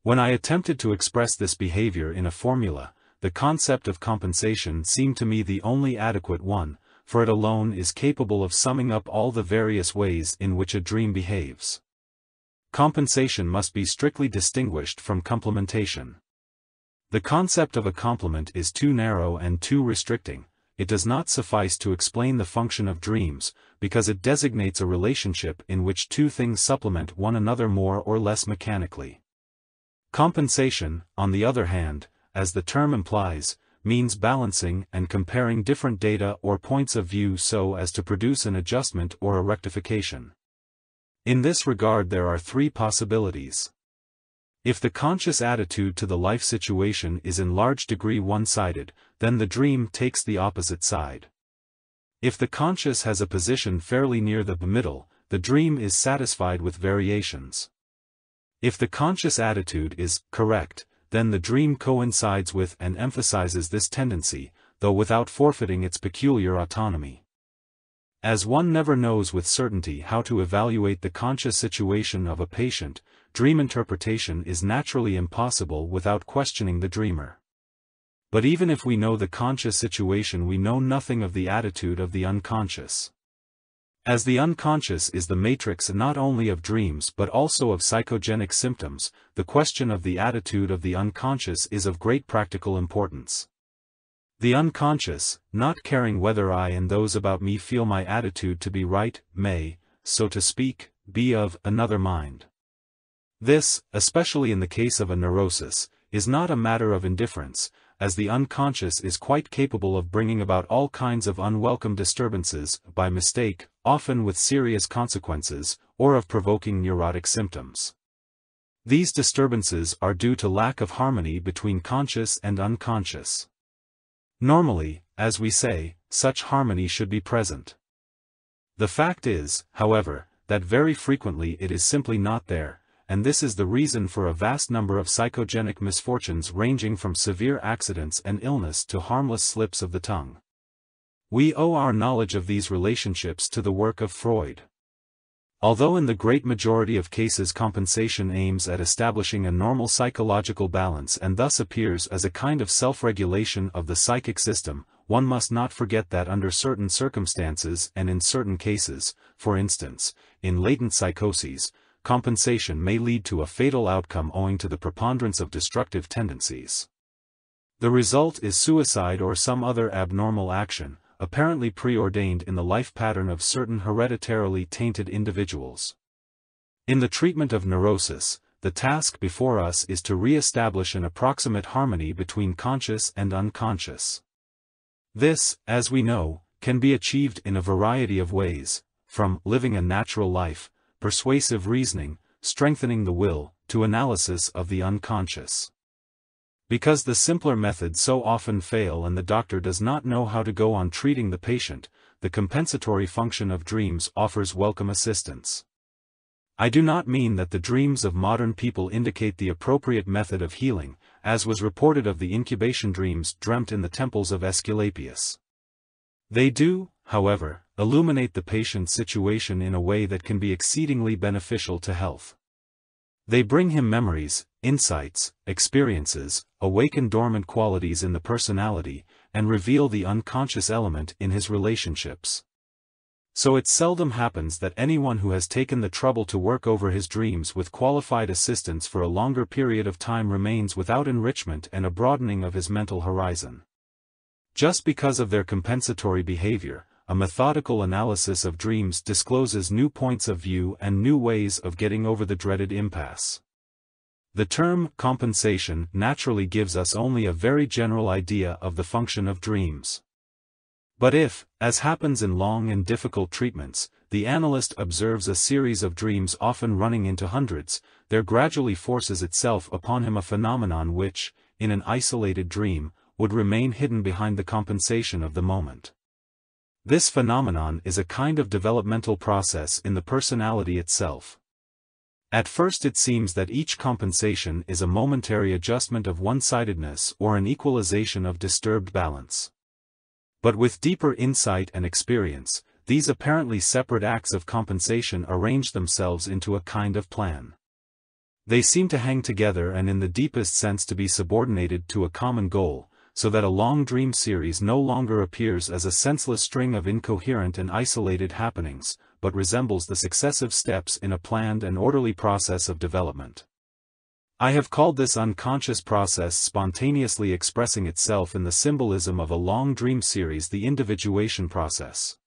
When I attempted to express this behavior in a formula, the concept of compensation seemed to me the only adequate one, for it alone is capable of summing up all the various ways in which a dream behaves. Compensation must be strictly distinguished from complementation. The concept of a complement is too narrow and too restricting. It does not suffice to explain the function of dreams, because it designates a relationship in which two things supplement one another more or less mechanically. Compensation, on the other hand, as the term implies, means balancing and comparing different data or points of view so as to produce an adjustment or a rectification. In this regard there are three possibilities. If the conscious attitude to the life situation is in large degree one-sided, then the dream takes the opposite side. If the conscious has a position fairly near the middle, the dream is satisfied with variations. If the conscious attitude is correct, then the dream coincides with and emphasizes this tendency, though without forfeiting its peculiar autonomy. As one never knows with certainty how to evaluate the conscious situation of a patient, dream interpretation is naturally impossible without questioning the dreamer. But even if we know the conscious situation, we know nothing of the attitude of the unconscious. As the unconscious is the matrix not only of dreams but also of psychogenic symptoms, the question of the attitude of the unconscious is of great practical importance. The unconscious, not caring whether I and those about me feel my attitude to be right, may, so to speak, be of another mind. This, especially in the case of a neurosis, is not a matter of indifference, as the unconscious is quite capable of bringing about all kinds of unwelcome disturbances, by mistake, often with serious consequences, or of provoking neurotic symptoms. These disturbances are due to lack of harmony between conscious and unconscious. Normally, as we say, such harmony should be present. The fact is, however, that very frequently it is simply not there, and this is the reason for a vast number of psychogenic misfortunes ranging from severe accidents and illness to harmless slips of the tongue. We owe our knowledge of these relationships to the work of Freud. Although in the great majority of cases compensation aims at establishing a normal psychological balance and thus appears as a kind of self-regulation of the psychic system, one must not forget that under certain circumstances and in certain cases, for instance, in latent psychoses, compensation may lead to a fatal outcome owing to the preponderance of destructive tendencies. The result is suicide or some other abnormal action, apparently preordained in the life pattern of certain hereditarily tainted individuals. In the treatment of neurosis, the task before us is to re-establish an approximate harmony between conscious and unconscious. This, as we know, can be achieved in a variety of ways, from living a natural life, persuasive reasoning, strengthening the will, to analysis of the unconscious. Because the simpler methods so often fail and the doctor does not know how to go on treating the patient, the compensatory function of dreams offers welcome assistance. I do not mean that the dreams of modern people indicate the appropriate method of healing, as was reported of the incubation dreams dreamt in the temples of Aesculapius. They do, however, illuminate the patient's situation in a way that can be exceedingly beneficial to health. They bring him memories, insights, experiences, awaken dormant qualities in the personality, and reveal the unconscious element in his relationships. So it seldom happens that anyone who has taken the trouble to work over his dreams with qualified assistance for a longer period of time remains without enrichment and a broadening of his mental horizon. Just because of their compensatory behavior, a methodical analysis of dreams discloses new points of view and new ways of getting over the dreaded impasse. The term compensation naturally gives us only a very general idea of the function of dreams. But if, as happens in long and difficult treatments, the analyst observes a series of dreams often running into hundreds, there gradually forces itself upon him a phenomenon which, in an isolated dream, would remain hidden behind the compensation of the moment. This phenomenon is a kind of developmental process in the personality itself. At first it seems that each compensation is a momentary adjustment of one-sidedness or an equalization of disturbed balance. But with deeper insight and experience, these apparently separate acts of compensation arrange themselves into a kind of plan. They seem to hang together and in the deepest sense to be subordinated to a common goal, so that a long dream series no longer appears as a senseless string of incoherent and isolated happenings, but resembles the successive steps in a planned and orderly process of development. I have called this unconscious process spontaneously expressing itself in the symbolism of a long dream series the individuation process.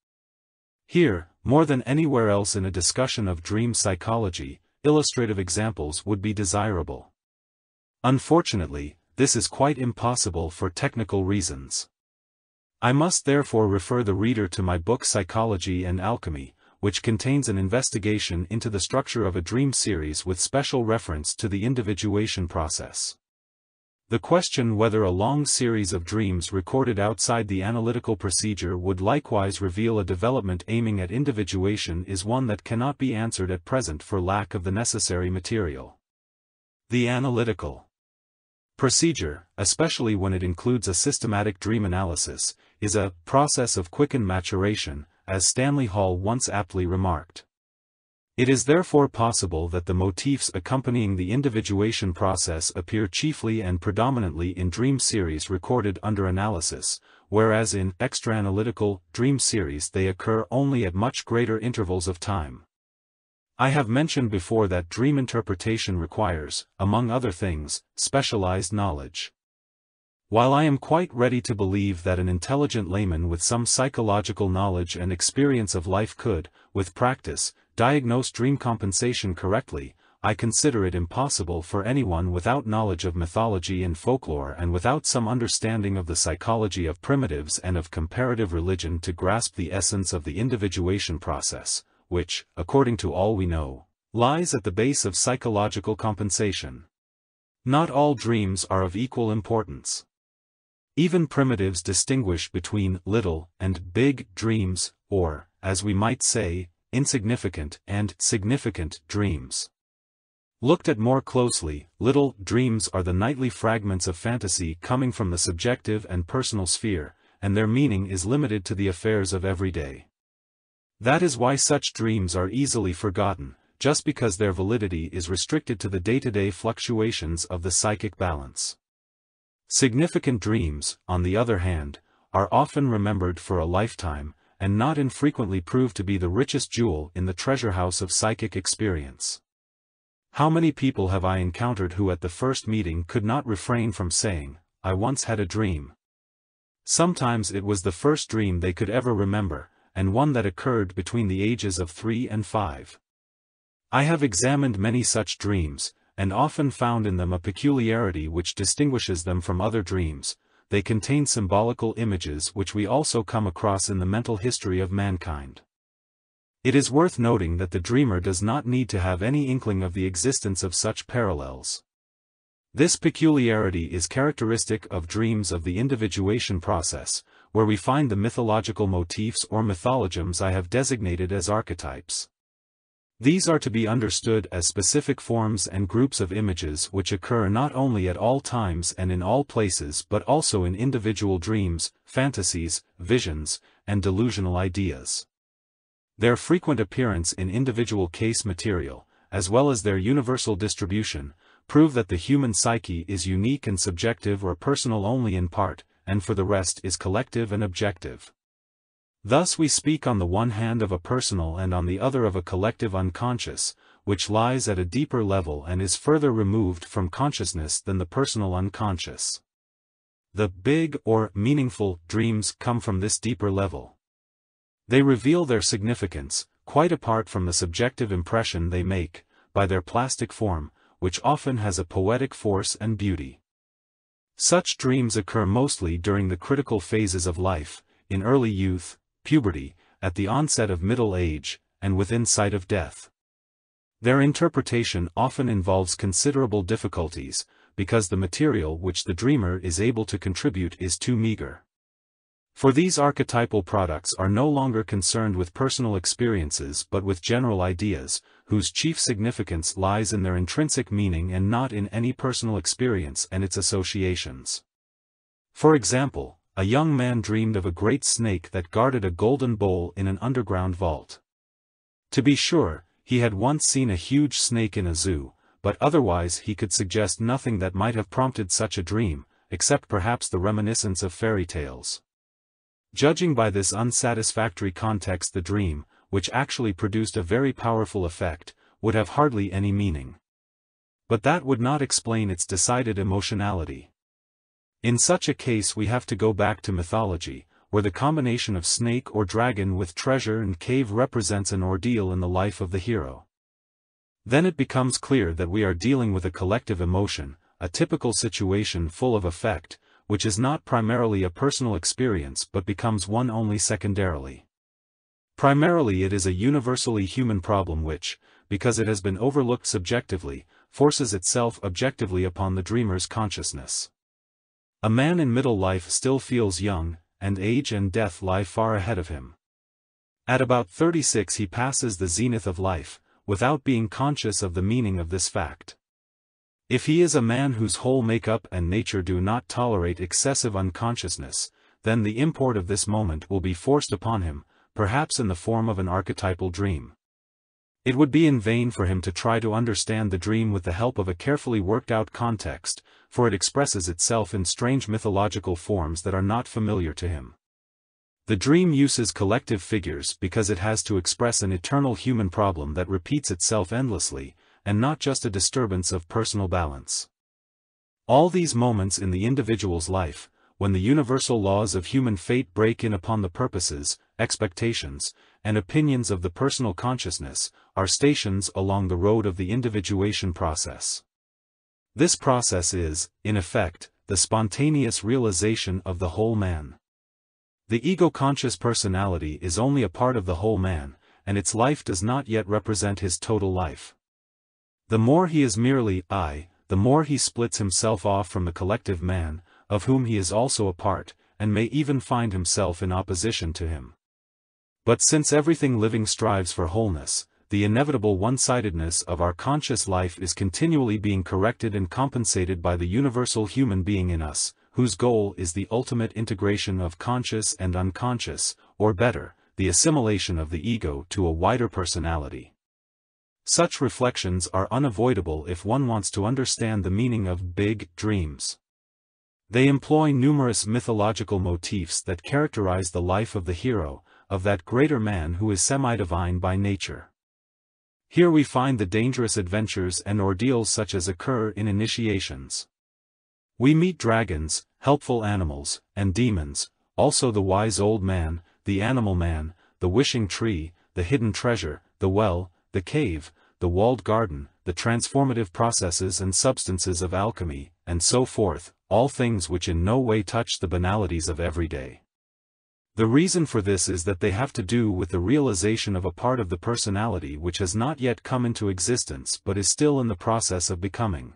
Here, more than anywhere else in a discussion of dream psychology, illustrative examples would be desirable. Unfortunately, this is quite impossible for technical reasons. I must therefore refer the reader to my book Psychology and Alchemy, which contains an investigation into the structure of a dream series with special reference to the individuation process. The question whether a long series of dreams recorded outside the analytical procedure would likewise reveal a development aiming at individuation is one that cannot be answered at present for lack of the necessary material. The analytical procedure, especially when it includes a systematic dream analysis, is a process of quickened maturation, as Stanley Hall once aptly remarked. It is therefore possible that the motifs accompanying the individuation process appear chiefly and predominantly in dream series recorded under analysis, whereas in extra-analytical dream series they occur only at much greater intervals of time. I have mentioned before that dream interpretation requires, among other things, specialized knowledge. While I am quite ready to believe that an intelligent layman with some psychological knowledge and experience of life could, with practice, diagnose dream compensation correctly, I consider it impossible for anyone without knowledge of mythology and folklore and without some understanding of the psychology of primitives and of comparative religion to grasp the essence of the individuation process, which, according to all we know, lies at the base of psychological compensation. Not all dreams are of equal importance. Even primitives distinguish between little and big dreams, or, as we might say, insignificant and significant dreams. Looked at more closely, little dreams are the nightly fragments of fantasy coming from the subjective and personal sphere, and their meaning is limited to the affairs of every day. That is why such dreams are easily forgotten, just because their validity is restricted to the day-to-day fluctuations of the psychic balance. Significant dreams, on the other hand, are often remembered for a lifetime, and not infrequently prove to be the richest jewel in the treasure house of psychic experience. How many people have I encountered who at the first meeting could not refrain from saying, "I once had a dream." Sometimes it was the first dream they could ever remember, and one that occurred between the ages of 3 and 5. I have examined many such dreams, and often found in them a peculiarity which distinguishes them from other dreams. They contain symbolical images which we also come across in the mental history of mankind. It is worth noting that the dreamer does not need to have any inkling of the existence of such parallels. This peculiarity is characteristic of dreams of the individuation process, where we find the mythological motifs or mythologisms I have designated as archetypes. These are to be understood as specific forms and groups of images which occur not only at all times and in all places but also in individual dreams, fantasies, visions, and delusional ideas. Their frequent appearance in individual case material, as well as their universal distribution, prove that the human psyche is unique and subjective or personal only in part, and for the rest is collective and objective. Thus we speak on the one hand of a personal and on the other of a collective unconscious, which lies at a deeper level and is further removed from consciousness than the personal unconscious. The big or meaningful dreams come from this deeper level. They reveal their significance, quite apart from the subjective impression they make, by their plastic form, which often has a poetic force and beauty. Such dreams occur mostly during the critical phases of life, in early youth, puberty, at the onset of middle age, and within sight of death. Their interpretation often involves considerable difficulties, because the material which the dreamer is able to contribute is too meager. For these archetypal products are no longer concerned with personal experiences but with general ideas, whose chief significance lies in their intrinsic meaning and not in any personal experience and its associations. For example, a young man dreamed of a great snake that guarded a golden bowl in an underground vault. To be sure, he had once seen a huge snake in a zoo, but otherwise he could suggest nothing that might have prompted such a dream, except perhaps the reminiscence of fairy tales. Judging by this unsatisfactory context, the dream, which actually produced a very powerful effect, would have hardly any meaning. But that would not explain its decided emotionality. In such a case we have to go back to mythology, where the combination of snake or dragon with treasure and cave represents an ordeal in the life of the hero. Then it becomes clear that we are dealing with a collective emotion, a typical situation full of effect, which is not primarily a personal experience but becomes one only secondarily. Primarily it is a universally human problem which, because it has been overlooked subjectively, forces itself objectively upon the dreamer's consciousness. A man in middle life still feels young, and age and death lie far ahead of him. At about 36 he passes the zenith of life, without being conscious of the meaning of this fact. If he is a man whose whole makeup and nature do not tolerate excessive unconsciousness, then the import of this moment will be forced upon him, perhaps in the form of an archetypal dream. It would be in vain for him to try to understand the dream with the help of a carefully worked-out context, for it expresses itself in strange mythological forms that are not familiar to him. The dream uses collective figures because it has to express an eternal human problem that repeats itself endlessly, and not just a disturbance of personal balance. All these moments in the individual's life, when the universal laws of human fate break in upon the purposes, expectations, and opinions of the personal consciousness, are stations along the road of the individuation process. This process is, in effect, the spontaneous realization of the whole man. The ego-conscious personality is only a part of the whole man, and its life does not yet represent his total life. The more he is merely I, the more he splits himself off from the collective man, of whom he is also a part, and may even find himself in opposition to him. But since everything living strives for wholeness, the inevitable one-sidedness of our conscious life is continually being corrected and compensated by the universal human being in us, whose goal is the ultimate integration of conscious and unconscious, or better, the assimilation of the ego to a wider personality. Such reflections are unavoidable if one wants to understand the meaning of big dreams. They employ numerous mythological motifs that characterize the life of the hero, of that greater man who is semi-divine by nature. Here we find the dangerous adventures and ordeals such as occur in initiations. We meet dragons, helpful animals, and demons, also the wise old man, the animal man, the wishing tree, the hidden treasure, the well, the cave, the walled garden, the transformative processes and substances of alchemy, and so forth, all things which in no way touch the banalities of everyday. The reason for this is that they have to do with the realization of a part of the personality which has not yet come into existence but is still in the process of becoming.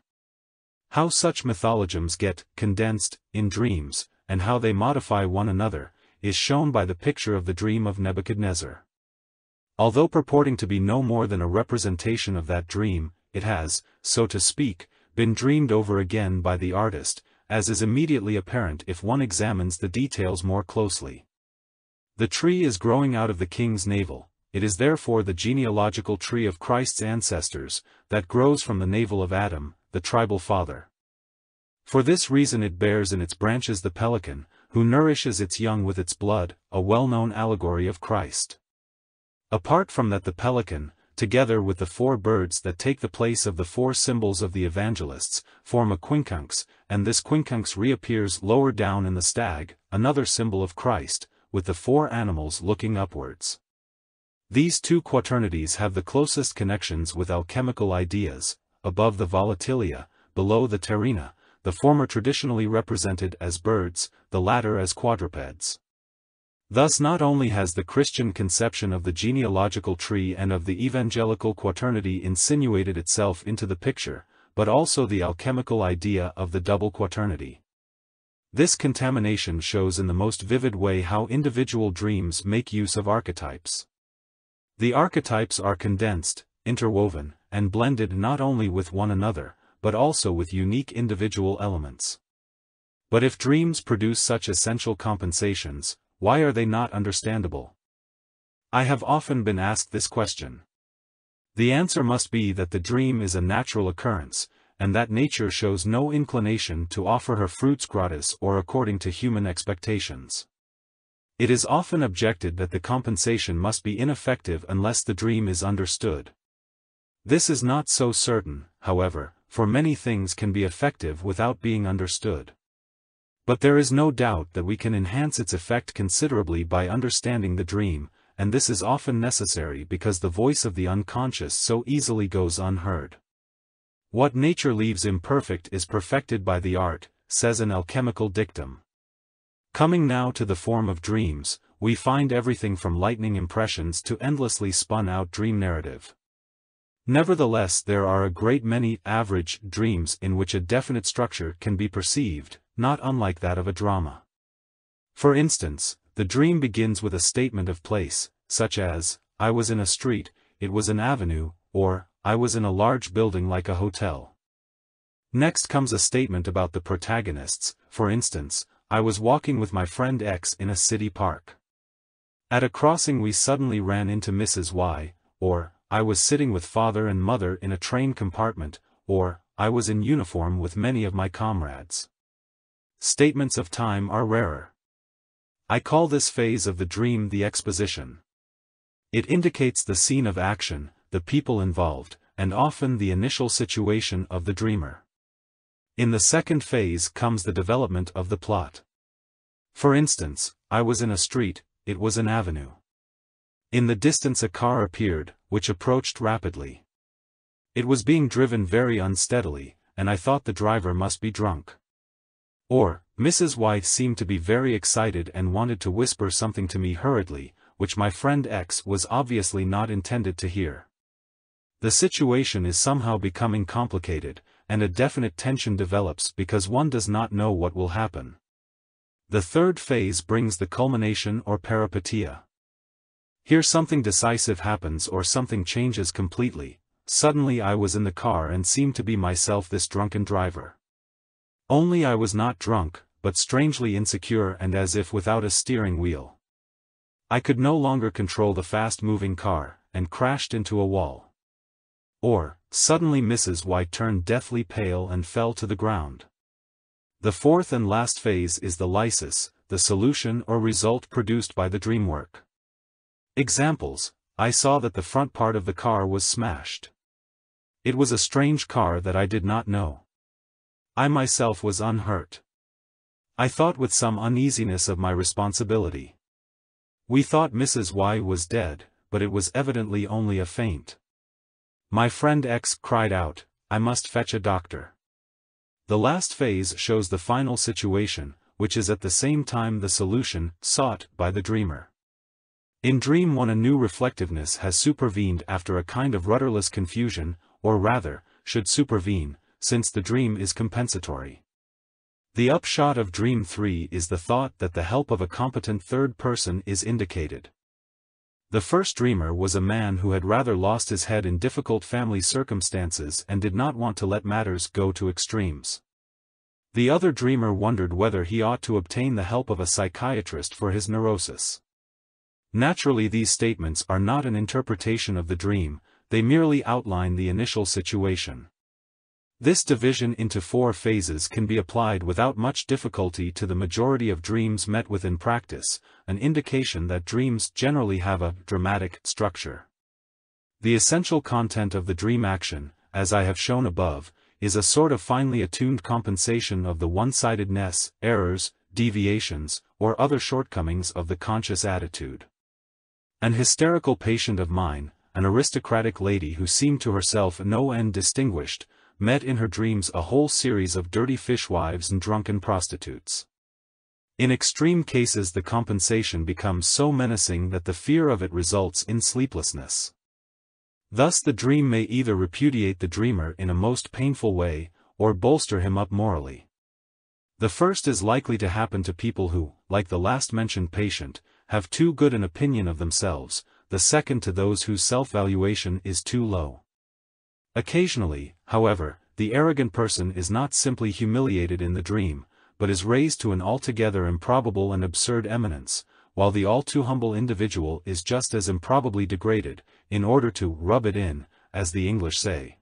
How such mythologisms get condensed in dreams, and how they modify one another, is shown by the picture of the dream of Nebuchadnezzar. Although purporting to be no more than a representation of that dream, it has, so to speak, been dreamed over again by the artist, as is immediately apparent if one examines the details more closely. The tree is growing out of the king's navel, it is therefore the genealogical tree of Christ's ancestors, that grows from the navel of Adam, the tribal father. For this reason it bears in its branches the pelican, who nourishes its young with its blood, a well-known allegory of Christ. Apart from that, the pelican, together with the four birds that take the place of the four symbols of the evangelists, form a quincunx, and this quincunx reappears lower down in the stag, another symbol of Christ, with the four animals looking upwards. These two quaternities have the closest connections with alchemical ideas, above the volatilia, below the terrena, the former traditionally represented as birds, the latter as quadrupeds. Thus not only has the Christian conception of the genealogical tree and of the evangelical quaternity insinuated itself into the picture, but also the alchemical idea of the double quaternity. This contamination shows in the most vivid way how individual dreams make use of archetypes. The archetypes are condensed, interwoven, and blended not only with one another, but also with unique individual elements. But if dreams produce such essential compensations, why are they not understandable? I have often been asked this question. The answer must be that the dream is a natural occurrence, and that nature shows no inclination to offer her fruits gratis or according to human expectations. It is often objected that the compensation must be ineffective unless the dream is understood. This is not so certain, however, for many things can be effective without being understood. But there is no doubt that we can enhance its effect considerably by understanding the dream, and this is often necessary because the voice of the unconscious so easily goes unheard. What nature leaves imperfect is perfected by the art, says an alchemical dictum. Coming now to the form of dreams, we find everything from lightning impressions to endlessly spun-out dream narrative. Nevertheless, there are a great many average dreams in which a definite structure can be perceived, not unlike that of a drama. For instance, the dream begins with a statement of place, such as, I was in a street, it was an avenue, or, I was in a large building like a hotel. Next comes a statement about the protagonists, for instance, I was walking with my friend X in a city park. At a crossing we suddenly ran into Mrs. Y, or, I was sitting with father and mother in a train compartment, or, I was in uniform with many of my comrades. Statements of time are rarer. I call this phase of the dream the exposition. It indicates the scene of action, the people involved, and often the initial situation of the dreamer. In the second phase comes the development of the plot. For instance, I was in a street, it was an avenue. In the distance a car appeared, which approached rapidly. It was being driven very unsteadily, and I thought the driver must be drunk. Or, Mrs. Y seemed to be very excited and wanted to whisper something to me hurriedly, which my friend X was obviously not intended to hear. The situation is somehow becoming complicated, and a definite tension develops because one does not know what will happen. The third phase brings the culmination or peripeteia. Here something decisive happens or something changes completely. Suddenly I was in the car and seemed to be myself, this drunken driver. Only I was not drunk, but strangely insecure and as if without a steering wheel. I could no longer control the fast-moving car, and crashed into a wall. Or, suddenly Mrs. Y turned deathly pale and fell to the ground. The fourth and last phase is the lysis, the solution or result produced by the dream work. Examples: I saw that the front part of the car was smashed. It was a strange car that I did not know. I myself was unhurt. I thought with some uneasiness of my responsibility. We thought Mrs. Y was dead, but it was evidently only a faint. My friend X cried out, "I must fetch a doctor." The last phase shows the final situation, which is at the same time the solution sought by the dreamer. In Dream 1 a new reflectiveness has supervened after a kind of rudderless confusion, or rather, should supervene, since the dream is compensatory. The upshot of Dream 3 is the thought that the help of a competent third person is indicated. The first dreamer was a man who had rather lost his head in difficult family circumstances and did not want to let matters go to extremes. The other dreamer wondered whether he ought to obtain the help of a psychiatrist for his neurosis. Naturally, these statements are not an interpretation of the dream, they merely outline the initial situation. This division into 4 phases can be applied without much difficulty to the majority of dreams met with in practice, an indication that dreams generally have a dramatic structure. The essential content of the dream action, as I have shown above, is a sort of finely attuned compensation of the one-sidedness, errors, deviations, or other shortcomings of the conscious attitude. An hysterical patient of mine, an aristocratic lady who seemed to herself no end distinguished, met in her dreams a whole series of dirty fishwives and drunken prostitutes. In extreme cases the compensation becomes so menacing that the fear of it results in sleeplessness. Thus the dream may either repudiate the dreamer in a most painful way, or bolster him up morally. The first is likely to happen to people who, like the last-mentioned patient, have too good an opinion of themselves, the second to those whose self-valuation is too low. Occasionally, however, the arrogant person is not simply humiliated in the dream, but is raised to an altogether improbable and absurd eminence, while the all-too-humble individual is just as improbably degraded, in order to rub it in, as the English say.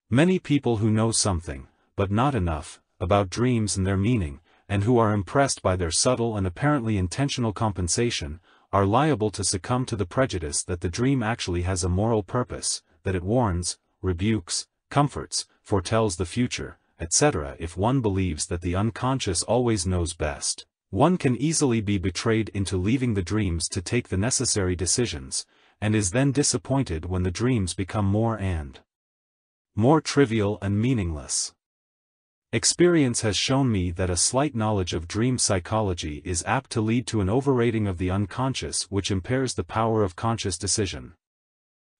Many people who know something, but not enough, about dreams and their meaning, and who are impressed by their subtle and apparently intentional compensation, are liable to succumb to the prejudice that the dream actually has a moral purpose, that it warns, rebukes, comforts, foretells the future, etc. If one believes that the unconscious always knows best, one can easily be betrayed into leaving the dreams to take the necessary decisions, and is then disappointed when the dreams become more and more trivial and meaningless. Experience has shown me that a slight knowledge of dream psychology is apt to lead to an overrating of the unconscious which impairs the power of conscious decision.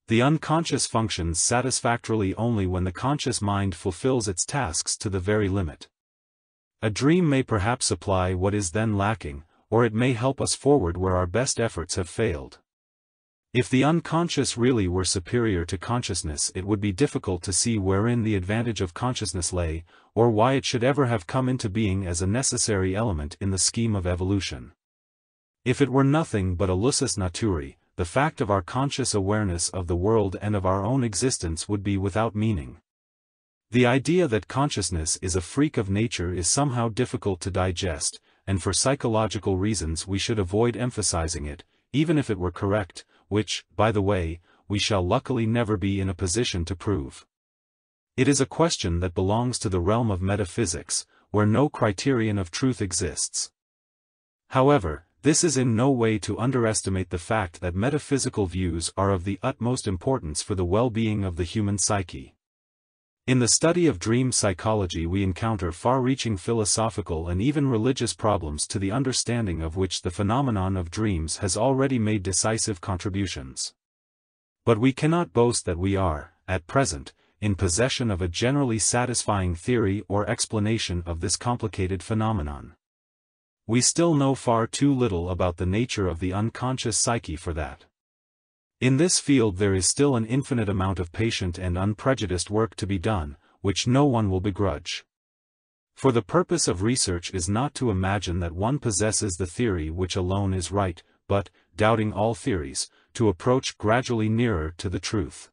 The unconscious functions satisfactorily only when the conscious mind fulfills its tasks to the very limit. A dream may perhaps supply what is then lacking, or it may help us forward where our best efforts have failed. If the unconscious really were superior to consciousness, it would be difficult to see wherein the advantage of consciousness lay, or why it should ever have come into being as a necessary element in the scheme of evolution. If it were nothing but a lusus naturae, the fact of our conscious awareness of the world and of our own existence would be without meaning. The idea that consciousness is a freak of nature is somehow difficult to digest, and for psychological reasons we should avoid emphasizing it, even if it were correct, which, by the way, we shall luckily never be in a position to prove. It is a question that belongs to the realm of metaphysics, where no criterion of truth exists. However, this is in no way to underestimate the fact that metaphysical views are of the utmost importance for the well-being of the human psyche. In the study of dream psychology we encounter far-reaching philosophical and even religious problems to the understanding of which the phenomenon of dreams has already made decisive contributions. But we cannot boast that we are, at present, in possession of a generally satisfying theory or explanation of this complicated phenomenon. We still know far too little about the nature of the unconscious psyche for that. In this field there is still an infinite amount of patient and unprejudiced work to be done, which no one will begrudge. For the purpose of research is not to imagine that one possesses the theory which alone is right, but, doubting all theories, to approach gradually nearer to the truth.